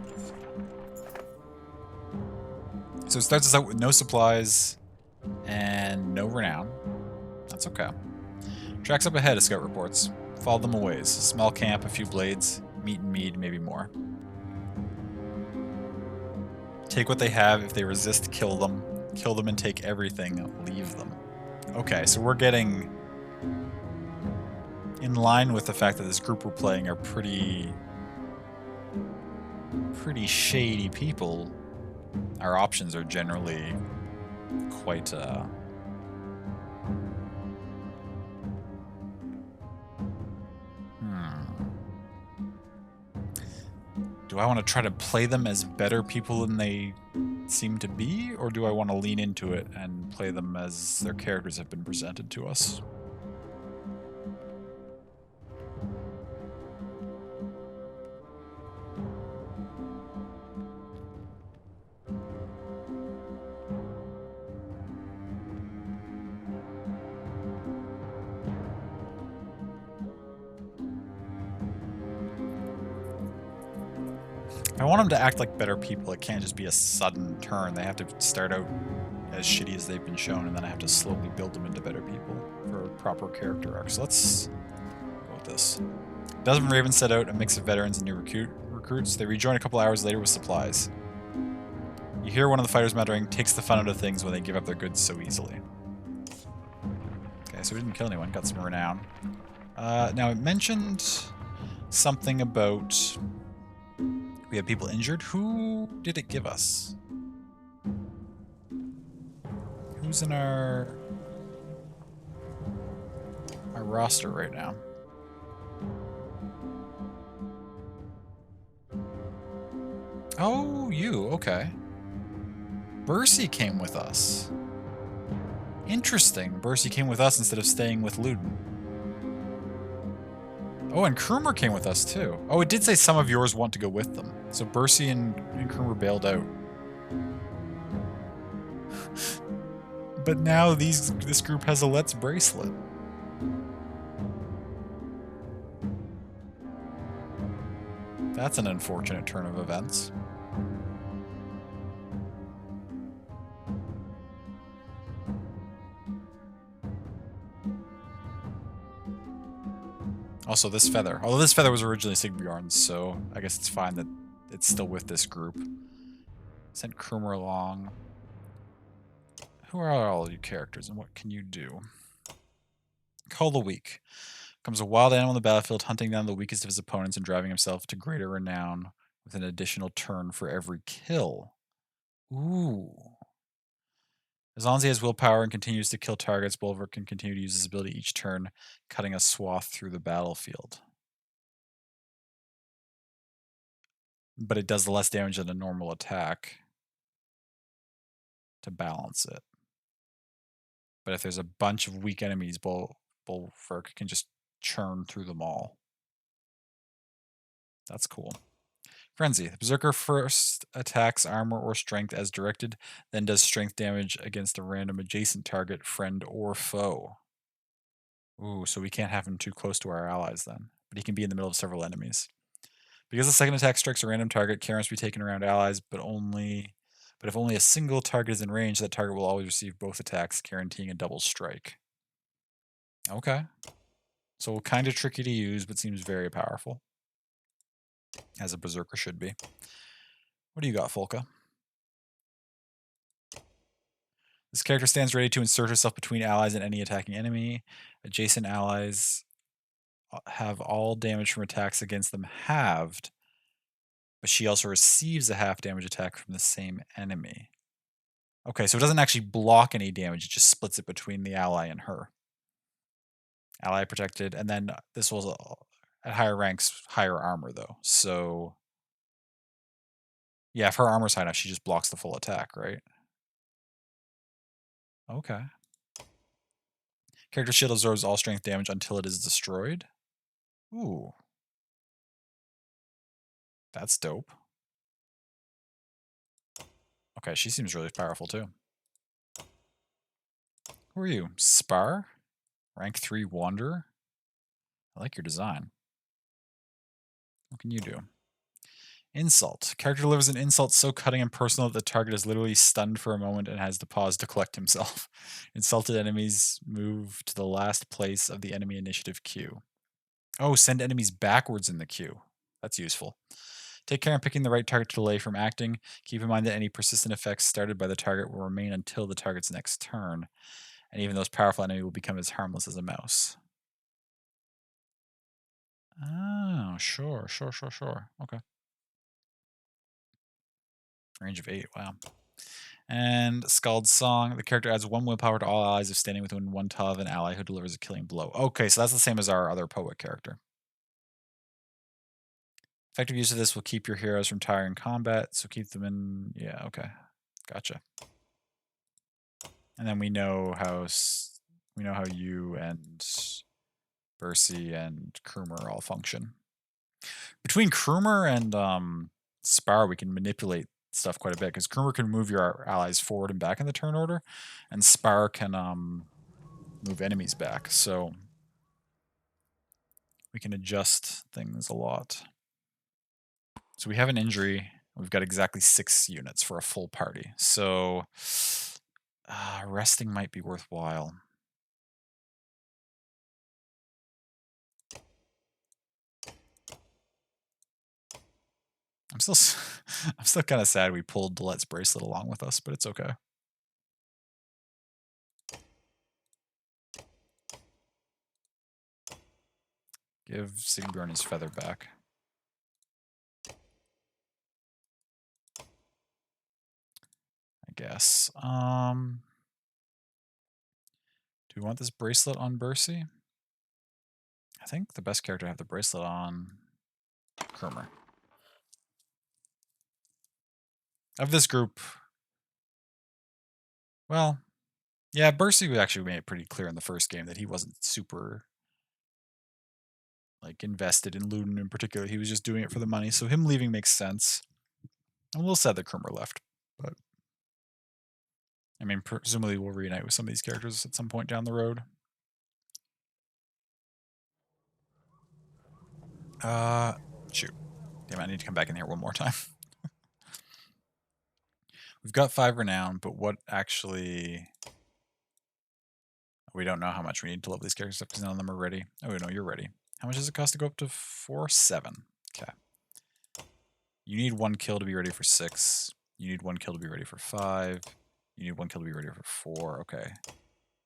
So it starts us out with no supplies and no renown. That's okay. Tracks up ahead, a scout reports. Follow them a ways. Small camp, a few blades, meat and mead, maybe more. Take what they have. If they resist, kill them. Kill them and take everything. Leave them. Okay, so we're getting in line with the fact that this group we're playing are pretty shady people. Our options are generally quite Do I want to try to play them as better people than they seem to be, or do I want to lean into it and play them as their characters have been presented to us? I want them to act like better people. It can't just be a sudden turn. They have to start out as shitty as they've been shown, and then I have to slowly build them into better people for proper character arcs. Let's go with this. Desmond Raven set out a mix of veterans and new recruits. They rejoin a couple hours later with supplies. You hear one of the fighters muttering, "Takes the fun out of things when they give up their goods so easily." Okay, so we didn't kill anyone. Got some renown. Now, it mentioned something about... We have people injured. Who did it give us? Who's in our roster right now? Oh, you. Okay. Bercy came with us. Interesting. Bercy came with us instead of staying with Luden. Oh, and Krumer came with us, too. Oh, it did say some of yours want to go with them. So Bercy and Krumer bailed out. But now this group has a Let's bracelet. That's an unfortunate turn of events. Also, this feather. Although this feather was originally Sigbjorn's, so I guess it's fine that it's still with this group. Sent Krumer along. Who are all you characters, and what can you do? Call the Weak. Comes a wild animal in the battlefield, hunting down the weakest of his opponents and driving himself to greater renown with an additional turn for every kill. Ooh. As long as he has willpower and continues to kill targets, Bulwark can continue to use his ability each turn, cutting a swath through the battlefield. But it does less damage than a normal attack to balance it. But if there's a bunch of weak enemies, Bulwark can just churn through them all. That's cool. Frenzy. The Berserker first attacks armor or strength as directed, then does strength damage against a random adjacent target, friend, or foe. Ooh, so we can't have him too close to our allies then. But he can be in the middle of several enemies. Because the second attack strikes a random target, care must be taken around allies, but if only a single target is in range, that target will always receive both attacks, guaranteeing a double strike. Okay. So kind of tricky to use, but seems very powerful. As a Berserker should be. What do you got, Folka? This character stands ready to insert herself between allies and any attacking enemy. Adjacent allies have all damage from attacks against them halved, but she also receives a half damage attack from the same enemy. Okay, so it doesn't actually block any damage, it just splits it between the ally and her. Ally protected, and then this was at higher ranks, higher armor though. So yeah, if her armor's high enough, she just blocks the full attack, right? Okay. Character shield absorbs all strength damage until it is destroyed. Ooh. That's dope. Okay, she seems really powerful too. Who are you? Spar? Rank 3 Wanderer? I like your design. What can you do? Insult. Character delivers an insult so cutting and personal that the target is literally stunned for a moment and has to pause to collect himself. Insulted enemies move to the last place of the enemy initiative queue. Oh, send enemies backwards in the queue. That's useful. Take care in picking the right target to delay from acting. Keep in mind that any persistent effects started by the target will remain until the target's next turn. And even those powerful enemies will become as harmless as a mouse. Oh, sure. Okay. Range of 8, wow. And Scald's Song. The character adds 1 willpower to all allies if standing within 1 tile of an ally who delivers a killing blow. Okay, so that's the same as our other poet character. Effective use of this will keep your heroes from tiring combat, so keep them in... Yeah, okay. Gotcha. And then we know how you and Bercy and Krumer all function. Between Krumer and Spar, we can manipulate stuff quite a bit, because Krumer can move your allies forward and back in the turn order, and Spar can move enemies back, so we can adjust things a lot. So we have an injury. We've got exactly 6 units for a full party, so resting might be worthwhile. I'm still kind of sad we pulled Let's Bracelet along with us, but it's okay. Give Sigbjorn his feather back. I guess. Do we want this bracelet on Bercy? I think the best character to have the bracelet on Krumer. Of this group, well, yeah, Bercy we actually made it pretty clear in the first game that he wasn't super like invested in Ludin in particular. He was just doing it for the money, so him leaving makes sense. I'm a little sad that Krumer left, but I mean, presumably we'll reunite with some of these characters at some point down the road. Shoot. Damn, I need to come back in here one more time. We've got 5 renown, but what actually... We don't know how much we need to level these characters up because none of them are ready. Oh, no, you're ready. How much does it cost to go up to 4? 7. Okay. You need 1 kill to be ready for 6. You need 1 kill to be ready for 5. You need 1 kill to be ready for 4. Okay.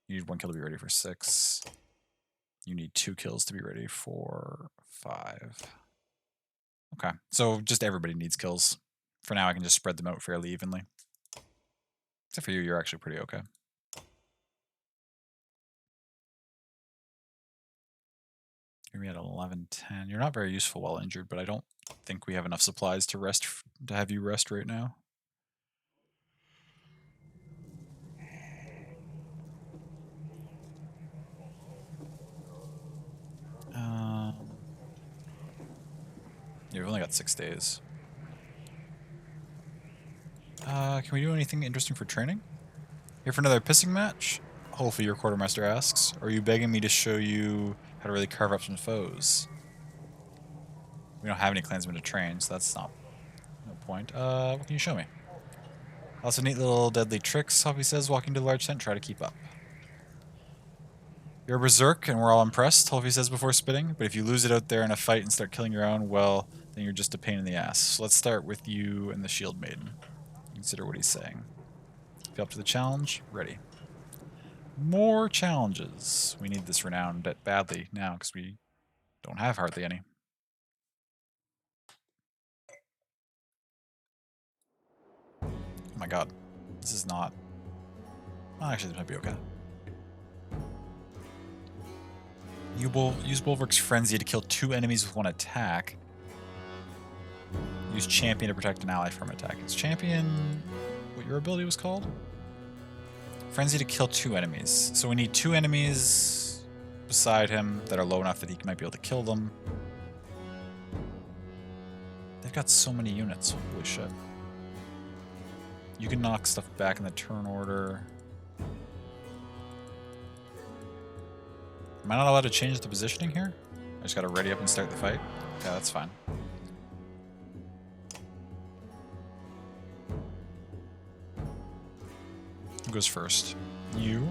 You need 1 kill to be ready for 6. You need 2 kills to be ready for 5. Okay. So just everybody needs kills. For now, I can just spread them out fairly evenly. Except for you, you're actually pretty okay. You're at 11-10. You're not very useful while injured, but I don't think we have enough supplies to rest to have you rest right now. Yeah, we've only got 6 days. Can we do anything interesting for training? Here for another pissing match? Hopefully your quartermaster asks. Or are you begging me to show you how to really carve up some foes? We don't have any clansmen to train, so that's no point. What can you show me? Also neat little deadly tricks, Hoppy says, walking to the large tent, try to keep up. You're a berserk, and we're all impressed, Holfi says before spitting, but if you lose it out there in a fight and start killing your own, well, then you're just a pain in the ass. So let's start with you and the Shield Maiden. Consider what he's saying. Feel up to the challenge? Ready. More challenges. We need this renown badly now, because we don't have hardly any. Oh my god. This is not... Oh, actually, this might be okay. Use Bulwark's Frenzy to kill 2 enemies with 1 attack. Use Champion to protect an ally from attack. Is Champion what your ability was called? Frenzy to kill 2 enemies. So we need 2 enemies beside him that are low enough that he might be able to kill them. They've got so many units. Holy shit. You can knock stuff back in the turn order. Am I not allowed to change the positioning here? I just gotta ready up and start the fight? Okay, that's fine. Who goes first? You.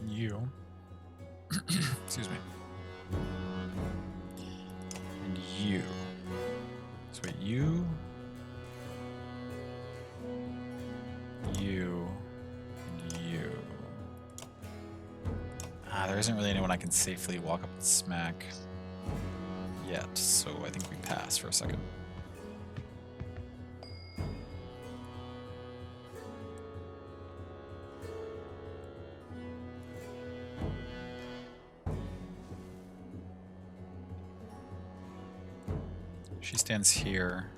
You. Excuse me. And you. So wait, you. You. And you. There isn't really anyone I can safely walk up and smack yet, so I think we pass for a second. She stands here.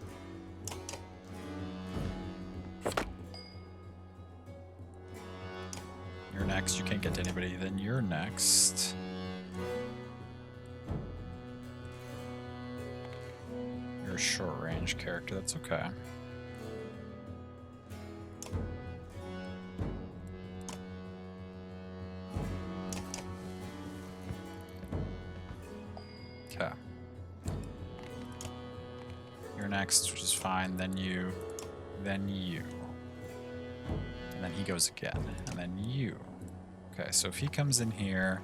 You're next. You can't get to anybody. Then you're next. You're a short range character. That's okay. Okay. You're next, which is fine. Then you. Then you. And then he goes again. And then you. Okay, so if he comes in here.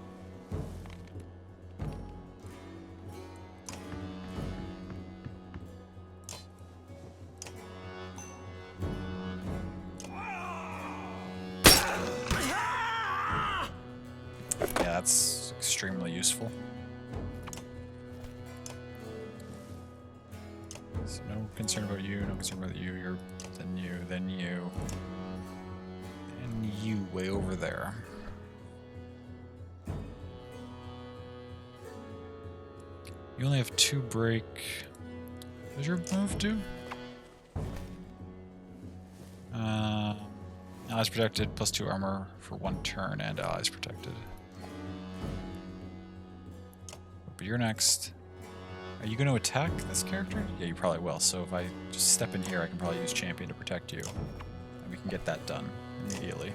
Yeah, that's extremely useful. So no concern about you, no concern about you, you're then you, then you. And you way over there. You only have 2 break. Does your move do? Allies protected, +2 armor for 1 turn, and allies protected. But you're next. Are you going to attack this character? Yeah, you probably will. So if I just step in here, I can probably use champion to protect you. And we can get that done immediately.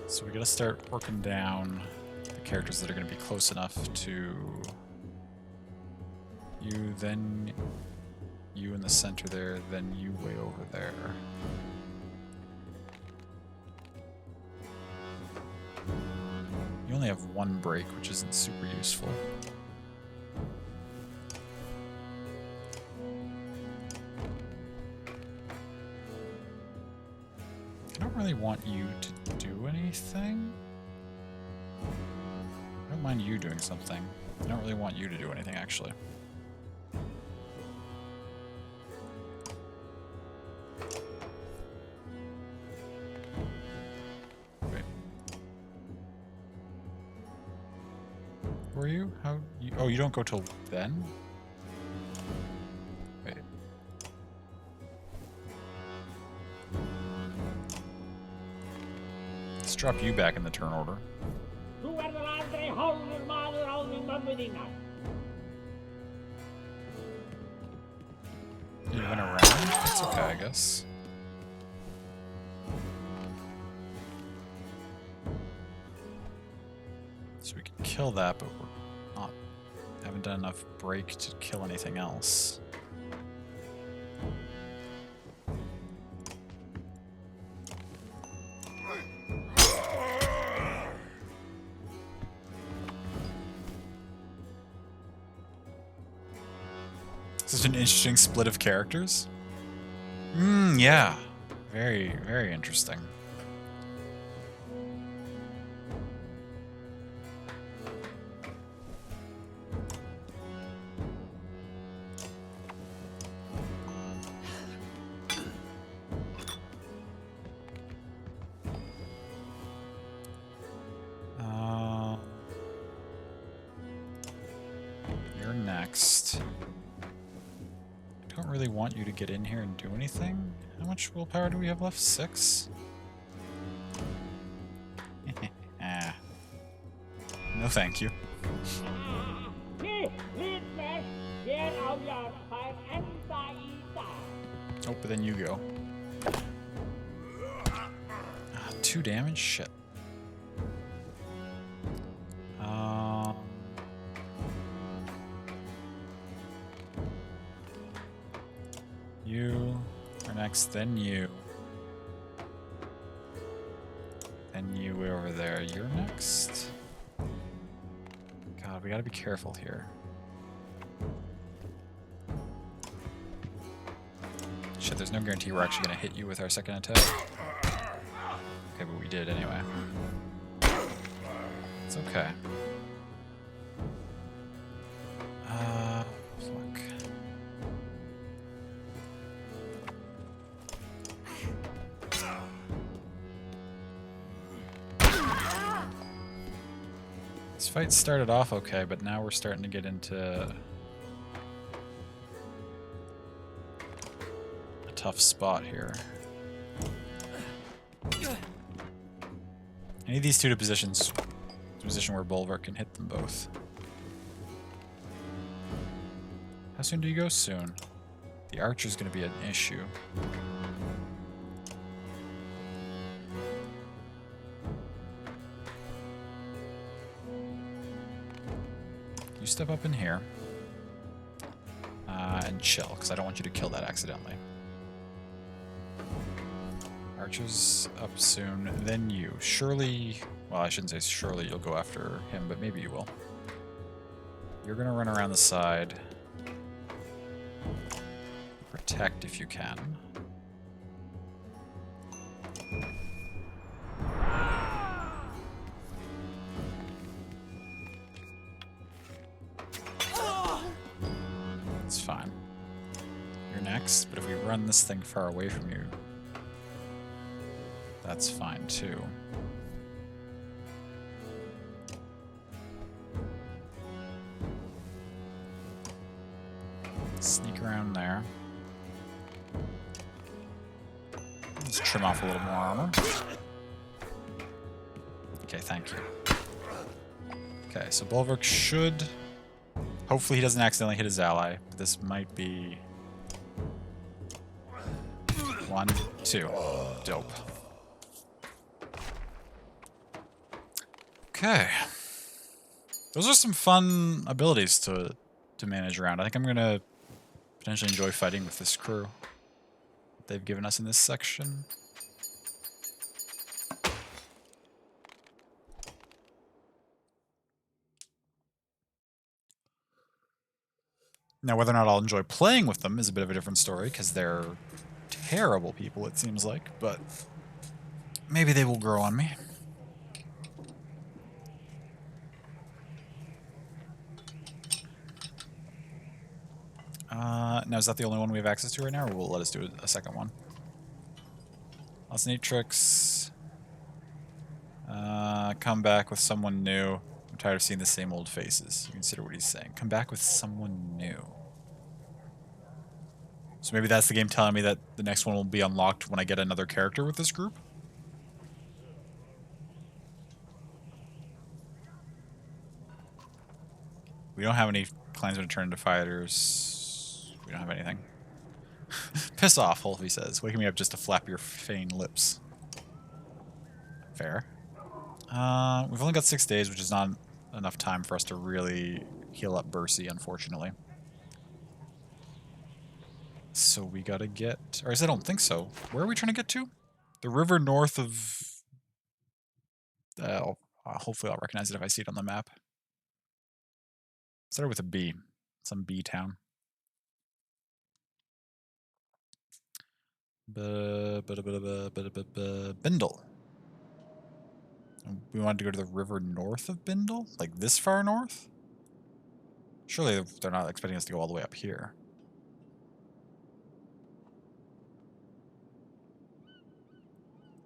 So we gotta start working down the characters that are gonna be close enough to you, then you in the center there, then you way over there. You only have 1 break, which isn't super useful. I don't really want you to do anything. I don't mind you doing something. I don't really want you to do anything, actually. Wait. Who are you? How? You, oh, you don't go till then? Wait. Let's drop you back in the turn order. You went around? That's okay, I guess. So we can kill that, but we're not. Haven't done enough break to kill anything else. Such an interesting split of characters. Yeah. Very, very interesting. You're next. I don't really want you to get in here and do anything. How much willpower do we have left? 6? No thank you. Oh, but then you go. 2 damage? Shit. You are next, then you. Then you way over there. You're next. God, we gotta be careful here. Shit, there's no guarantee we're actually gonna hit you with our second attack. Okay, but we did anyway. It's okay. fight started off okay, but now we're starting to get into a tough spot here. I need these two to positions. A position where Bulwark can hit them both. How soon do you go? Soon. The archer's going to be an issue. You step up in here and chill, because I don't want you to kill that accidentally. Archer's up soon, then you. Surely, well, I shouldn't say surely you'll go after him, but maybe you will. You're going to run around the side. Protect if you can. It's fine. You're next, but if we run this thing far away from you, that's fine too. Sneak around there. Let's trim off a little more armor. Okay, thank you. Okay, so Bulwark should... Hopefully he doesn't accidentally hit his ally, but this might be... 1, 2. Dope. Okay. Those are some fun abilities to manage around. I think I'm going to potentially enjoy fighting with this crew that they've given us in this section. Now, whether or not I'll enjoy playing with them is a bit of a different story, because they're terrible people, it seems like, but maybe they will grow on me. Now, is that the only one we have access to right now, or will it let us do a second one? Lots of neat tricks. Come back with someone new. I'm tired of seeing the same old faces. Consider what he's saying. Come back with someone new. So maybe that's the game telling me that the next one will be unlocked when I get another character with this group? We don't have any clansmen to turn into fighters. We don't have anything. Piss off, Wolfie says, waking me up just to flap your feigned lips. Fair. We've only got 6 days, which is not enough time for us to really heal up Bercy, unfortunately. So we gotta get... Or I don't think so. Where are we trying to get to? The river north of... hopefully I'll recognize it if I see it on the map. Started with a B. Some B town. Bindle. We wanted to go to the river north of Bindle? Like this far north? Surely they're not expecting us to go all the way up here.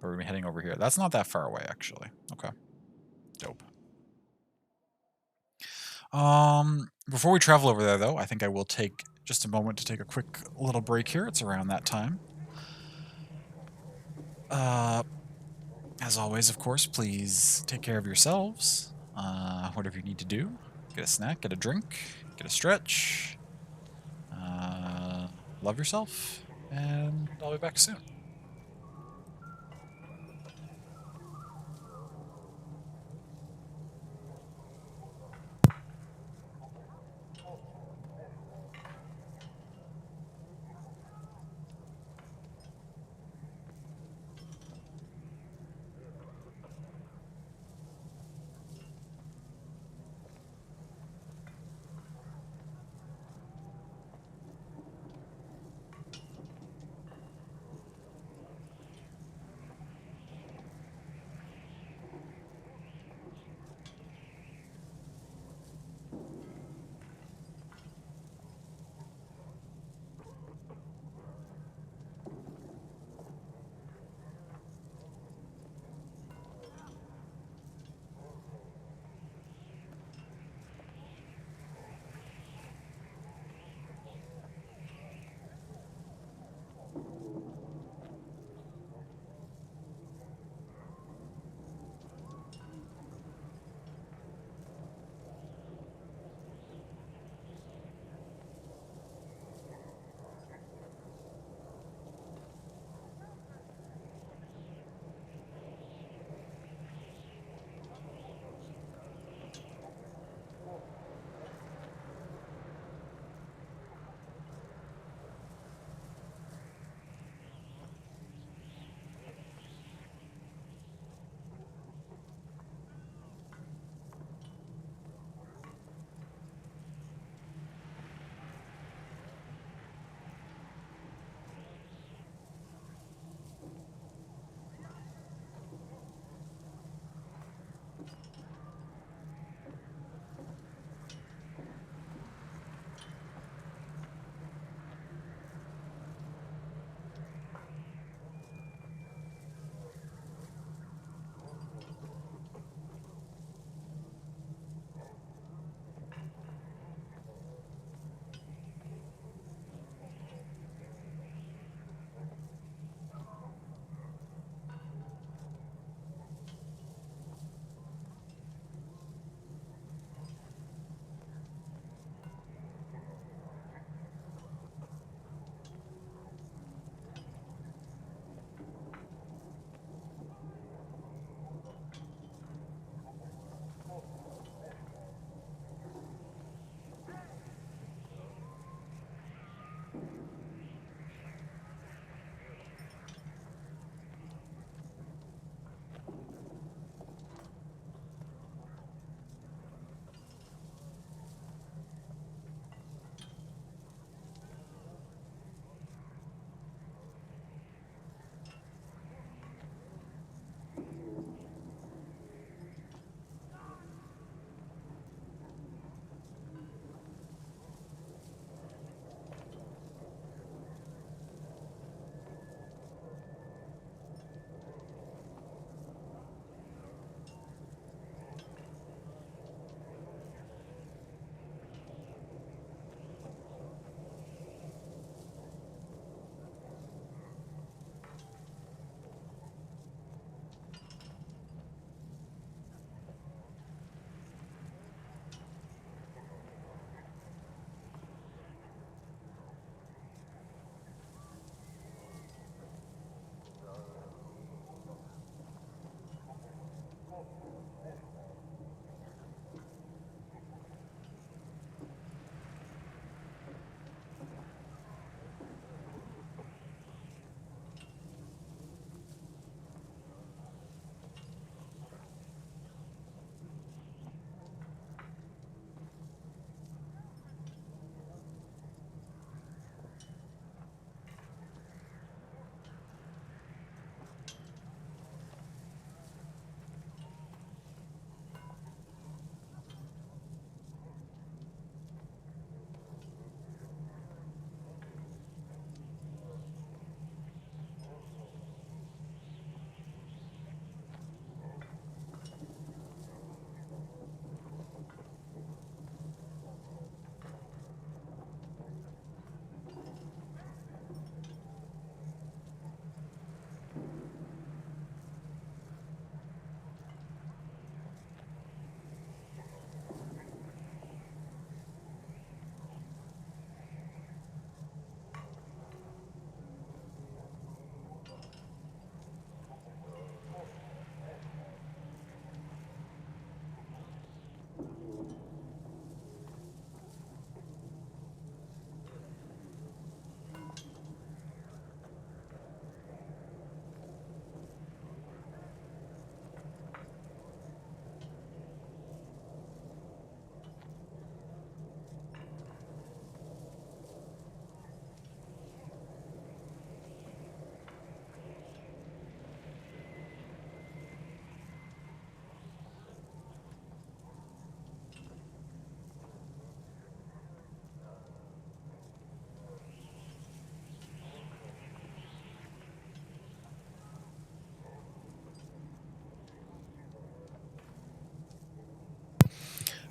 Or are we heading over here? That's not that far away, actually. Okay. Dope. Before we travel over there, though, I think I will take just a moment to take a quick little break here. It's around that time. As always, of course, please take care of yourselves. Whatever you need to do. Get a snack, get a drink, get a stretch. Love yourself, and I'll be back soon.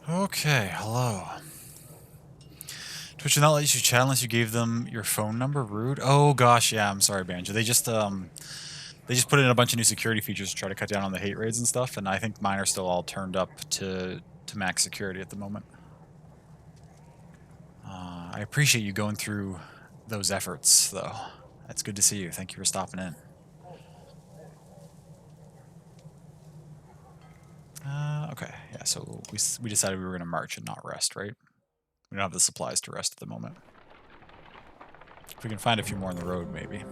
Okay, hello. Twitch will not let you chat unless you gave them your phone number. Rude. Oh gosh, yeah. I'm sorry, Banjo. They just put in a bunch of new security features to try to cut down on the hate raids and stuff, and I think mine are still all turned up to max security at the moment. I appreciate you going through those efforts, though. That's good to see you. Thank you for stopping in. Okay, yeah, so we decided we were going to march and not rest, right? We don't have the supplies to rest at the moment. If we can find a few more on the road, maybe.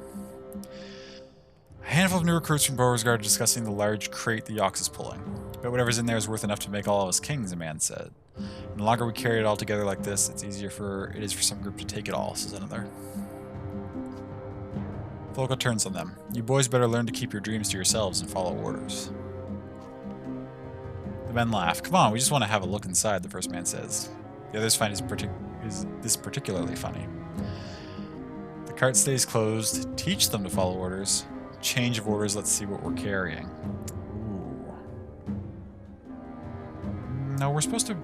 A handful of new recruits from Beauregard are discussing the large crate the Yox is pulling. But whatever's in there is worth enough to make all of us kings, a man said. And the longer we carry it all together like this, it is for some group to take it all, says another. Volga turns on them. You boys better learn to keep your dreams to yourselves and follow orders. The men laugh. Come on, we just want to have a look inside, the first man says. The others find this particularly funny. The cart stays closed. Teach them to follow orders. Change of orders, let's see what we're carrying. Ooh. No, we're supposed to...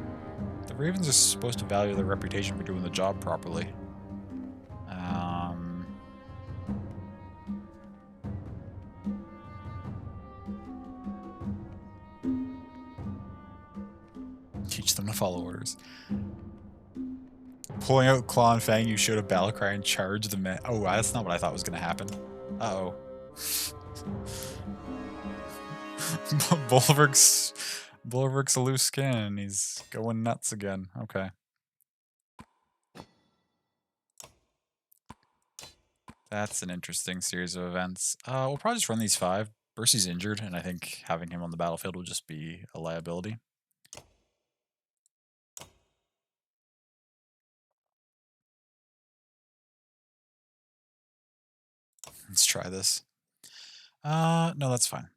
The Ravens are supposed to value their reputation for doing the job properly. Teach them to follow orders. Pulling out Claw and Fang, you showed a battle cry and charge the men. Oh, that's not what I thought was going to happen. Uh-oh. Bulwark's a loose skin. He's going nuts again. Okay. That's an interesting series of events. We'll probably just run these 5. Bercy's injured, and I think having him on the battlefield will just be a liability. Let's try this. No, that's fine.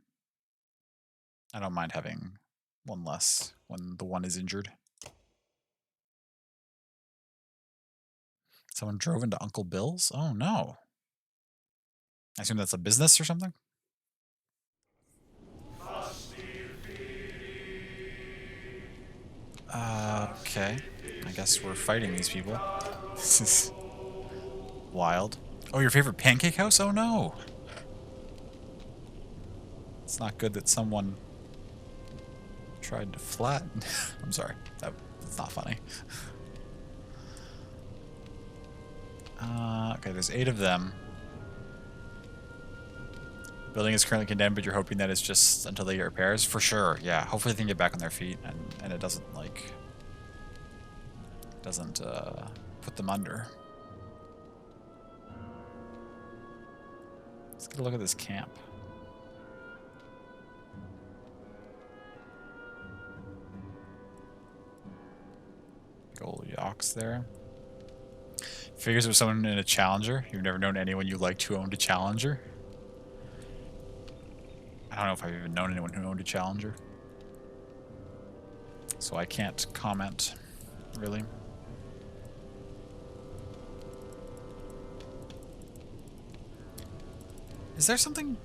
I don't mind having one less when the one is injured. Someone drove into Uncle Bill's? Oh, no. I assume that's a business or something? Okay. I guess we're fighting these people. This is wild. Oh, your favorite pancake house? Oh, no. It's not good that someone tried to flatten. I'm sorry. That's not funny. Okay, there's 8 of them. Building is currently condemned, but you're hoping that it's just until they get repairs? For sure, yeah. Hopefully they can get back on their feet and it doesn't, like... Doesn't, put them under. Let's get a look at this camp. Big old Yox there. Figures it was someone in a Challenger. You've never known anyone you liked who owned a Challenger. I don't know if I've even known anyone who owned a Challenger. So I can't comment, really. Is there something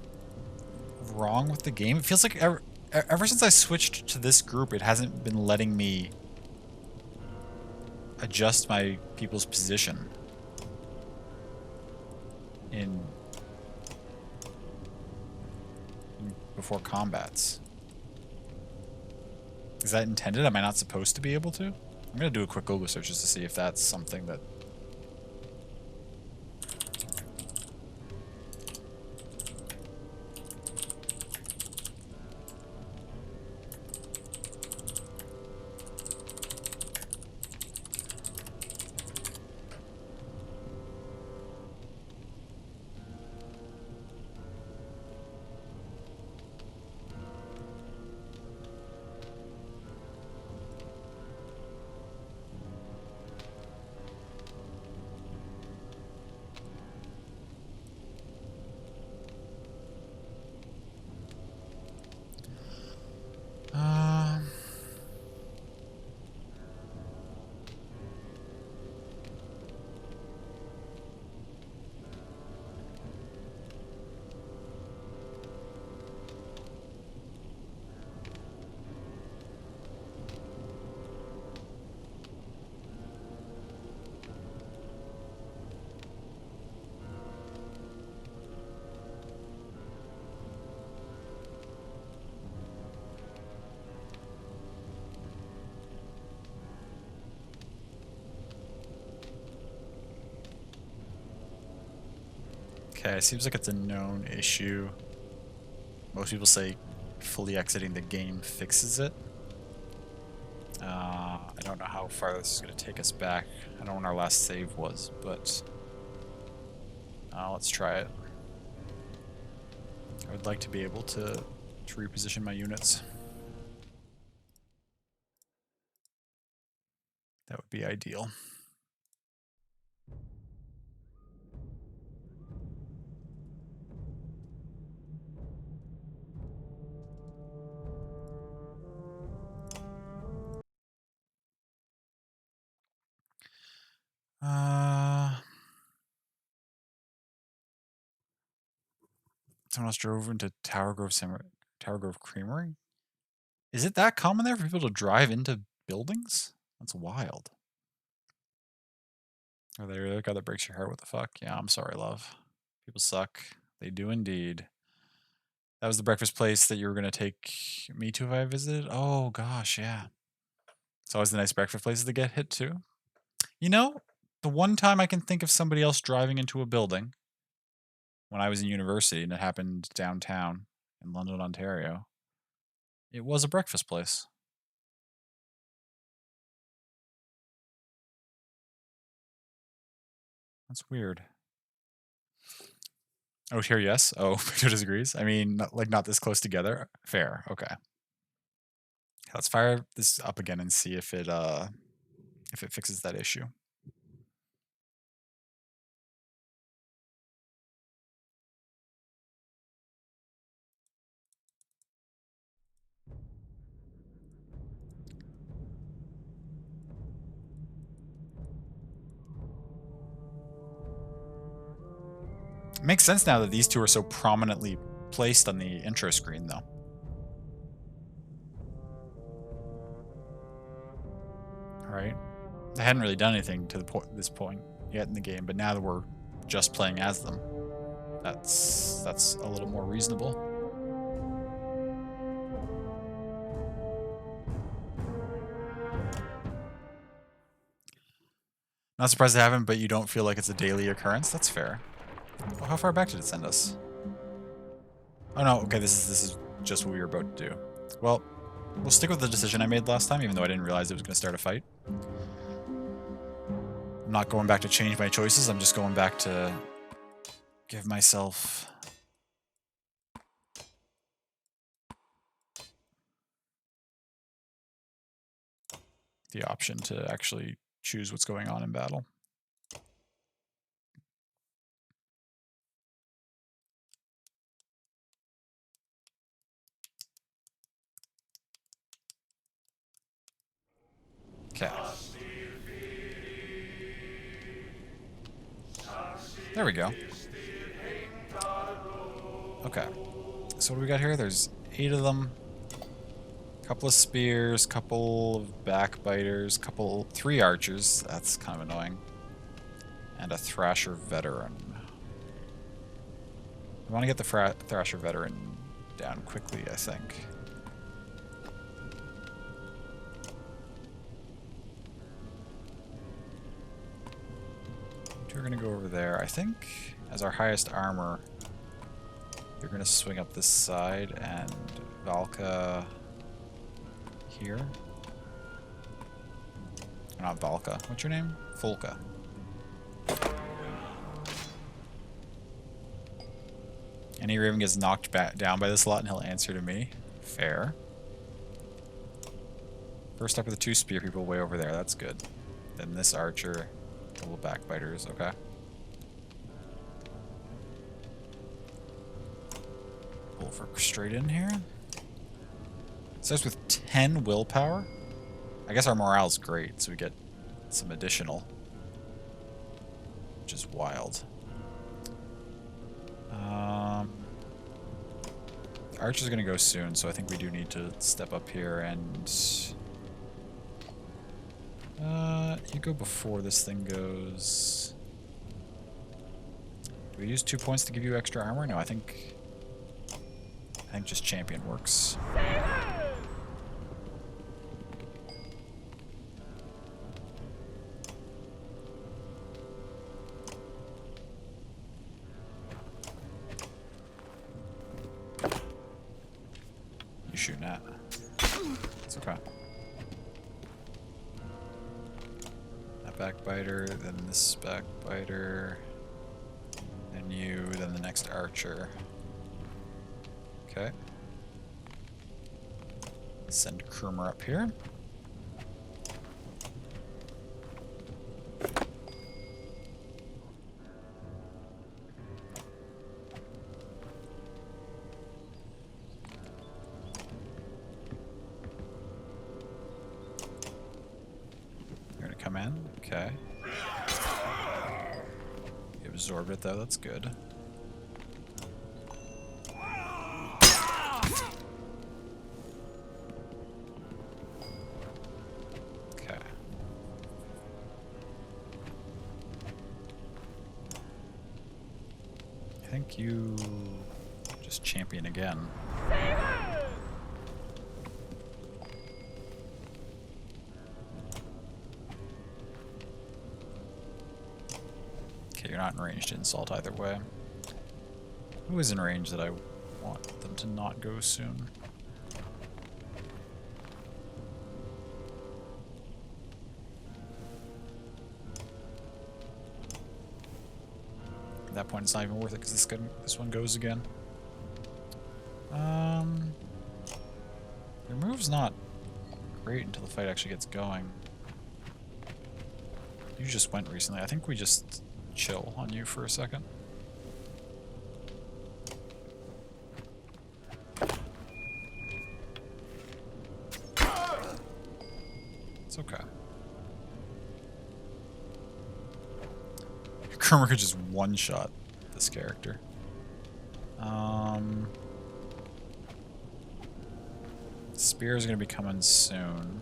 wrong with the game? It feels like ever since I switched to this group, it hasn't been letting me adjust my people's position in before combats. Is that intended? Am I not supposed to be able to? I'm gonna do a quick Google search just to see if that's something that... Okay, seems like it's a known issue. Most people say fully exiting the game fixes it. I don't know how far this is going to take us back. I don't know when our last save was, but let's try it. I would like to be able to reposition my units. That would be ideal. Someone else drove into Tower Grove Creamery? Is it that common there for people to drive into buildings? That's wild. Oh, there, the guy that breaks your heart. What the fuck? Yeah, I'm sorry, love. People suck. They do indeed. That was the breakfast place that you were going to take me to if I visited? Oh, gosh, yeah. It's always the nice breakfast places that get hit, too. You know, the one time I can think of somebody else driving into a building when I was in university, and it happened downtown in London, Ontario, it was a breakfast place. That's weird. Oh, here, yes. Oh, Victor disagrees. I mean, not this close together. Fair. Okay. Let's fire this up again and see if it fixes that issue. It makes sense now that these two are so prominently placed on the intro screen, though. All right. They hadn't really done anything to this point yet in the game, but now that we're just playing as them, that's a little more reasonable. Not surprised they haven't, but you don't feel like it's a daily occurrence. That's fair. Well, how far back did it send us? Oh no, okay, this is just what we were about to do. Well, we'll stick with the decision I made last time, even though I didn't realize it was going to start a fight. I'm not going back to change my choices, I'm just going back to give myself the option to actually choose what's going on in battle. Okay. There we go. Okay. So what do we got here? There's 8 of them. Couple of spears, couple of backbiters, 3 archers. That's kind of annoying. And a Thrasher veteran. We want to get the Thrasher veteran down quickly, I think. We're going to go over there. I think as our highest armor, you're going to swing up this side and Valka here. Not Valka. What's your name? Folka. Any Raven gets knocked down by this lot and he'll answer to me. Fair. First up are the 2 spear people way over there. That's good. Then this archer. Couple backbiters. Okay. Wolf straight in here. It says with 10 willpower. I guess our morale's great, so we get some additional, which is wild. Archer's gonna go soon, so I think we do need to step up here and you go before this thing goes. Do we use 2 points to give you extra armor? No, I think just champion works. shooting at? It's okay. That backbiter, then this backbiter, then you, then the next archer. Okay. Send Krumer up here. You're gonna come in? Okay. You absorbed it though, that's good. I think you just champion again. Okay, you're not in range to insult either way. Who is in range that I want them to not go soon? At that point, it's not even worth it because this one goes again. Your move's not great until the fight actually gets going. You just went recently. I think we just chill on you for a second. It's okay. Krumer could just one-shot this character. Spear's gonna be coming soon.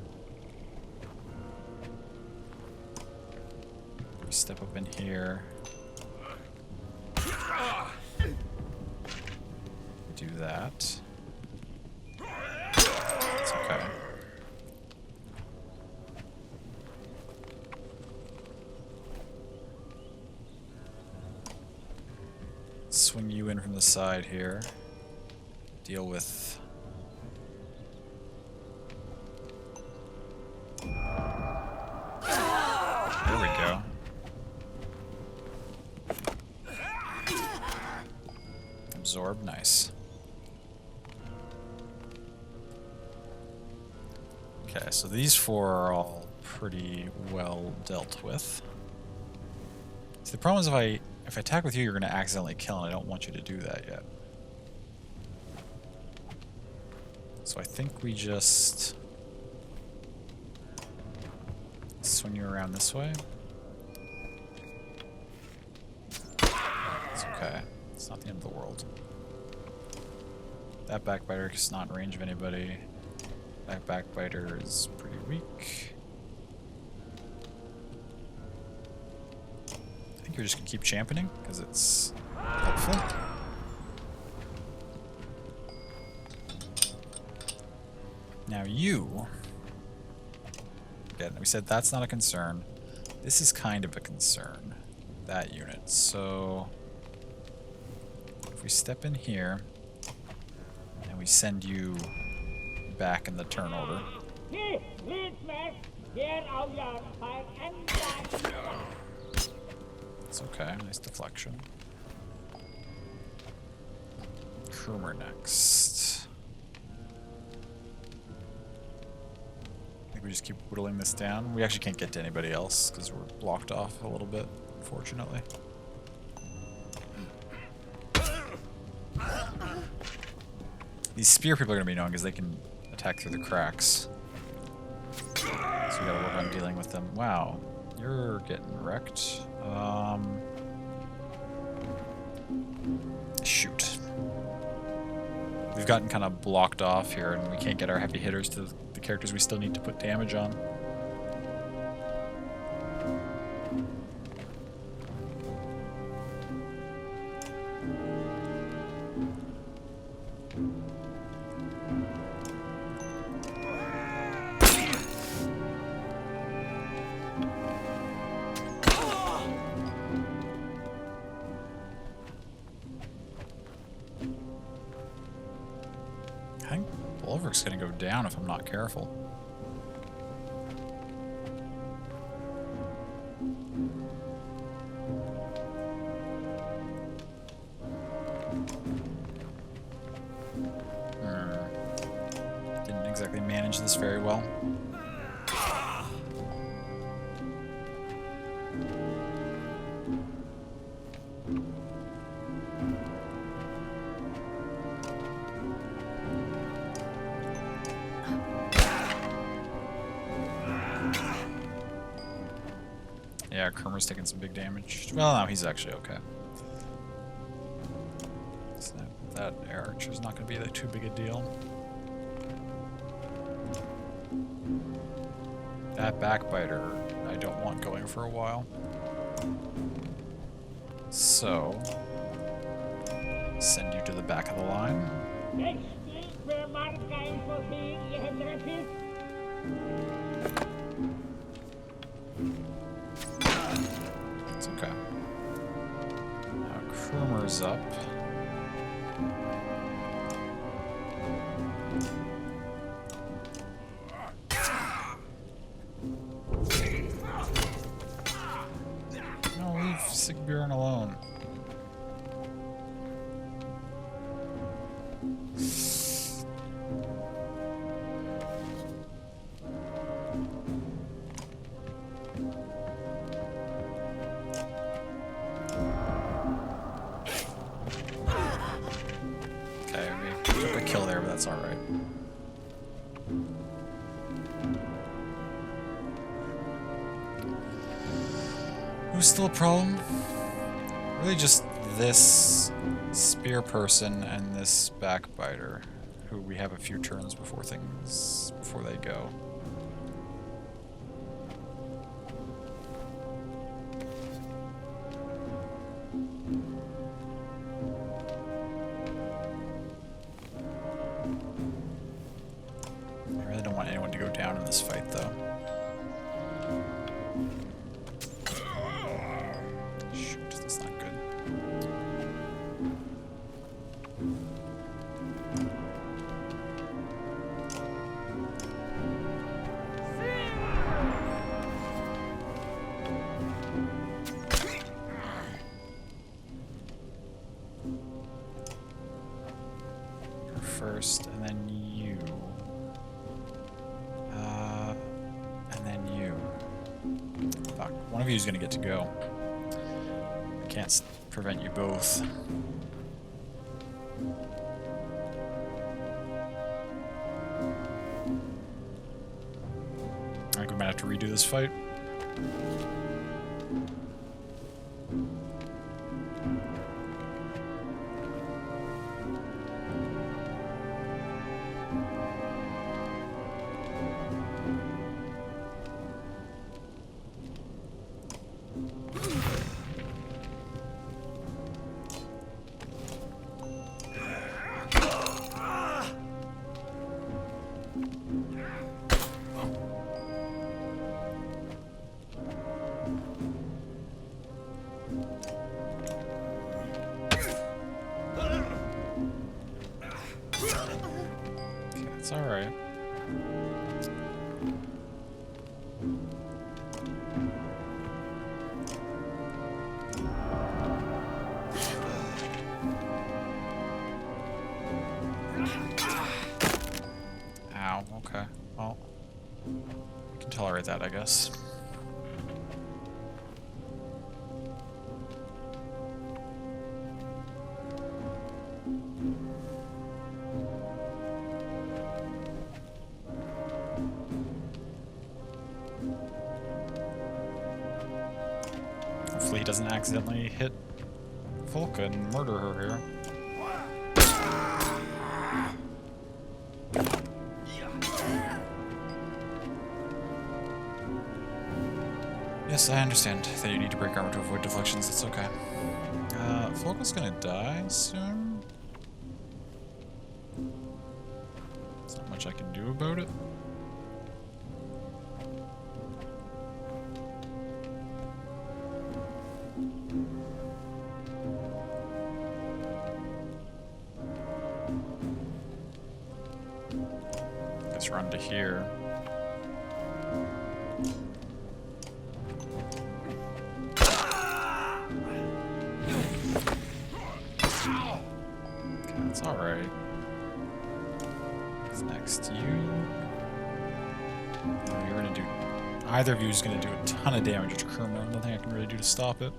We step up in here. Do that. It's okay. Swing you in from the side here. Deal with... There we go. Absorb, nice. Okay, so these four are all pretty well dealt with. See, the problem is if I attack with you, you're going to accidentally kill, and I don't want you to do that yet. So I think we just swing you around this way. It's okay. It's not the end of the world. That backbiter is not in range of anybody. That backbiter is pretty weak. I think you're just gonna keep championing because it's helpful. Now you, again, we said that's not a concern. This is kind of a concern, that unit. So if we step in here and we send you back in the turn order. It's okay, nice deflection. Krumer next. I think we just keep whittling this down. We actually can't get to anybody else because we're blocked off a little bit, unfortunately. These spear people are going to be annoying because they can attack through the cracks. So we gotta work on dealing with them. Wow, you're getting wrecked. Shoot. We've gotten kind of blocked off here, and we can't get our heavy hitters to the characters we still need to put damage on. Bulwark's gonna go down if I'm not careful. Didn't exactly manage this very well. Yeah, Kermer's taking some big damage. Well, no, he's actually okay. So that air archer's not going to be that too big a deal. That backbiter, I don't want going for a while. So, send you to the back of the line. It's okay. Now Kermer's up. No, leave Sigbjorn alone. Okay, we took a kill there, but that's alright. Who's still a problem? Really just this spear person and this backbiter, who we have a few turns before they go. I really don't want anyone to go down in this fight, though. Shoot, that's not good. You're first, and then you. And then you. Fuck, one of you is gonna get to go. I can't prevent you both. I think we might have to redo this fight. It's alright. Ow, okay. Well, we can tolerate that, I guess. Hopefully he doesn't accidentally hit Volka and murder her here. Yes, I understand that you need to break armor to avoid deflections. It's okay. Volka's gonna die soon. There's not much I can do about it. Let's run to here. Okay, that's alright. What's next? You're gonna do... Either of you is gonna do a ton of damage to Kermer. Nothing I can really do to stop it.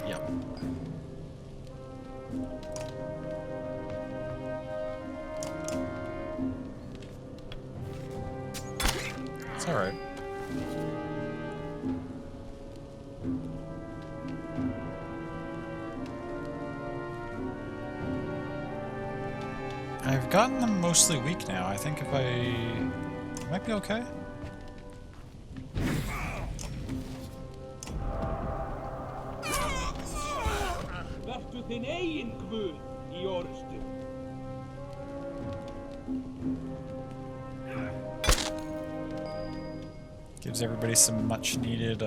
Yep. It's alright. I've gotten them mostly weak now. I think if I might be okay. Vertu þinn eigin guð í orðstu. Gives everybody some much needed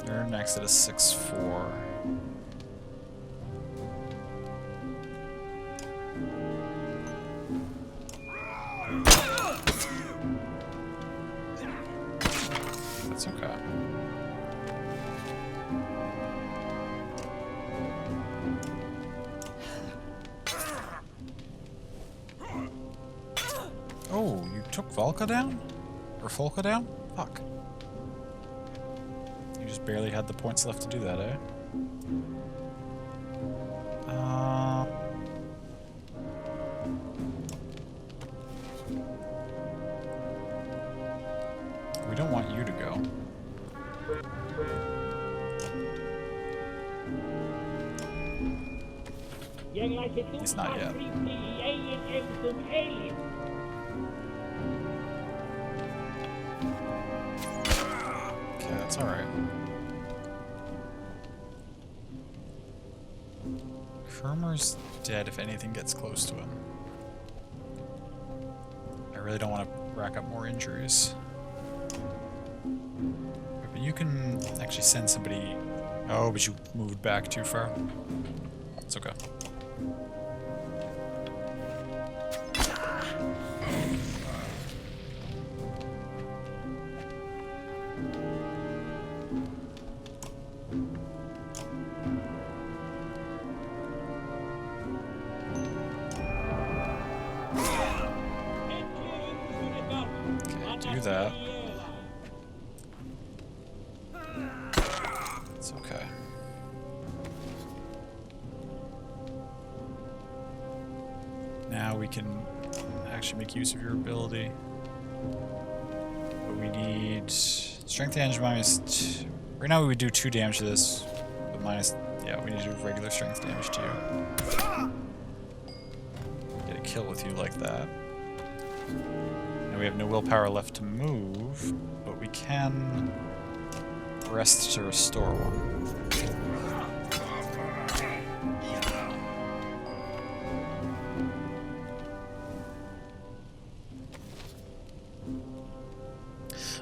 you're next at a 6-4. That's okay. Oh, you took Volka down? Or Folka down? Fuck. You just barely had the points left to do that, eh? We don't want you to go. He's not yet. Okay, that's alright. Kermer's dead if anything gets close to him. I really don't want to rack up more injuries. But you can actually send somebody... Oh, but you moved back too far. It's okay. Okay, do that. It's okay. Now we can actually make use of your ability. But we need strength damage minus 2. Right now we would do 2 damage to this, but minus... Yeah, we need to do regular strength damage to you. Get a kill with you like that. Now we have no willpower left to move, but we can rest to restore one.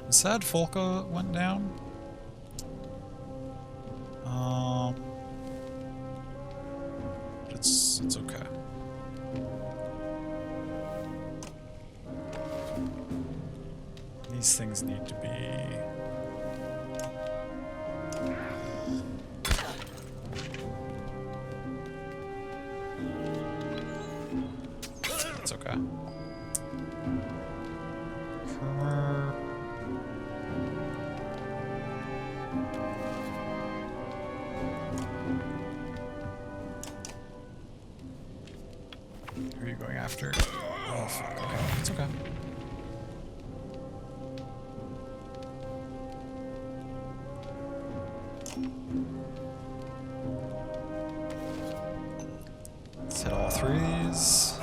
I'm sad Folka went down. It's okay. These things need to be... It's okay. Kermer... Who are you going after? Oh, fuck. Okay, it's okay. Let's hit all 3 of these.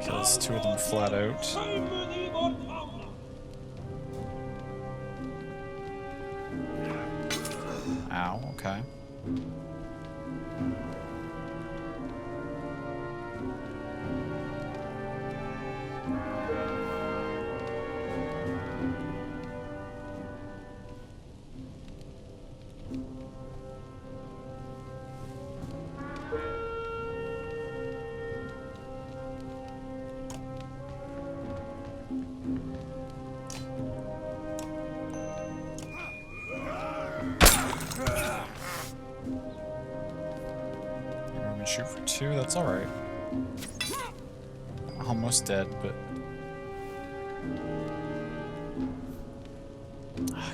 Kills 2 of them flat out. Ow, okay. Shoot for 2, that's alright. Almost dead, but...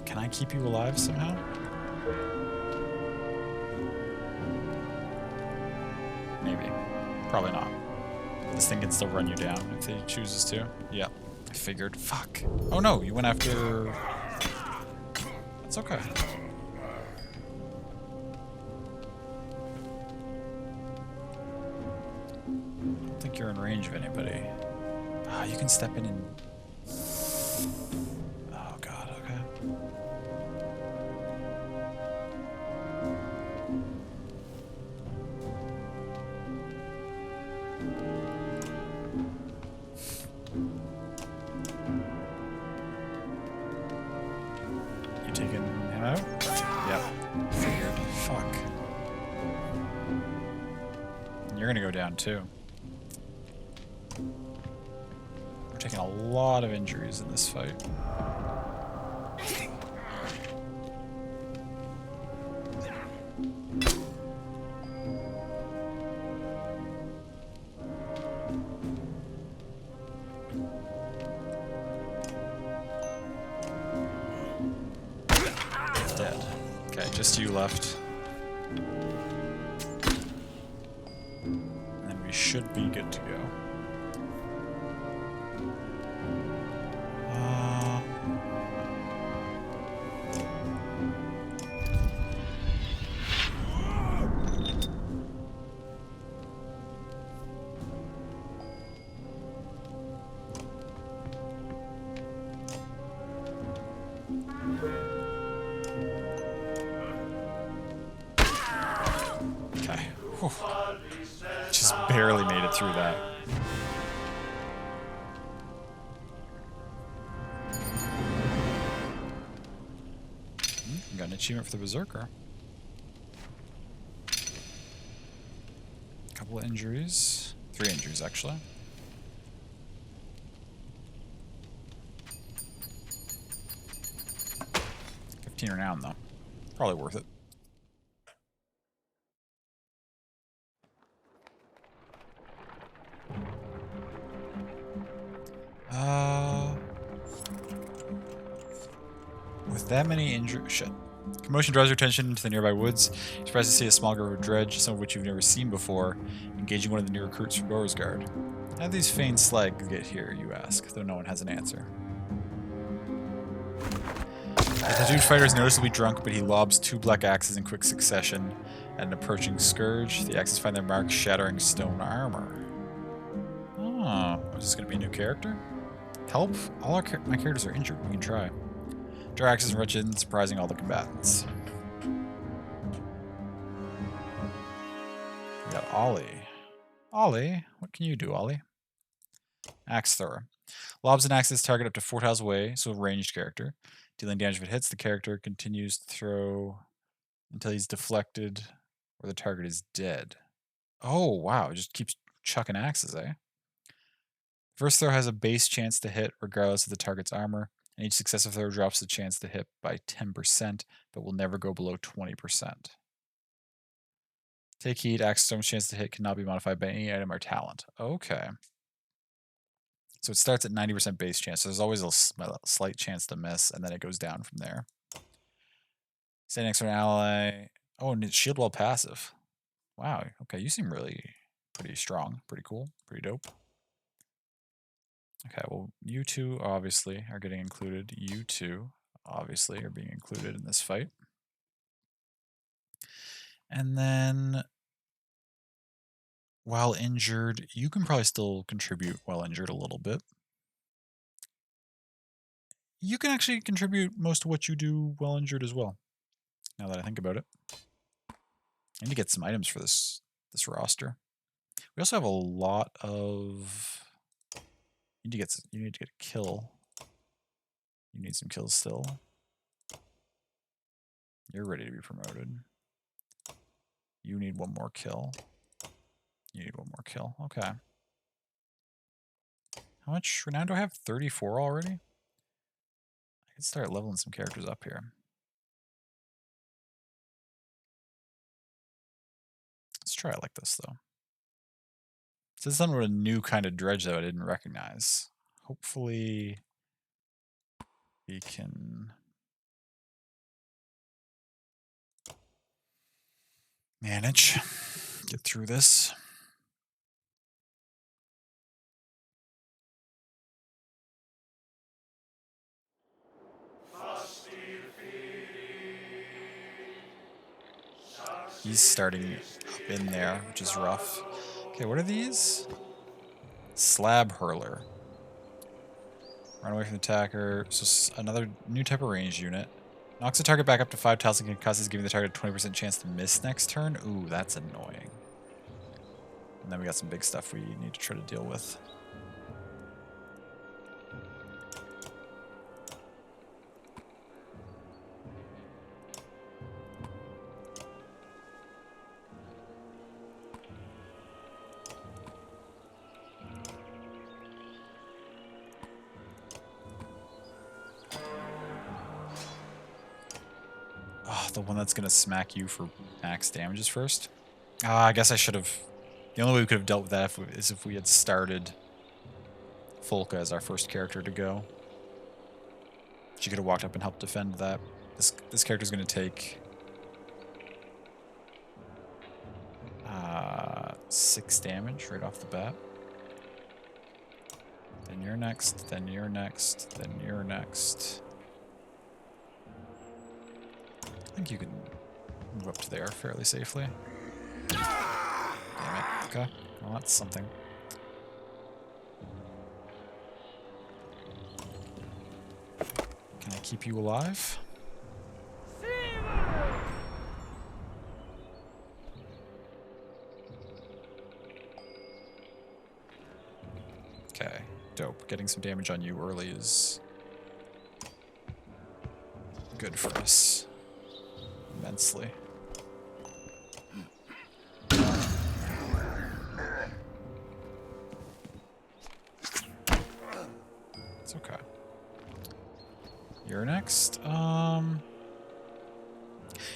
Can I keep you alive somehow? Maybe. Probably not. This thing can still run you down if it chooses to. Yeah, I figured. Fuck. Oh no, you went after... That's okay. I don't think you're in range of anybody. Ah, you can step in and... Oh god, okay. You taking him out? Yep. Figured. Fuck. You're gonna go down too. We're taking a lot of injuries in this fight. Dead. Okay, just you left. And then we should be good to go. Okay. Whew. Just barely made it through that. Got an achievement for the Berserker. Couple of injuries. 3 injuries, actually. $15 renown, though. Probably worth it. With that many injuries... Shit. Commotion draws your attention to the nearby woods. You're surprised to see a small group of dredge, some of which you've never seen before, engaging one of the new recruits from Borisgard. How do these faint slags get here, you ask, though no one has an answer. The tattooed fighter is noticeably drunk, but he lobs 2 black axes in quick succession at an approaching scourge. The axes find their marks, shattering stone armor. Oh, is this going to be a new character? Help? All my characters are injured. We can try. Draw axes and wretched, surprising all the combatants. We got Ollie. Ollie? What can you do, Ollie? Axe thrower. Lobs an axe at his target up to 4 tiles away, so a ranged character. Dealing damage if it hits, the character continues to throw until he's deflected or the target is dead. Oh, wow. It just keeps chucking axes, eh? First throw has a base chance to hit regardless of the target's armor, and each successive throw drops the chance to hit by 10%, but will never go below 20%. Take heed, axe stone's chance to hit cannot be modified by any item or talent. Okay. So it starts at 90% base chance, so there's always a slight chance to miss, and then it goes down from there. Stay next to an ally. Oh, and it's shield wall passive. Wow, okay, you seem really pretty strong. Pretty cool, pretty dope. Okay, well, you two obviously are getting included. You two obviously are being included in this fight. And then, while injured, you can probably still contribute while injured a little bit. You can actually contribute most of what you do while injured as well, now that I think about it. I need to get some items for this roster. We also have a lot of... You need to get a kill. You need some kills still. You're ready to be promoted. You need 1 more kill. You need 1 more kill. Okay. How much renown do I have? 34 already? I could start leveling some characters up here. Let's try it like this, though. Says something with a new kind of dredge that I didn't recognize. Hopefully we can manage, get through this. He's starting up in there, which is rough. Okay, what are these? Slab hurler. Run away from the attacker. So another new type of ranged unit. Knocks the target back up to 5 tiles and concusses, giving the target a 20% chance to miss next turn. Ooh, that's annoying. And then we got some big stuff we need to try to deal with. Oh, the one that's gonna smack you for max damages first? I guess I should have... The only way we could have dealt with that is if we had started Folka as our first character to go. She could have walked up and helped defend that. This character's gonna take... 6 damage right off the bat. Then you're next, then you're next, then you're next. I think you can move up to there fairly safely. Damn it. Okay. Well, that's something. Can I keep you alive? Okay. Dope. Getting some damage on you early is good for us. Immensely. It's okay. You're next. Now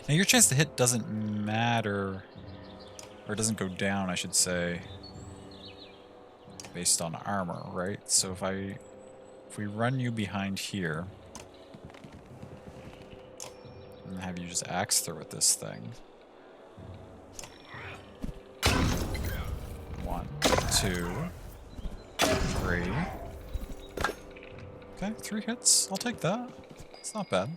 your chance to hit doesn't matter, or doesn't go down, I should say, based on armor, right? So if we run you behind here and have you just axe through at this thing. 1, 2, 3. Okay, 3 hits. I'll take that. It's not bad.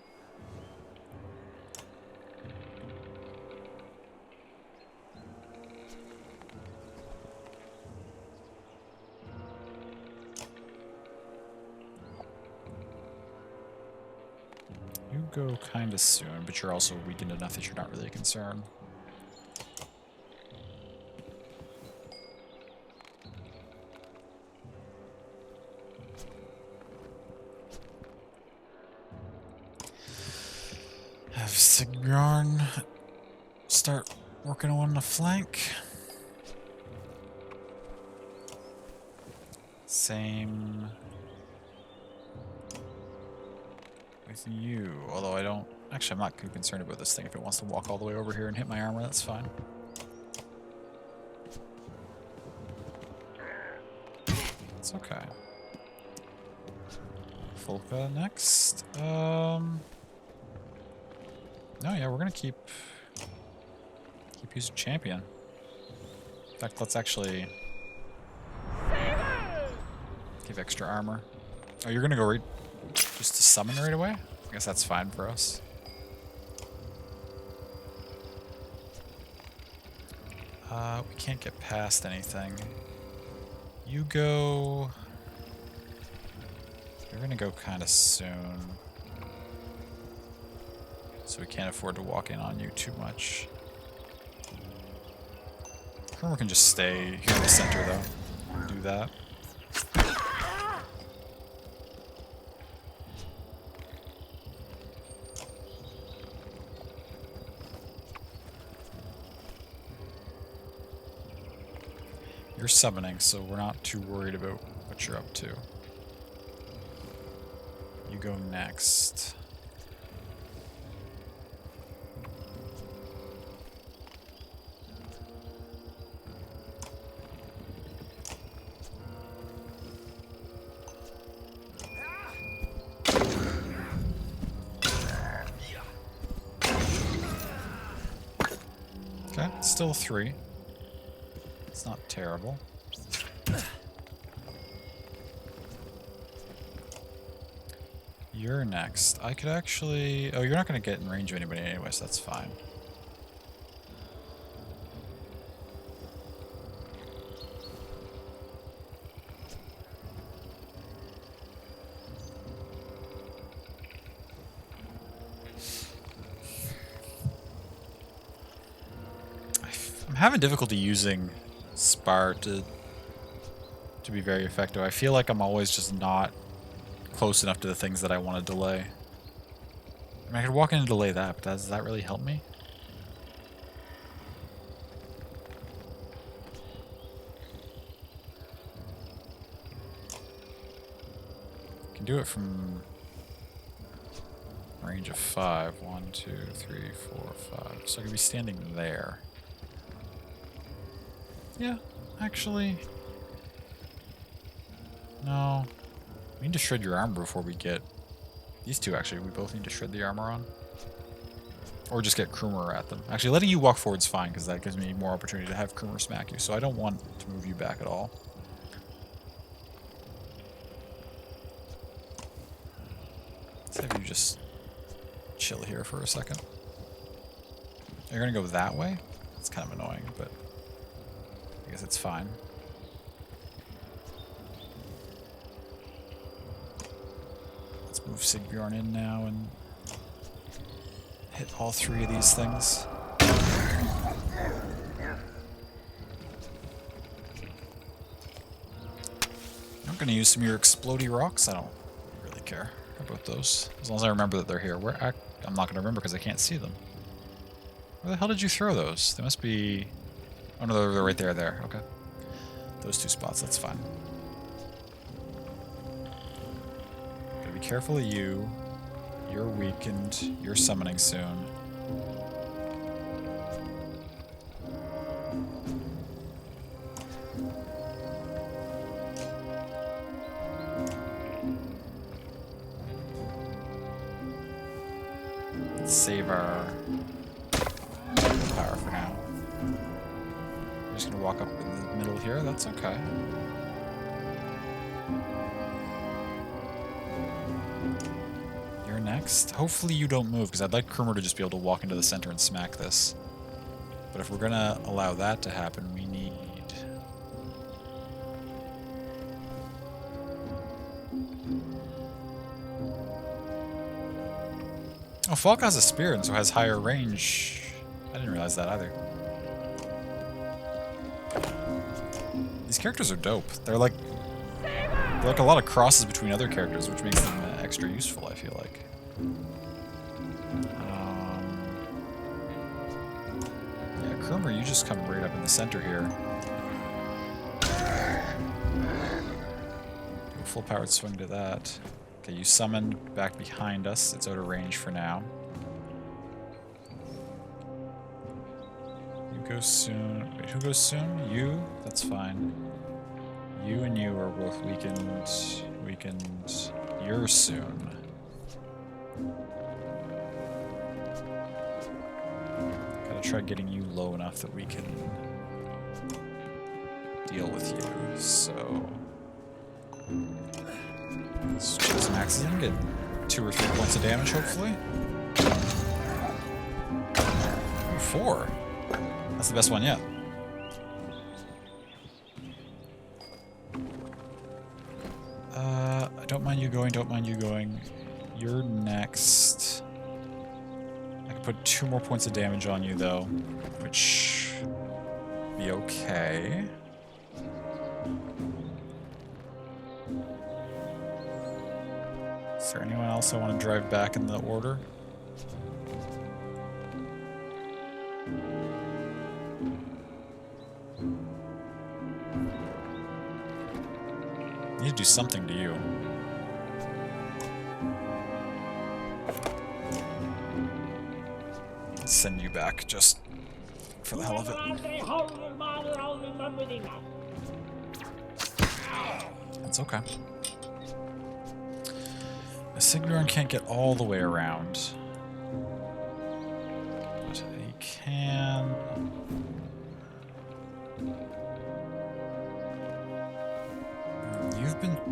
You go kind of soon, but you're also weakened enough that you're not really a concern. Have Sigbjorn start working on the flank. Same with you, although I don't... Actually, I'm not too concerned about this thing. If it wants to walk all the way over here and hit my armor, that's fine. It's okay. Folka next. No, yeah, we're gonna keep using champion. In fact, let's actually give extra armor. Oh, you're gonna go right just to summon right away? I guess that's fine for us. We can't get past anything. You go... You're gonna go kind of soon. So we can't afford to walk in on you too much. Kermer can just stay here in the center, though. Do that. You're summoning, so we're not too worried about what you're up to. You go next. Okay, still 3. It's not terrible. You're next. I could actually... Oh, you're not going to get in range of anybody anyway, so that's fine. I'm having difficulty using Spar to be very effective. I feel like I'm always just not close enough to the things that I want to delay. I mean, I could walk in and delay that, but does that really help me? I can do it from range of 5. 1, 2, 3, 4, 5. So I could be standing there. Yeah, actually... No. We need to shred your armor before we get... These two, actually. We both need to shred the armor on. Or just get Krumer at them. Actually, letting you walk forward is fine, because that gives me more opportunity to have Krumer smack you. So I don't want to move you back at all. Let's have you just chill here for a second. You're going to go that way? It's kind of annoying, but I guess it's fine. Let's move Sigbjorn in now and hit all 3 of these things. I'm going to use some of your explodey rocks. I don't really care about those. As long as I remember that they're here. I'm not going to remember because I can't see them. Where the hell did you throw those? They must be... Oh no, they're right there. There. Okay. Those 2 spots. That's fine. Gotta be careful of you. You're weakened. You're summoning soon. Let's save our power for now. I'm just gonna walk up in the middle here. That's okay. You're next. Hopefully you don't move, because I'd like Krumer to just be able to walk into the center and smack this. But if we're gonna allow that to happen, we need... Oh, Falk has a spear and so has higher range. I didn't realize that either. These characters are dope. They're like a lot of crosses between other characters, which makes them extra useful, I feel like. Yeah, Krumer, you just come right up in the center here. Do a full powered swing to that. Okay, you summon back behind us. It's out of range for now. You go soon. Wait, who goes soon? You? That's fine. You and you are both weakened. Weakened. You're soon. Gotta try getting you low enough that we can deal with you, so... Let's choose some axes and get 2 or 3 points of damage, hopefully. Ooh, 4. That's the best one yet. I don't mind you going, don't mind you going. You're next. I can put 2 more points of damage on you, though, which... be okay. Is there anyone else I want to drive back in the order? I need to do something to you. Let's send you back just for the hell of it. That's okay. Sigbjorn can't get all the way around. But he can...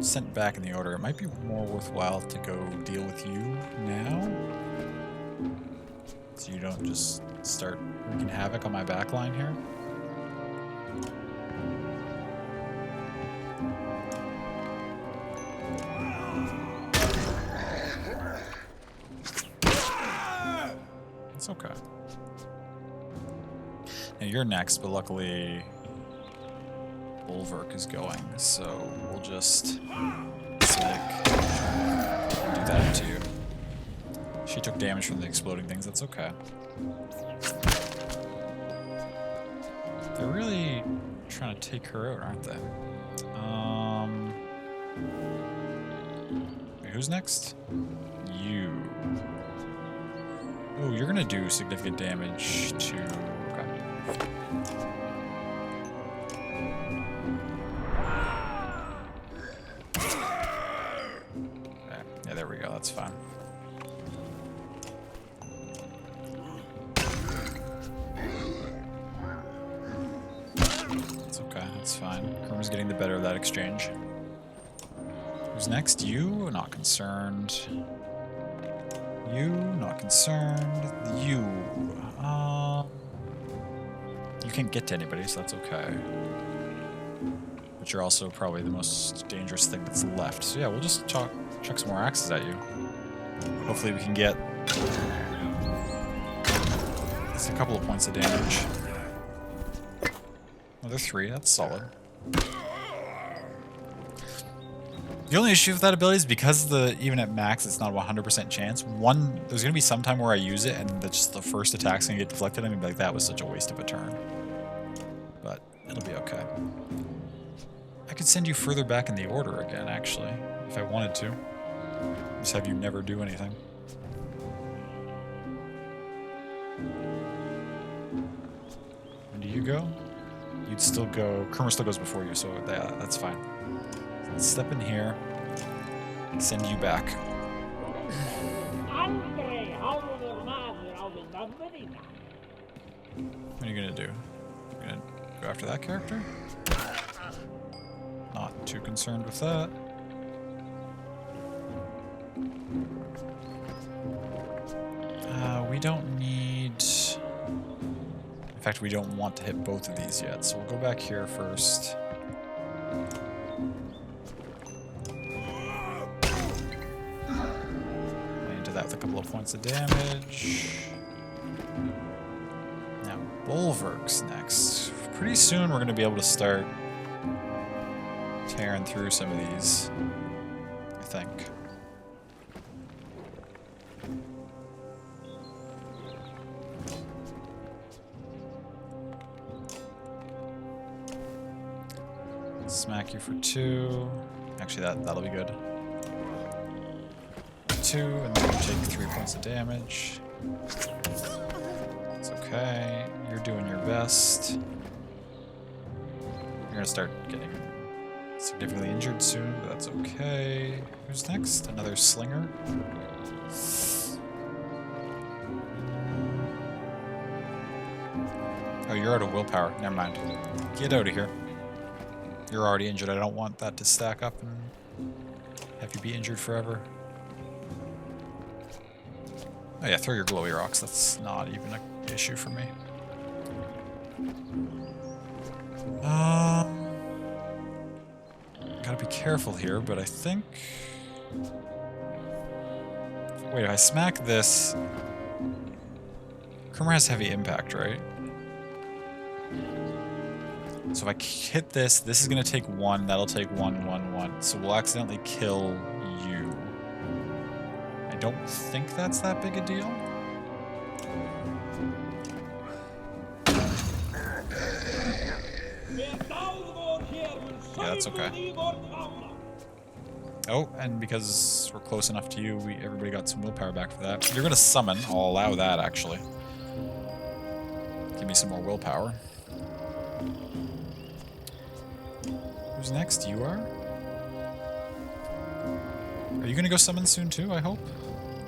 sent back in the order. It might be more worthwhile to go deal with you now. So you don't just start wreaking havoc on my backline here. It's okay. Now you're next, but luckily Bulwark is going, so we'll just do that to you. She took damage from the exploding things, that's okay. They're really trying to take her out, aren't they? Wait, who's next? You. Oh, you're gonna do significant damage to... Okay. Yeah, there we go, that's fine. It's okay, that's fine. Kurma's getting the better of that exchange. Who's next? You? Not concerned. You? Not concerned. You. You can't get to anybody, so that's okay. But you're also probably the most dangerous thing that's left. So yeah, we'll just chuck some more axes at you. Hopefully we can get just a couple of points of damage. Another 3, that's solid. The only issue with that ability is because even at max it's not a 100% chance. There's gonna be some time where I use it and just the first attack's gonna get deflected. I'm gonna be like, that was such a waste of a turn. But it'll be okay. I could send you further back in the order again, actually, if I wanted to. Just have you never do anything. When do you go? You'd still go. Kurma still goes before you, so that's fine. Let's step in here. Send you back. What are you gonna do? You gonna go after that character? Not too concerned with that. We don't need... In fact, we don't want to hit both of these yet, so we'll go back here first. Into that with a couple of points of damage. Now, Bulwark's next. Pretty soon we're going to be able to start tearing through some of these, I think. Smack you for 2. Actually, that'll be good. 2, and then you take 3 points of damage. It's okay. You're doing your best. You're gonna start getting significantly injured soon, but that's okay. Who's next? Another slinger? Oh, you're out of willpower. Never mind. Get out of here. You're already injured. I don't want that to stack up and have you be injured forever. Oh yeah, throw your glowy rocks. That's not even an issue for me. Gotta be careful here, but I think... Wait, if I smack this... Kurma has heavy impact, right? So if I hit this, this is gonna take 1, that'll take 1, 1, 1. So we'll accidentally kill you. I don't think that's that big a deal. Yeah, that's okay. Oh, and because we're close enough to you, everybody got some willpower back for that. You're gonna summon. I'll allow that, actually. Give me some more willpower. Who's next? You are? Are you gonna go summon soon too, I hope?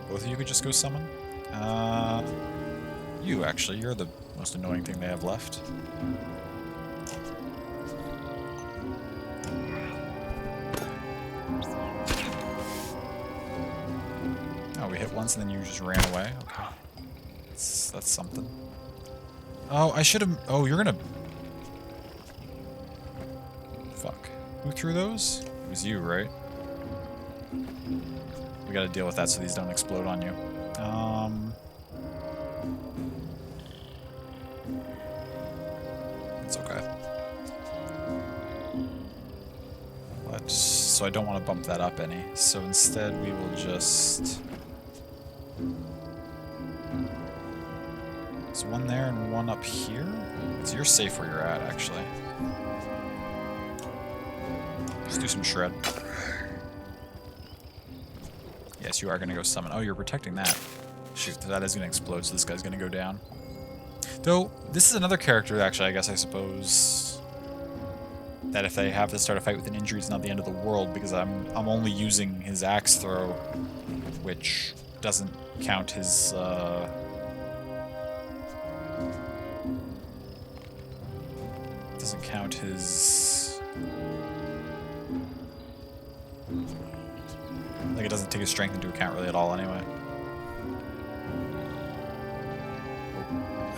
Both of you could just go summon? You, actually. You're the most annoying thing they have left. hit once and then you just ran away? Okay. That's something. Oh, I should have... Oh, you're gonna... Fuck. Who threw those? It was you, right? We gotta deal with that so these don't explode on you. It's okay. So I don't want to bump that up any. So instead we will just... There's one there and one up here? So you're safe where you're at, actually. Let's do some shred. Yes, you are going to go summon. Oh, you're protecting that. Shoot, that is going to explode, so this guy's going to go down. Though, this is another character, actually, I suppose, that if they have to start a fight with an injury, it's not the end of the world, because I'm only using his axe throw, which doesn't count his, doesn't count his... Like, it doesn't take his strength into account really at all anyway.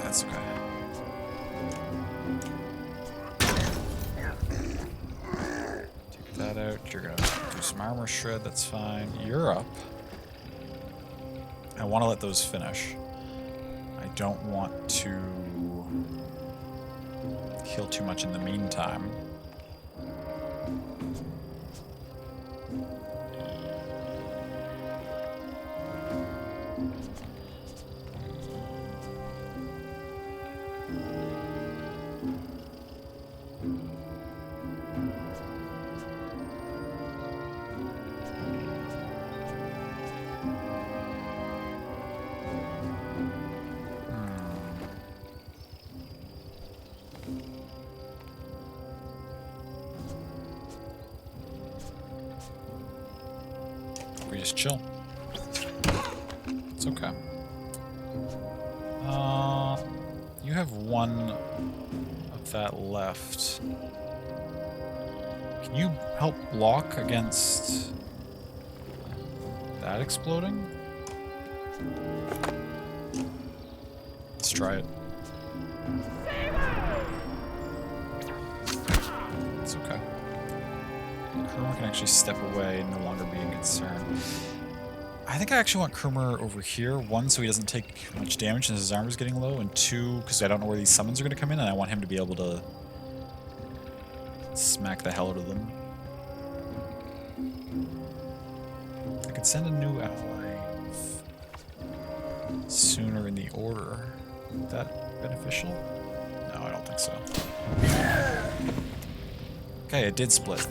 That's okay. Take that out. You're gonna do some armor shred, that's fine. You're up. I want to let those finish. I don't want to kill too much in the meantime. We just chill. It's okay. You have one of that left. Can you help block against that exploding? Let's try it. It's okay. Kurmer can actually step away and no longer be a concern. I think I actually want Kurmer over here. One, so he doesn't take much damage and his armor's getting low. And two, because I don't know where these summons are going to come in, and I want him to be able to smack the hell out of them. I could send a new ally sooner in the order. Is that beneficial? No, I don't think so. Okay, it did split.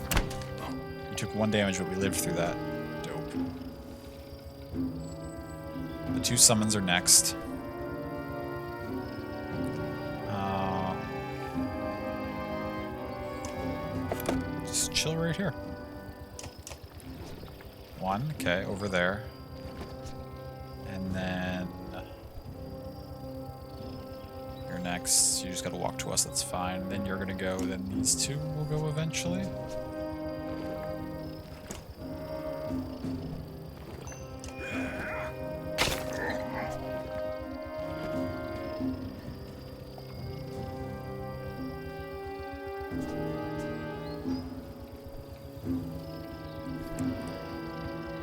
You took 1 damage, but we lived through that. Dope. The 2 summons are next. Just chill right here. 1, okay, over there. And then you're next. You just gotta walk to us, that's fine. Then you're gonna go, then these 2 will go eventually.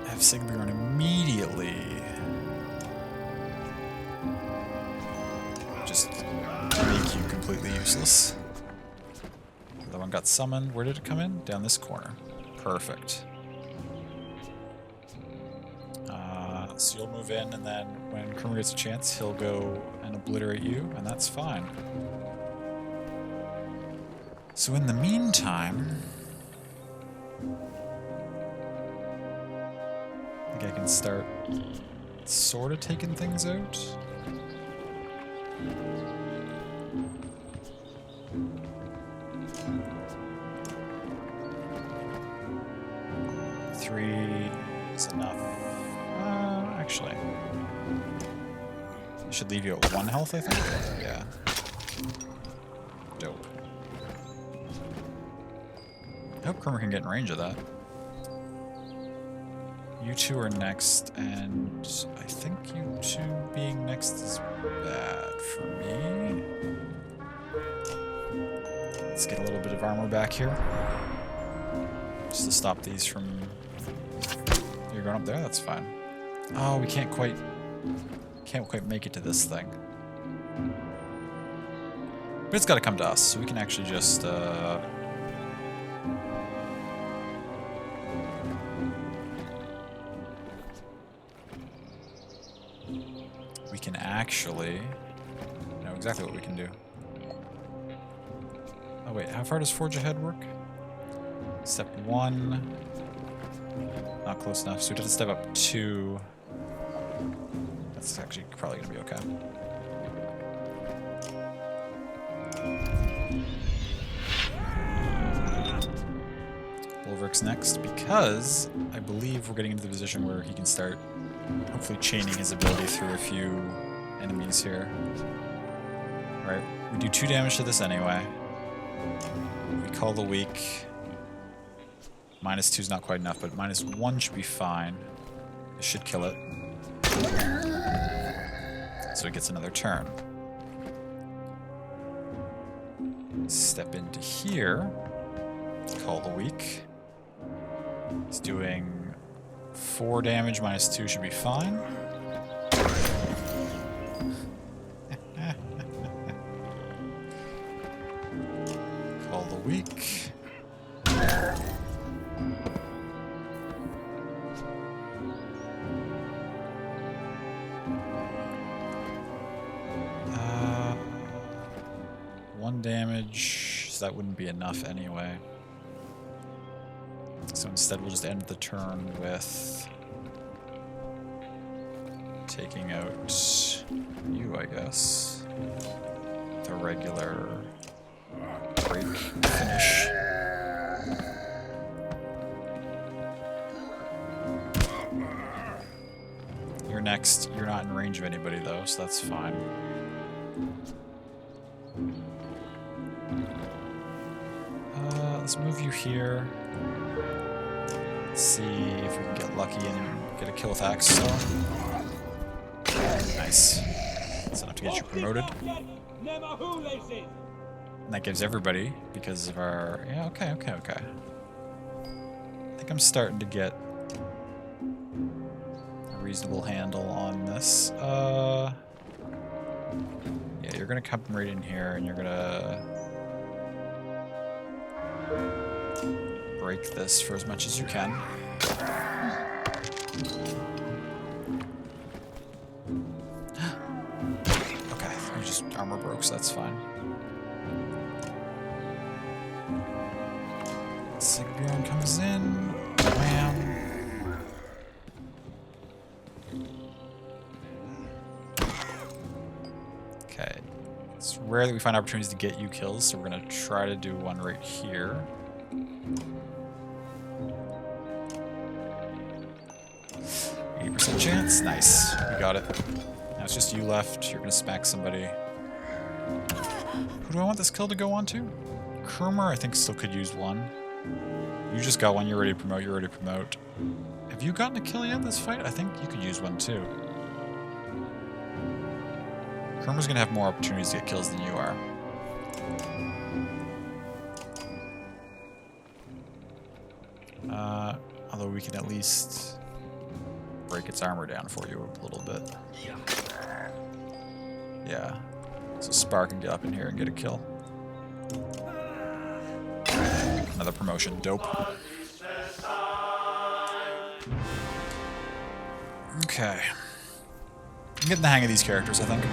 Have Sigby run immediately. Just make you completely useless. The other one got summoned. Where did it come in? Down this corner. Perfect. So you'll move in, and then when Kurmer gets a chance, he'll go and obliterate you, and that's fine. So in the meantime, I think I can start sort of taking things out. Three is enough. Actually, I should leave you at 1 health, I think. Yeah. Dope. I hope Kurmer can get in range of that. You two are next, and I think you two being next is bad for me. Let's get a little bit of armor back here. Just to stop these from... You're going up there? That's fine. Oh, we can't quite make it to this thing. But it's got to come to us, so we can actually just... We can actually know exactly what we can do. Oh wait, how far does Forge Ahead work? Step 1. Not close enough, so we have to step up 2. That's actually probably going to be okay. Bulwark's next, because I believe we're getting into the position where he can start hopefully chaining his ability through a few enemies here. Right, we do 2 damage to this anyway. We call the weak. -2 is not quite enough, but -1 should be fine. This should kill it. So it gets another turn. Step into here. Call the weak. He's doing 4 damage, -2 should be fine. Call the weak. One damage, so that wouldn't be enough anyway. So instead we'll just end the turn with taking out you, I guess. The regular break finish. You're next. You're not in range of anybody though, so that's fine. Let's move you here. Let's see if we can get lucky and get a kill with Axe Storm. Nice. That's enough to get you promoted. And that gives everybody, because of our... Yeah, okay. I think I'm starting to get a reasonable handle on this. Yeah, you're gonna come right in here and you're gonna... break this for as much as you can. Okay, you just armor broke, so that's fine. Sigbjorn comes in. Wham. Okay. It's rare that we find opportunities to get you kills, so we're gonna try to do one right here. 80% chance. Nice. We got it. Now it's just you left. You're gonna smack somebody. Who do I want this kill to go on to? Kurmer, I think, still could use one. You just got one. You're ready to promote. You're ready to promote. Have you gotten a kill yet this fight? I think you could use one too. Kurmer's gonna have more opportunities to get kills than you are. Although we can at least break its armor down for you a little bit. Yeah. So Spark can get up in here and get a kill. Another promotion. Dope. Okay. I'm getting the hang of these characters, I think.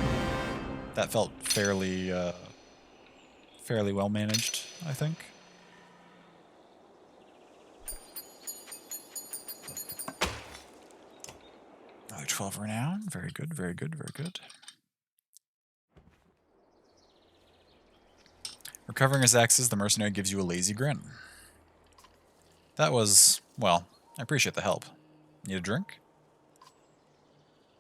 That felt fairly well managed, I think. Another 12 renown. Very good, very good, very good. Recovering his axes, the mercenary gives you a lazy grin. That was, well, I appreciate the help. Need a drink?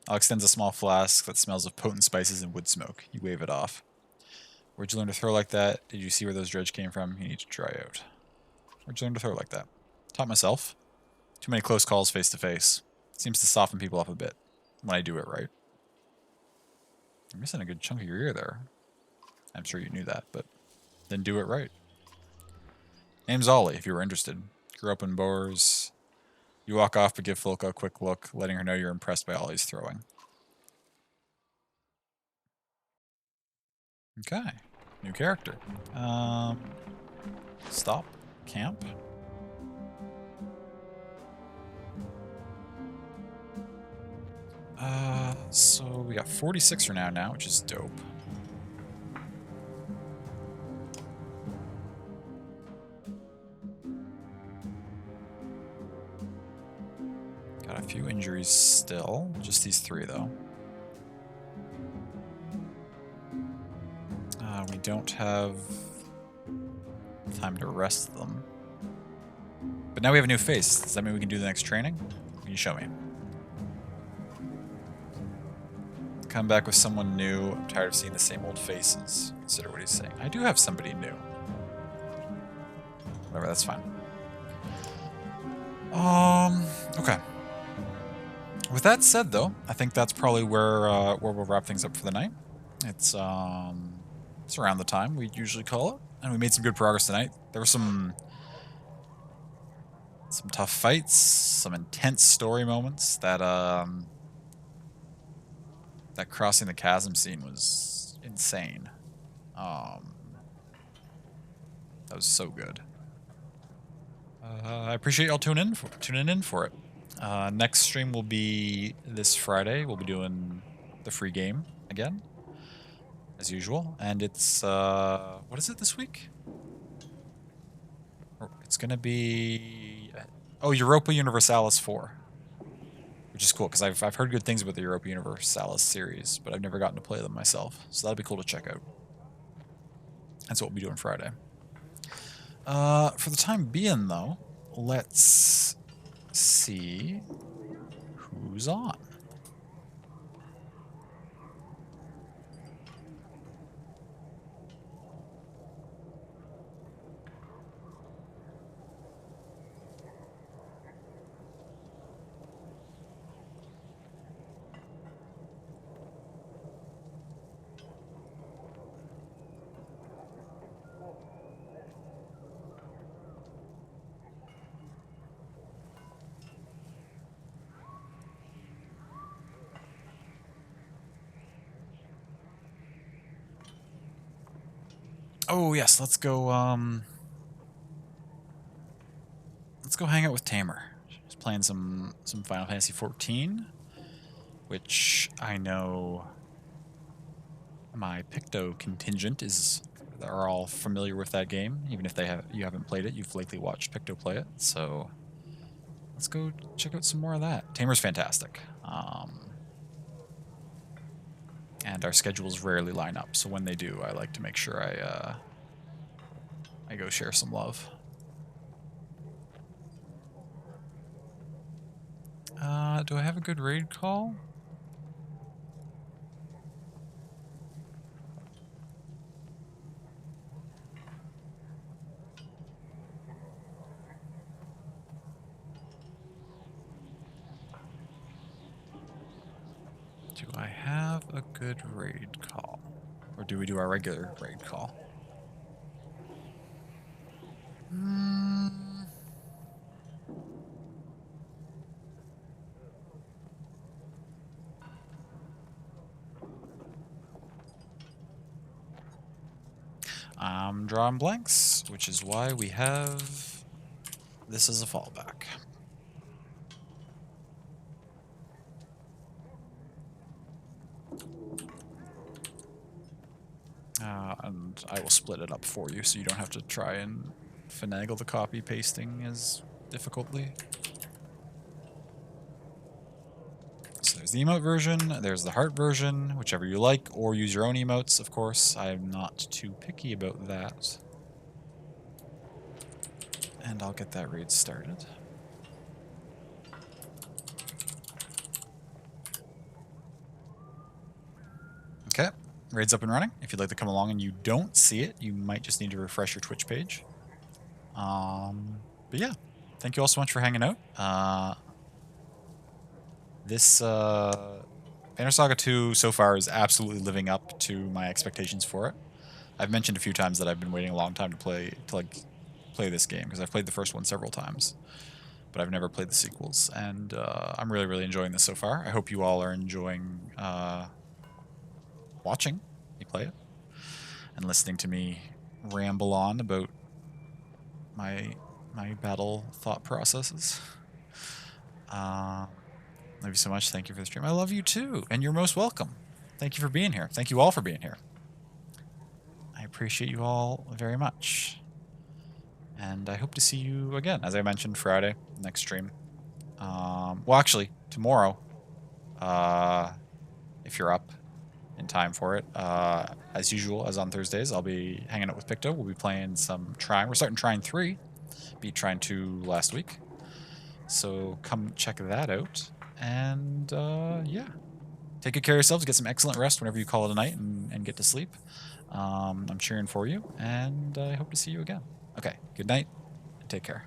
Al extends a small flask that smells of potent spices and wood smoke. You wave it off. Where'd you learn to throw like that? Did you see where those dredge came from? You need to try out. Where'd you learn to throw like that? Taught myself. Too many close calls face to face. Seems to soften people up a bit when I do it right. You're missing a good chunk of your ear there. I'm sure you knew that, but then do it right. Name's Ollie, if you were interested. Grew up in Boers. You walk off but give Folka a quick look, letting her know you're impressed by Ollie's throwing. Okay. New character. Stop. Camp. So we got 46 for now, which is dope. Got a few injuries still. Just these 3, though. We don't have time to rest them. But now we have a new face. Does that mean we can do the next training? Can you show me? Come back with someone new. I'm tired of seeing the same old faces. Consider what he's saying. I do have somebody new. Whatever, that's fine. Okay. With that said, though, I think that's probably where we'll wrap things up for the night. It's around the time we usually call it, and we made some good progress tonight. There were some tough fights, some intense story moments. That crossing the chasm scene was insane. That was so good. I appreciate y'all tuning in for it. Next stream will be this Friday. We'll be doing the free game again, as usual. And it's what is it this week? It's gonna be Europa Universalis 4, which is cool because I've heard good things about the Europa Universalis series, but I've never gotten to play them myself. So that'll be cool to check out. That's what we'll be doing Friday. For the time being, though, let's see who's on. Oh yes, let's go hang out with Tamer. She's playing some Final Fantasy XIV, which I know my Picto contingent are all familiar with that game. Even if you haven't played it, you've likely watched Picto play it. So let's go check out some more of that. Tamer's fantastic. And our schedules rarely line up, so when they do, I like to make sure I go share some love. Do I have a good raid call? Do I have a good raid call? Or do we do our regular raid call? I'm drawing blanks, which is why we have this as a fallback. And I will split it up for you so you don't have to try and finagle the copy pasting as difficultly. So there's the emote version, there's the heart version, whichever you like, or use your own emotes, of course. I'm not too picky about that. And I'll get that raid started. Okay, raid's up and running. If you'd like to come along and you don't see it, you might just need to refresh your Twitch page. But yeah, thank you all so much for hanging out. This Banner Saga 2 so far is absolutely living up to my expectations for it. I've mentioned a few times that I've been waiting a long time to play this game because I've played the first one several times, but I've never played the sequels, and I'm really, really enjoying this so far. I hope you all are enjoying watching me play it and listening to me ramble on about my battle thought processes. Love you so much. Thank you for the stream. I love you too, and you're most welcome. Thank you for being here. Thank you all for being here. I appreciate you all very much. And I hope to see you again, as I mentioned, Friday, next stream. Well, actually, tomorrow, if you're up in time for it. As usual, as on Thursdays, I'll be hanging out with Picto. We'll be playing some Trine. We're starting Trine 3. Beat Trine 2 last week. So come check that out. And, yeah. Take good care of yourselves. Get some excellent rest whenever you call it a night and get to sleep. I'm cheering for you, and I hope to see you again. Okay, good night, and take care.